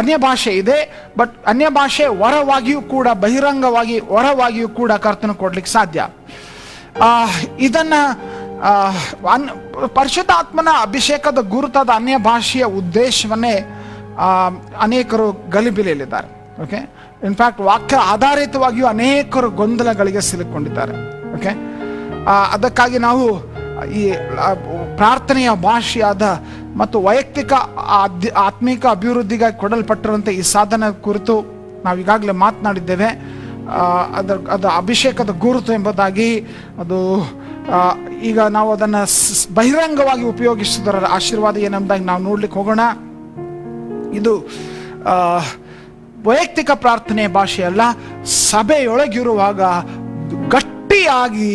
ಅನ್ಯ ಭಾಷೆ ಇದೆ, ಬಟ್ ಅನ್ಯ ಭಾಷೆ ವರವಾಗಿಯೂ ಕೂಡ, ಬಹಿರಂಗವಾಗಿ ವರವಾಗಿಯೂ ಕೂಡ ಕರ್ತನ ಕೊಡ್ಲಿಕ್ಕೆ ಸಾಧ್ಯ. ಇದನ್ನ ಪರಿಶುದ್ಧಾತ್ಮನ ಅಭಿಷೇಕದ ಗುರುತಾದ ಅನ್ಯ ಭಾಷೆಯ ಉದ್ದೇಶವನ್ನೇ ಅನೇಕರು ಗಲಿಬಿಲಿಯಲ್ಲಿದ್ದಾರೆ. ಓಕೆ, ಇನ್ಫ್ಯಾಕ್ಟ್ ವಾಕ್ಯ ಆಧಾರಿತವಾಗಿಯೂ ಅನೇಕರು ಗೊಂದಲಗಳಿಗೆ ಸಿಲುಕೊಂಡಿದ್ದಾರೆ. ಓಕೆ, ಅದಕ್ಕಾಗಿ ನಾವು ಈ ಪ್ರಾರ್ಥನೆಯ ಭಾಷೆಯಾದ ಮತ್ತು ವೈಯಕ್ತಿಕ ಆತ್ಮಿಕ ಅಭಿವೃದ್ಧಿಗಾಗಿ ಕೊಡಲ್ಪಟ್ಟಿರುವಂಥ ಈ ಸಾಧನ ಕುರಿತು ನಾವು ಈಗಾಗಲೇ ಮಾತನಾಡಿದ್ದೇವೆ. ಅದು ಅಭಿಷೇಕದ ಗುರುತು ಎಂಬುದಾಗಿ, ಅದು ಈಗ ನಾವು ಅದನ್ನು ಬಹಿರಂಗವಾಗಿ ಉಪಯೋಗಿಸುವುದರ ಆಶೀರ್ವಾದ ಏನೆಂಬುದಾಗಿ ನಾವು ನೋಡ್ಲಿಕ್ಕೆ ಹೋಗೋಣ. ಇದು ವೈಯಕ್ತಿಕ ಪ್ರಾರ್ಥನೆಯ ಭಾಷೆಯಲ್ಲ, ಸಭೆಯೊಳಗಿರುವಾಗ ಗಟ್ಟಿಯಾಗಿ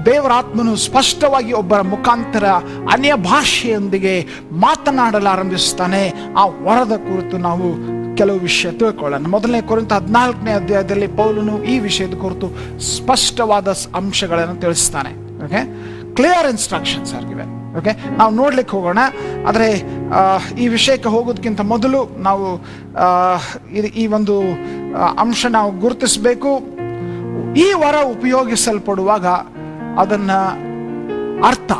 ದೇವರಾತ್ಮನು ಸ್ಪಷ್ಟವಾಗಿ ಒಬ್ಬರ ಮುಖಾಂತರ ಅನ್ಯ ಭಾಷೆಯೊಂದಿಗೆ ಮಾತನಾಡಲು ಆರಂಭಿಸ್ತಾನೆ. ಆ ವರದ ಕುರಿತು ನಾವು ಕೆಲವು ವಿಷಯ ತಿಳ್ಕೊಳ್ಳೋಣ. 1 ಕೊರಿಂಥ 14ನೇ ಅಧ್ಯಾಯದಲ್ಲಿ ಪೌಲನು ಈ ವಿಷಯದ ಕುರಿತು ಸ್ಪಷ್ಟವಾದ ಅಂಶಗಳನ್ನು ತಿಳಿಸ್ತಾನೆ. ಓಕೆ, ಕ್ಲಿಯರ್ ಇನ್ಸ್ಟ್ರಕ್ಷನ್ಸ್ ಆಗಿವೆ. ಓಕೆ, ನಾವು ನೋಡ್ಲಿಕ್ಕೆ ಹೋಗೋಣ. ಆದರೆ ಈ ವಿಷಯಕ್ಕೆ ಹೋಗೋದಕ್ಕಿಂತ ಮೊದಲು ನಾವು ಈ ಒಂದು ಅಂಶ ನಾವು ಗುರುತಿಸಬೇಕು. ಈ ವರ ಉಪಯೋಗಿಸಲ್ಪಡುವಾಗ ಅದನ್ನ ಅರ್ಥ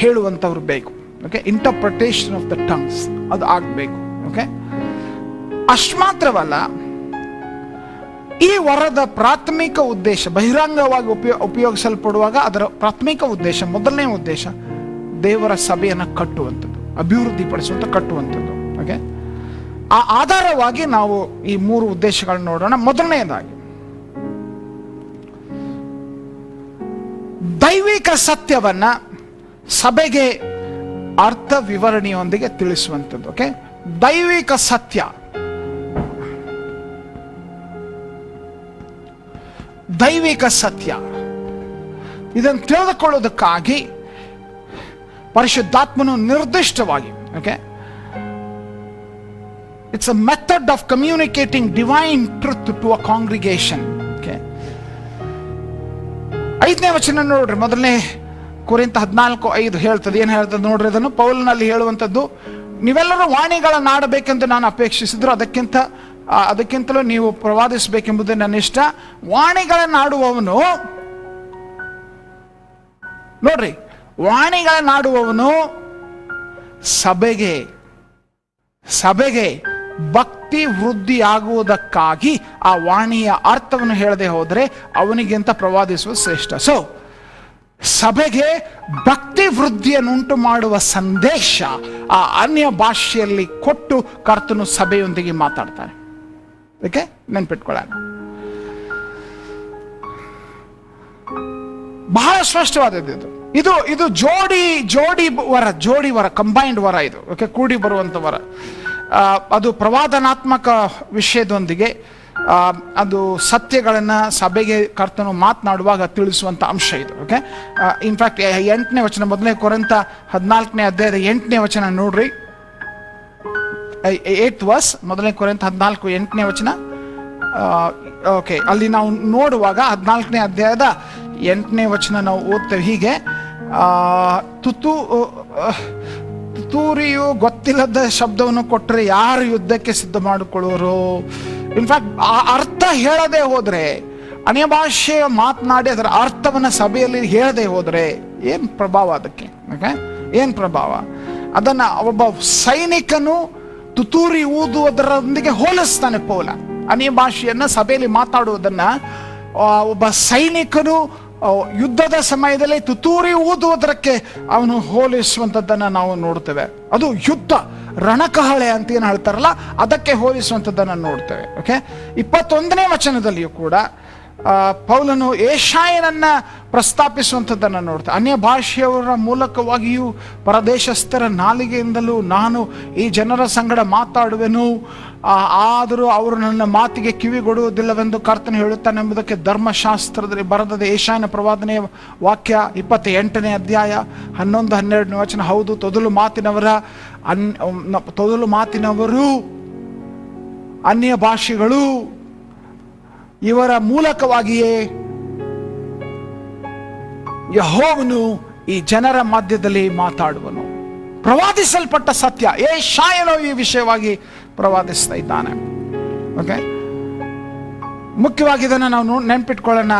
ಹೇಳುವಂಥವ್ರು ಬೇಕು. Okay, interpretation of the tongues ಅದು ಆಗಬೇಕು. ಓಕೆ, ಅಷ್ಟು ಮಾತ್ರವಲ್ಲ, ಈ ವರದ ಪ್ರಾಥಮಿಕ ಉದ್ದೇಶ, ಬಹಿರಂಗವಾಗಿ ಉಪಯೋಗಿಸಲ್ಪಡುವಾಗ ಅದರ ಪ್ರಾಥಮಿಕ ಉದ್ದೇಶ, ಮೊದಲನೇ ಉದ್ದೇಶ ದೇವರ ಸಭೆಯನ್ನು ಕಟ್ಟುವಂಥದ್ದು, ಅಭಿವೃದ್ಧಿ ಪಡಿಸುವಂಥ, ಕಟ್ಟುವಂಥದ್ದು. ಓಕೆ, ಆ ಆಧಾರವಾಗಿ ನಾವು ಈ 3 ಉದ್ದೇಶಗಳನ್ನ ನೋಡೋಣ. ಮೊದಲನೆಯದಾಗಿ ದೈವಿಕ ಸತ್ಯವನ್ನ ಸಭೆಗೆ ಅರ್ಥ ವಿವರಣೆಯೊಂದಿಗೆ ತಿಳಿಸುವಂಥದ್ದು. ಓಕೆ, ದೈವಿಕ ಸತ್ಯ, ದೈವಿಕ ಸತ್ಯ ಇದನ್ನು ತಿಳಿದುಕೊಳ್ಳೋದಕ್ಕಾಗಿ ಪರಿಶುದ್ಧಾತ್ಮನು ನಿರ್ದಿಷ್ಟವಾಗಿ, okay, it's a method of communicating divine truth to a congregation. Okay, 5ನೇ ವಚನ ನೋಡ್ರಿ. ಮೊದಲನೇ ಕೊರಿಂಥ 14:5 ಹೇಳ್ತದೆ. ಏನು ಹೇಳ್ತದೆ ನೋಡ್ರಿ ಅದನ್ನು. ಪೌಲನಲ್ಲಿ ಹೇಳುವಂಥದ್ದು, ನೀವೆಲ್ಲರೂ ವಾಣಿಗಳನ್ನು ಆಡಬೇಕೆಂದು ನಾನು ಅಪೇಕ್ಷಿಸಿದ್ರು, ಅದಕ್ಕಿಂತಲೂ ನೀವು ಪ್ರವಾದಿಸಬೇಕೆಂಬುದು ನನ್ನ ಇಷ್ಟ. ವಾಣಿಗಳನ್ನು ಆಡುವವನು, ನೋಡ್ರಿ, ವಾಣಿಗಳನ್ನಾಡುವವನು ಸಭೆಗೆ ಭಕ್ತಿ ವೃದ್ಧಿ ಆಗುವುದಕ್ಕಾಗಿ ಆ ವಾಣಿಯ ಅರ್ಥವನ್ನು ಹೇಳದೆ ಹೋದರೆ ಅವನಿಗಿಂತ ಪ್ರವಾದಿಸುವ ಶ್ರೇಷ್ಠ. ಸೊ ಸಭೆಗೆ ಭಕ್ತಿ ವೃದ್ಧಿಯನ್ನುಂಟು ಮಾಡುವ ಸಂದೇಶ ಆ ಅನ್ಯ ಭಾಷೆಯಲ್ಲಿ ಕೊಟ್ಟು ಕರ್ತನು ಸಭೆಯೊಂದಿಗೆ ಮಾತಾಡ್ತಾನೆ. ಓಕೆ, ನೆನ್ಪಿಟ್ಕೊಳ್ಳೋಣ. ಬಹಳ ಸ್ಪಷ್ಟವಾದದ್ದು ಇದು ಜೋಡಿ ವರ, ಕಂಬೈನ್ಡ್ ವರ ಇದು. ಓಕೆ, ಕೂಡಿ ಬರುವಂತ ವರ. ಅದು ಪ್ರವಾದನಾತ್ಮಕ ವಿಷಯದೊಂದಿಗೆ ಅದು ಸತ್ಯಗಳನ್ನ ಸಭೆಗೆ ಕರ್ತನು ಮಾತನಾಡುವಾಗ ತಿಳಿಸುವಂತ ಅಂಶ ಇದು. ಓಕೆ, ಇನ್ಫ್ಯಾಕ್ಟ್ 8ನೇ ವಚನ, ಮೊದಲನೇ ಕೊರಿಂಥ 14ನೇ ಅಧ್ಯಾಯದ 8ನೇ ವಚನ ನೋಡ್ರಿ. 8th verse, ಮೊದಲನೇ ಕೊರಿಂಥ 14 8ನೇ ವಚನ. ಓಕೆ, ಅಲ್ಲಿ ನಾವು ನೋಡುವಾಗ 14ನೇ ಅಧ್ಯಾಯದ 8ನೇ ವಚನ ನಾವು ಓದ್ತೇವೆ ಹೀಗೆ. ತುತ್ತೂರಿಯು ಗೊತ್ತಿಲ್ಲದ ಶಬ್ದವನ್ನು ಕೊಟ್ಟರೆ ಯಾರು ಯುದ್ಧಕ್ಕೆ ಸಿದ್ಧ ಮಾಡಿಕೊಳ್ಳುವರು? ಇನ್ಫ್ಯಾಕ್ಟ್ ಆ ಅರ್ಥ ಹೇಳದೆ ಹೋದ್ರೆ, ಅನ್ಯ ಭಾಷೆ ಮಾತನಾಡಿ ಅದರ ಅರ್ಥವನ್ನ ಸಭೆಯಲ್ಲಿ ಹೇಳದೆ ಹೋದ್ರೆ ಏನ್ ಪ್ರಭಾವ ಅದಕ್ಕೆ? ಓಕೆ, ಏನ್ ಪ್ರಭಾವ? ಅದನ್ನ ಒಬ್ಬ ಸೈನಿಕನು ತುತ್ತೂರಿ ಊದುವುದರೊಂದಿಗೆ ಹೋಲಿಸ್ತಾನೆ ಪೌಲ. ಅನ್ಯ ಭಾಷೆಯನ್ನ ಸಭೆಯಲ್ಲಿ ಮಾತಾಡುವುದನ್ನ ಒಬ್ಬ ಸೈನಿಕನು ಯುದ್ಧದ ಸಮಯದಲ್ಲಿ ತುತ್ತೂರಿ ಊದುವುದಕ್ಕೆ ಅವನು ಹೋಲಿಸುವಂಥದ್ದನ್ನು ನಾವು ನೋಡ್ತೇವೆ. ಅದು ಯುದ್ಧ ರಣಕಹಳೆ ಅಂತ ಏನು ಹೇಳ್ತಾರಲ್ಲ, ಅದಕ್ಕೆ ಹೋಲಿಸುವಂಥದ್ದನ್ನು ನೋಡ್ತೇವೆ. ಓಕೆ, 21ನೇ ವಚನದಲ್ಲಿಯೂ ಕೂಡ ಪೌಲನು ಏಷಾಯನನ್ನ ಪ್ರಸ್ತಾಪಿಸುವಂಥದ್ದನ್ನು ನೋಡ್ತೇವೆ. ಅನ್ಯ ಭಾಷೆಯವರ ಮೂಲಕವಾಗಿಯೂ ಪರದೇಶಸ್ಥರ ನಾಲಿಗೆಯಿಂದಲೂ ನಾನು ಈ ಜನರ ಸಂಗಡ ಮಾತಾಡುವೆನು, ಆದರೂ ಅವರು ನನ್ನ ಮಾತಿಗೆ ಕಿವಿಗೊಡುವುದಿಲ್ಲವೆಂದು ಕರ್ತನು ಹೇಳುತ್ತಾನೆ ಎಂಬುದಕ್ಕೆ ಧರ್ಮಶಾಸ್ತ್ರದಲ್ಲಿ ಬರೆದದೆ. ಏಷಾಯನ ಪ್ರವಾದನೆಯ ವಾಕ್ಯ 28ನೇ ಅಧ್ಯಾಯ 11-12ನೇ ವಚನ. ಹೌದು, ತೊದಲು ಮಾತಿನವರು ಅನ್ಯ ಭಾಷೆಗಳು, ಇವರ ಮೂಲಕವಾಗಿಯೇ ಯೆಹೋವನು ಈ ಜನರ ಮಧ್ಯದಲ್ಲಿ ಮಾತಾಡುವನು. ಪ್ರವಾದಿಸಲ್ಪಟ್ಟ ಸತ್ಯ. ಯೆಶಾಯನು ಈ ವಿಷಯವಾಗಿ ಪ್ರವಾದಿಸ್ತಾ ಇದ್ದಾನೆ. ಓಕೆ, ಮುಖ್ಯವಾಗಿ ಇದನ್ನು ನಾವು ನೆನ್ಪಿಟ್ಕೊಳ್ಳೋಣ.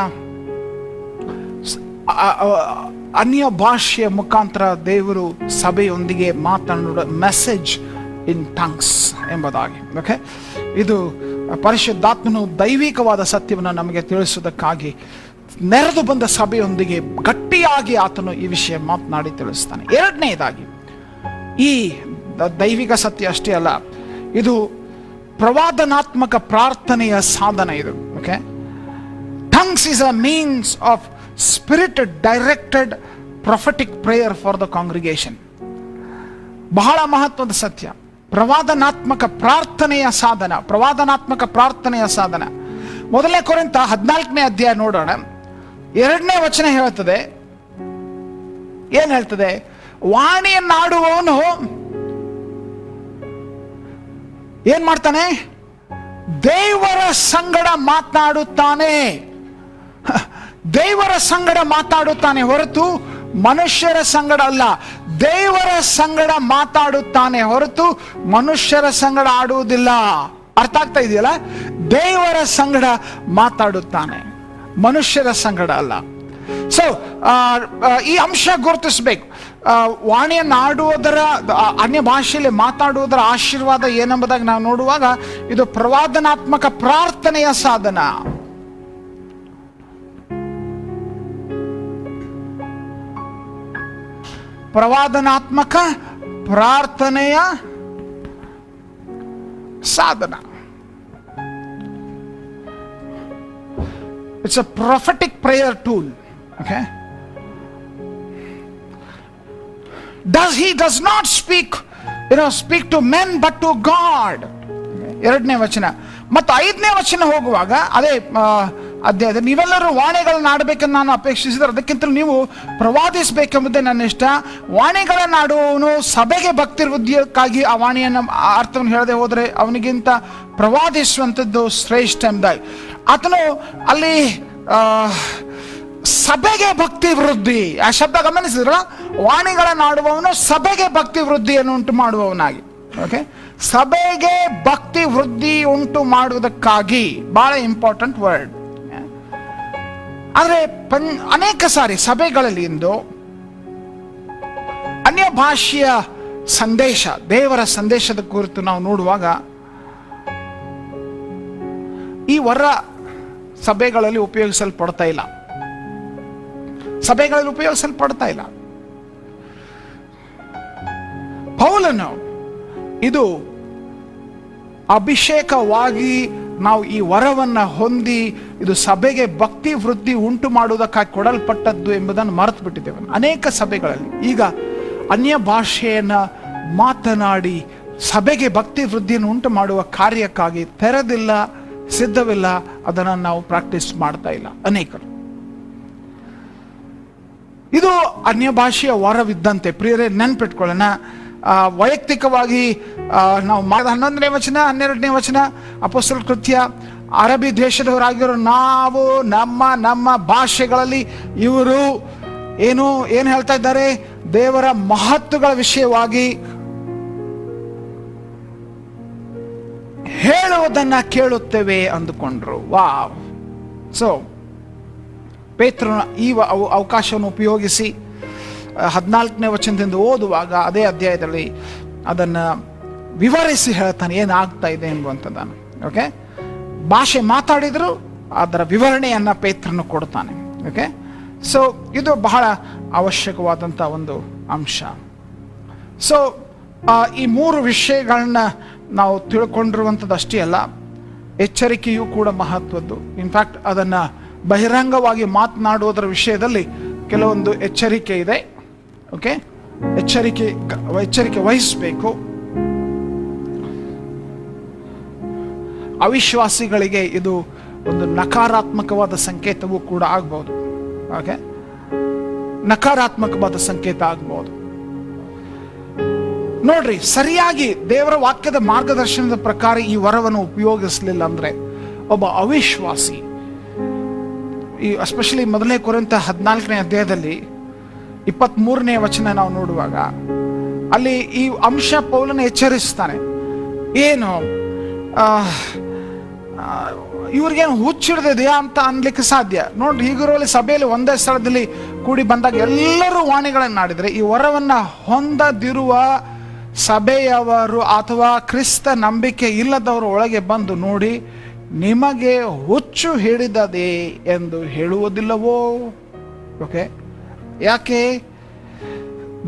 ಅನ್ಯ ಭಾಷೆಯ ಮುಖಾಂತರ ದೇವರು ಸಭೆಯೊಂದಿಗೆ ಮಾತನಾಡುವ ಮೆಸೇಜ್ ಇನ್ ಟಂಗ್ಸ್ ಎಂಬುದಾಗಿ. ಓಕೆ, ಇದು ಪರಿಶುದ್ಧಾತ್ಮನು ದೈವಿಕವಾದ ಸತ್ಯವನ್ನು ನಮಗೆ ತಿಳಿಸುವುದಕ್ಕಾಗಿ ನೆರೆದು ಬಂದ ಸಭೆಯೊಂದಿಗೆ ಗಟ್ಟಿಯಾಗಿ ಆತನು ಈ ವಿಷಯ ಮಾತನಾಡಿ ತಿಳಿಸ್ತಾನೆ. ಎರಡನೇದಾಗಿ, ಈ ದೈವಿಕ ಸತ್ಯ ಅಷ್ಟೇ ಅಲ್ಲ, ಇದು ಪ್ರವಾದನಾತ್ಮಕ ಪ್ರಾರ್ಥನೆಯ ಸಾಧನ ಇದು. Okay, tongues is a means of spirit directed prophetic prayer for the congregation. ಬಹಳ ಮಹತ್ವದ ಸತ್ಯ. ಪ್ರವಾದನಾತ್ಮಕ ಪ್ರಾರ್ಥನೆಯ ಸಾಧನ. ಮೊದಲನೇ ಕೊರಿಂಥ 14ನೇ ಅಧ್ಯಾಯ ನೋಡೋಣ. 2ನೇ ವಚನ ಹೇಳ್ತದೆ, ಏನ್ ಹೇಳ್ತದೆ? ವಾಣಿಯನ್ನಾಡುವವನು ಏನ್ ಮಾಡ್ತಾನೆ? ದೇವರ ಸಂಗಡ ಮಾತನಾಡುತ್ತಾನೆ. ದೇವರ ಸಂಗಡ ಮಾತಾಡುತ್ತಾನೆ ಹೊರತು ಮನುಷ್ಯರ ಸಂಗಡ ಅಲ್ಲ. ದೇವರ ಸಂಗಡ ಮಾತಾಡುತ್ತಾನೆ ಹೊರತು ಮನುಷ್ಯರ ಸಂಗಡ ಆಡುವುದಿಲ್ಲ. ಅರ್ಥ ಆಗ್ತಾ ಇದೆಯಲ್ಲ? ದೇವರ ಸಂಗಡ ಮಾತಾಡುತ್ತಾನೆ, ಮನುಷ್ಯರ ಸಂಗಡ ಅಲ್ಲ. ಸೊ ಈ ಅಂಶ ಗುರುತಿಸಬೇಕು. ವಾಣಿಯನ್ನು ಆಡುವುದರ, ಅನ್ಯ ಭಾಷೆಯಲ್ಲಿ ಮಾತಾಡುವುದರ ಆಶೀರ್ವಾದ ಏನೆಂಬುದಾಗಿ ನಾವು ನೋಡುವಾಗ ಇದು ಪ್ರವಾದನಾತ್ಮಕ ಪ್ರಾರ್ಥನೆಯ ಸಾಧನ. ಪ್ರವಾದನಾತ್ಮಕ ಪ್ರಾರ್ಥನೆಯ ಸಾಧನ. It's a prophetic prayer tool. Okay? He does not speak to men but to God. 2ನೇ ವಚನ. ಮತ್ತು 5ನೇ ವಚನ ಹೋಗುವಾಗ ಅದೇ ಅಧ್ಯಾಯದಲ್ಲಿ ನೀವೆಲ್ಲರೂ ವಾಣಿಗಳನ್ನ ಆಡಬೇಕೆಂದು ನಾನು ಅಪೇಕ್ಷಿಸಿದರೆ ಅದಕ್ಕಿಂತಲೂ ನೀವು ಪ್ರವಾದಿಸಬೇಕೆಂಬುದೇ ನನ್ನ ಇಷ್ಟ. ವಾಣಿಗಳನ್ನ ಆಡುವವನು ಸಭೆಗೆ ಭಕ್ತಿ ವೃದ್ಧಿಯಕ್ಕಾಗಿ ಆ ವಾಣಿಯನ್ನು ಅರ್ಥವನ್ನು ಹೇಳದೆ ಹೋದರೆ ಅವನಿಗಿಂತ ಪ್ರವಾದಿಸುವಂಥದ್ದು ಶ್ರೇಷ್ಠ ಎಂಬುದಾಗಿ. ಆತನು ಅಲ್ಲಿ ಸಭೆಗೆ ಭಕ್ತಿ ವೃದ್ಧಿ, ಆ ಶಬ್ದ ಗಮನಿಸಿದ್ರ, ವಾಣಿಗಳನ್ನ ಆಡುವವನು ಸಭೆಗೆ ಭಕ್ತಿ ವೃದ್ಧಿಯನ್ನು ಉಂಟು ಮಾಡುವವನಾಗಿ. ಓಕೆ, ಸಭೆಗೆ ಭಕ್ತಿ ವೃದ್ಧಿ ಉಂಟು ಮಾಡುವುದಕ್ಕಾಗಿ, ಬಹಳ ಇಂಪಾರ್ಟೆಂಟ್ ವರ್ಡ್. ಆದರೆ ಅನೇಕ ಸಾರಿ ಸಭೆಗಳಲ್ಲಿ ಇಂದು ಅನ್ಯ ಭಾಷೆಯ ಸಂದೇಶ, ದೇವರ ಸಂದೇಶದ ಕುರಿತು ನಾವು ನೋಡುವಾಗ ಈ ವರ ಸಭೆಗಳಲ್ಲಿ ಉಪಯೋಗಿಸಲ್ಪಡ್ತಾ ಇಲ್ಲ. ಪೌಲನು ಇದು ಅಭಿಷೇಕವಾಗಿ ನಾವು ಈ ವರವನ್ನ ಹೊಂದಿ ಇದು ಸಭೆಗೆ ಭಕ್ತಿ ವೃದ್ಧಿ ಉಂಟು ಮಾಡುವುದಕ್ಕಾಗಿ ಕೊಡಲ್ಪಟ್ಟದ್ದು ಎಂಬುದನ್ನು ಮರೆತು ಬಿಟ್ಟಿದ್ದೇವೆ. ಅನೇಕ ಸಭೆಗಳಲ್ಲಿ ಈಗ ಅನ್ಯ ಭಾಷೆಯನ್ನ ಮಾತನಾಡಿ ಸಭೆಗೆ ಭಕ್ತಿ ವೃದ್ಧಿಯನ್ನು ಉಂಟು ಮಾಡುವ ಕಾರ್ಯಕ್ಕಾಗಿ ತೆರೆದಿಲ್ಲ, ಸಿದ್ಧವಿಲ್ಲ, ಅದನ್ನು ನಾವು ಪ್ರಾಕ್ಟೀಸ್ ಮಾಡ್ತಾ ಇಲ್ಲ ಅನೇಕರು. ಇದು ಅನ್ಯ ಭಾಷೆಯ ವರವಿದ್ದಂತೆ. ಪ್ರಿಯರೇ, ನೆನ್ಪಿಟ್ಕೊಳ್ಳೋಣ, ವೈಯಕ್ತಿಕವಾಗಿ ನಾವು 11ನೇ ವಚನ 12ನೇ ವಚನ ಅಪೊಸ್ತಲರ ಕೃತ್ಯ, ಅರಬಿ ದೇಶದವರಾಗಿರೋ ನಾವು ನಮ್ಮ ಭಾಷೆಗಳಲ್ಲಿ ಇವರು ಏನು ಹೇಳ್ತಾ ಇದ್ದಾರೆ, ದೇವರ ಮಹತ್ವಗಳ ವಿಷಯವಾಗಿ ಹೇಳುವುದನ್ನ ಕೇಳುತ್ತೇವೆ ಅಂದುಕೊಂಡ್ರು. ವಾವ್! ಸೊ ಪೇತ್ರನ ಈ ಅವಕಾಶವನ್ನು ಉಪಯೋಗಿಸಿ 14ನೇ ವಚನದಿಂದ ಓದುವಾಗ ಅದೇ ಅಧ್ಯಾಯದಲ್ಲಿ ಅದನ್ನು ವಿವರಿಸಿ ಹೇಳ್ತಾನೆ ಏನಾಗ್ತಾ ಇದೆ ಎಂಬುವಂಥದ್ದನ್ನು. ಓಕೆ, ಭಾಷೆ ಮಾತಾಡಿದ್ರು ಅದರ ವಿವರಣೆಯನ್ನು ಪೇತ್ರನು ಕೊಡ್ತಾನೆ. ಓಕೆ, ಸೊ ಇದು ಬಹಳ ಅವಶ್ಯಕವಾದಂಥ ಒಂದು ಅಂಶ. ಸೊ ಈ 3 ವಿಷಯಗಳನ್ನ ನಾವು ತಿಳ್ಕೊಂಡಿರುವಂಥದ್ದು ಅಷ್ಟೇ ಅಲ್ಲ, ಎಚ್ಚರಿಕೆಯೂ ಕೂಡ ಮಹತ್ವದ್ದು. ಇನ್ಫ್ಯಾಕ್ಟ್ ಅದನ್ನು ಬಹಿರಂಗವಾಗಿ ಮಾತನಾಡುವುದರ ವಿಷಯದಲ್ಲಿ ಕೆಲವೊಂದು ಎಚ್ಚರಿಕೆ ಇದೆ. ಓಕೆ, ಎಚ್ಚರಿಕೆ ವಹಿಸಬೇಕು. ಅವಿಶ್ವಾಸಿಗಳಿಗೆ ಇದು ಒಂದು ನಕಾರಾತ್ಮಕವಾದ ಸಂಕೇತವೂ ಕೂಡ ಆಗ್ಬಹುದು. ಓಕೆ, ನಕಾರಾತ್ಮಕವಾದ ಸಂಕೇತ ಆಗ್ಬಹುದು. ನೋಡ್ರಿ, ಸರಿಯಾಗಿ ದೇವರ ವಾಕ್ಯದ ಮಾರ್ಗದರ್ಶನದ ಪ್ರಕಾರ ಈ ವರವನ್ನು ಉಪಯೋಗಿಸಲಿಲ್ಲ ಅಂದ್ರೆ ಒಬ್ಬ ಅವಿಶ್ವಾಸಿ, ಈ ಎಸ್ಪೆಷಲಿ 1 ಕೊರಿಂಥ 14ನೇ ಅಧ್ಯಾಯದಲ್ಲಿ 23ನೇ ವಚನ ನಾವು ನೋಡುವಾಗ ಅಲ್ಲಿ ಈ ಅಂಶ ಪೌಲನ ಎಚ್ಚರಿಸ್ತಾನೆ. ಏನು ಇವ್ರಿಗೇನು ಹುಚ್ಚಿಡ್ದಿದೆಯಾ ಅಂತ ಅನ್ಲಿಕ್ಕೆ ಸಾಧ್ಯ. ನೋಡ್ರಿ, ಹೀಗಿರುವಲ್ಲಿ ಸಭೆಯಲ್ಲಿ ಒಂದೇ ಸ್ಥಳದಲ್ಲಿ ಕೂಡಿ ಬಂದಾಗ ಎಲ್ಲರೂ ವಾಣಿಗಳನ್ನಾಡಿದರೆ ಈ ವರವನ್ನ ಹೊಂದದಿರುವ ಸಭೆಯವರು ಅಥವಾ ಕ್ರಿಸ್ತ ನಂಬಿಕೆ ಇಲ್ಲದವರು ಒಳಗೆ ಬಂದು ನೋಡಿ ನಿಮಗೆ ಹುಚ್ಚು ಹಿಡಿದದೆ ಎಂದು ಹೇಳುವುದಿಲ್ಲವೋ? ಓಕೆ, ಯಾಕೆ?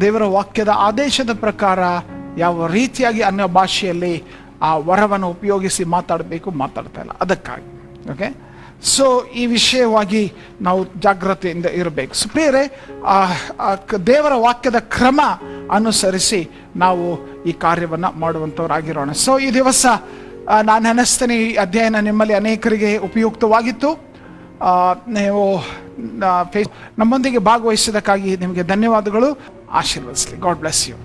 ದೇವರ ವಾಕ್ಯದ ಆದೇಶದ ಪ್ರಕಾರ ಯಾವ ರೀತಿಯಾಗಿ ಅನ್ಯ ಭಾಷೆಯಲ್ಲಿ ಆ ವರವನ್ನು ಉಪಯೋಗಿಸಿ ಮಾತಾಡ್ತಾ ಇಲ್ಲ, ಅದಕ್ಕಾಗಿ. ಓಕೆ, ಸೊ ಈ ವಿಷಯವಾಗಿ ನಾವು ಜಾಗ್ರತೆಯಿಂದ ಇರಬೇಕು. ಸೊ ಪ್ರಿಯರೇ, ದೇವರ ವಾಕ್ಯದ ಕ್ರಮ ಅನುಸರಿಸಿ ನಾವು ಈ ಕಾರ್ಯವನ್ನು ಮಾಡುವಂಥವರಾಗಿರೋಣ. ಸೊ ಈ ದಿವಸ ನಾನು ಅನ್ನಿಸ್ತೇನೆ ಈ ಅಧ್ಯಯನ ನಿಮ್ಮಲ್ಲಿ ಅನೇಕರಿಗೆ ಉಪಯುಕ್ತವಾಗಿತ್ತು. ನೀವು ನಮ್ಮೊಂದಿಗೆ ಭಾಗವಹಿಸಿದ್ದಕ್ಕಾಗಿ ನಿಮಗೆ ಧನ್ಯವಾದಗಳು. ಆಶೀರ್ವದಿಸಲಿ. God bless you.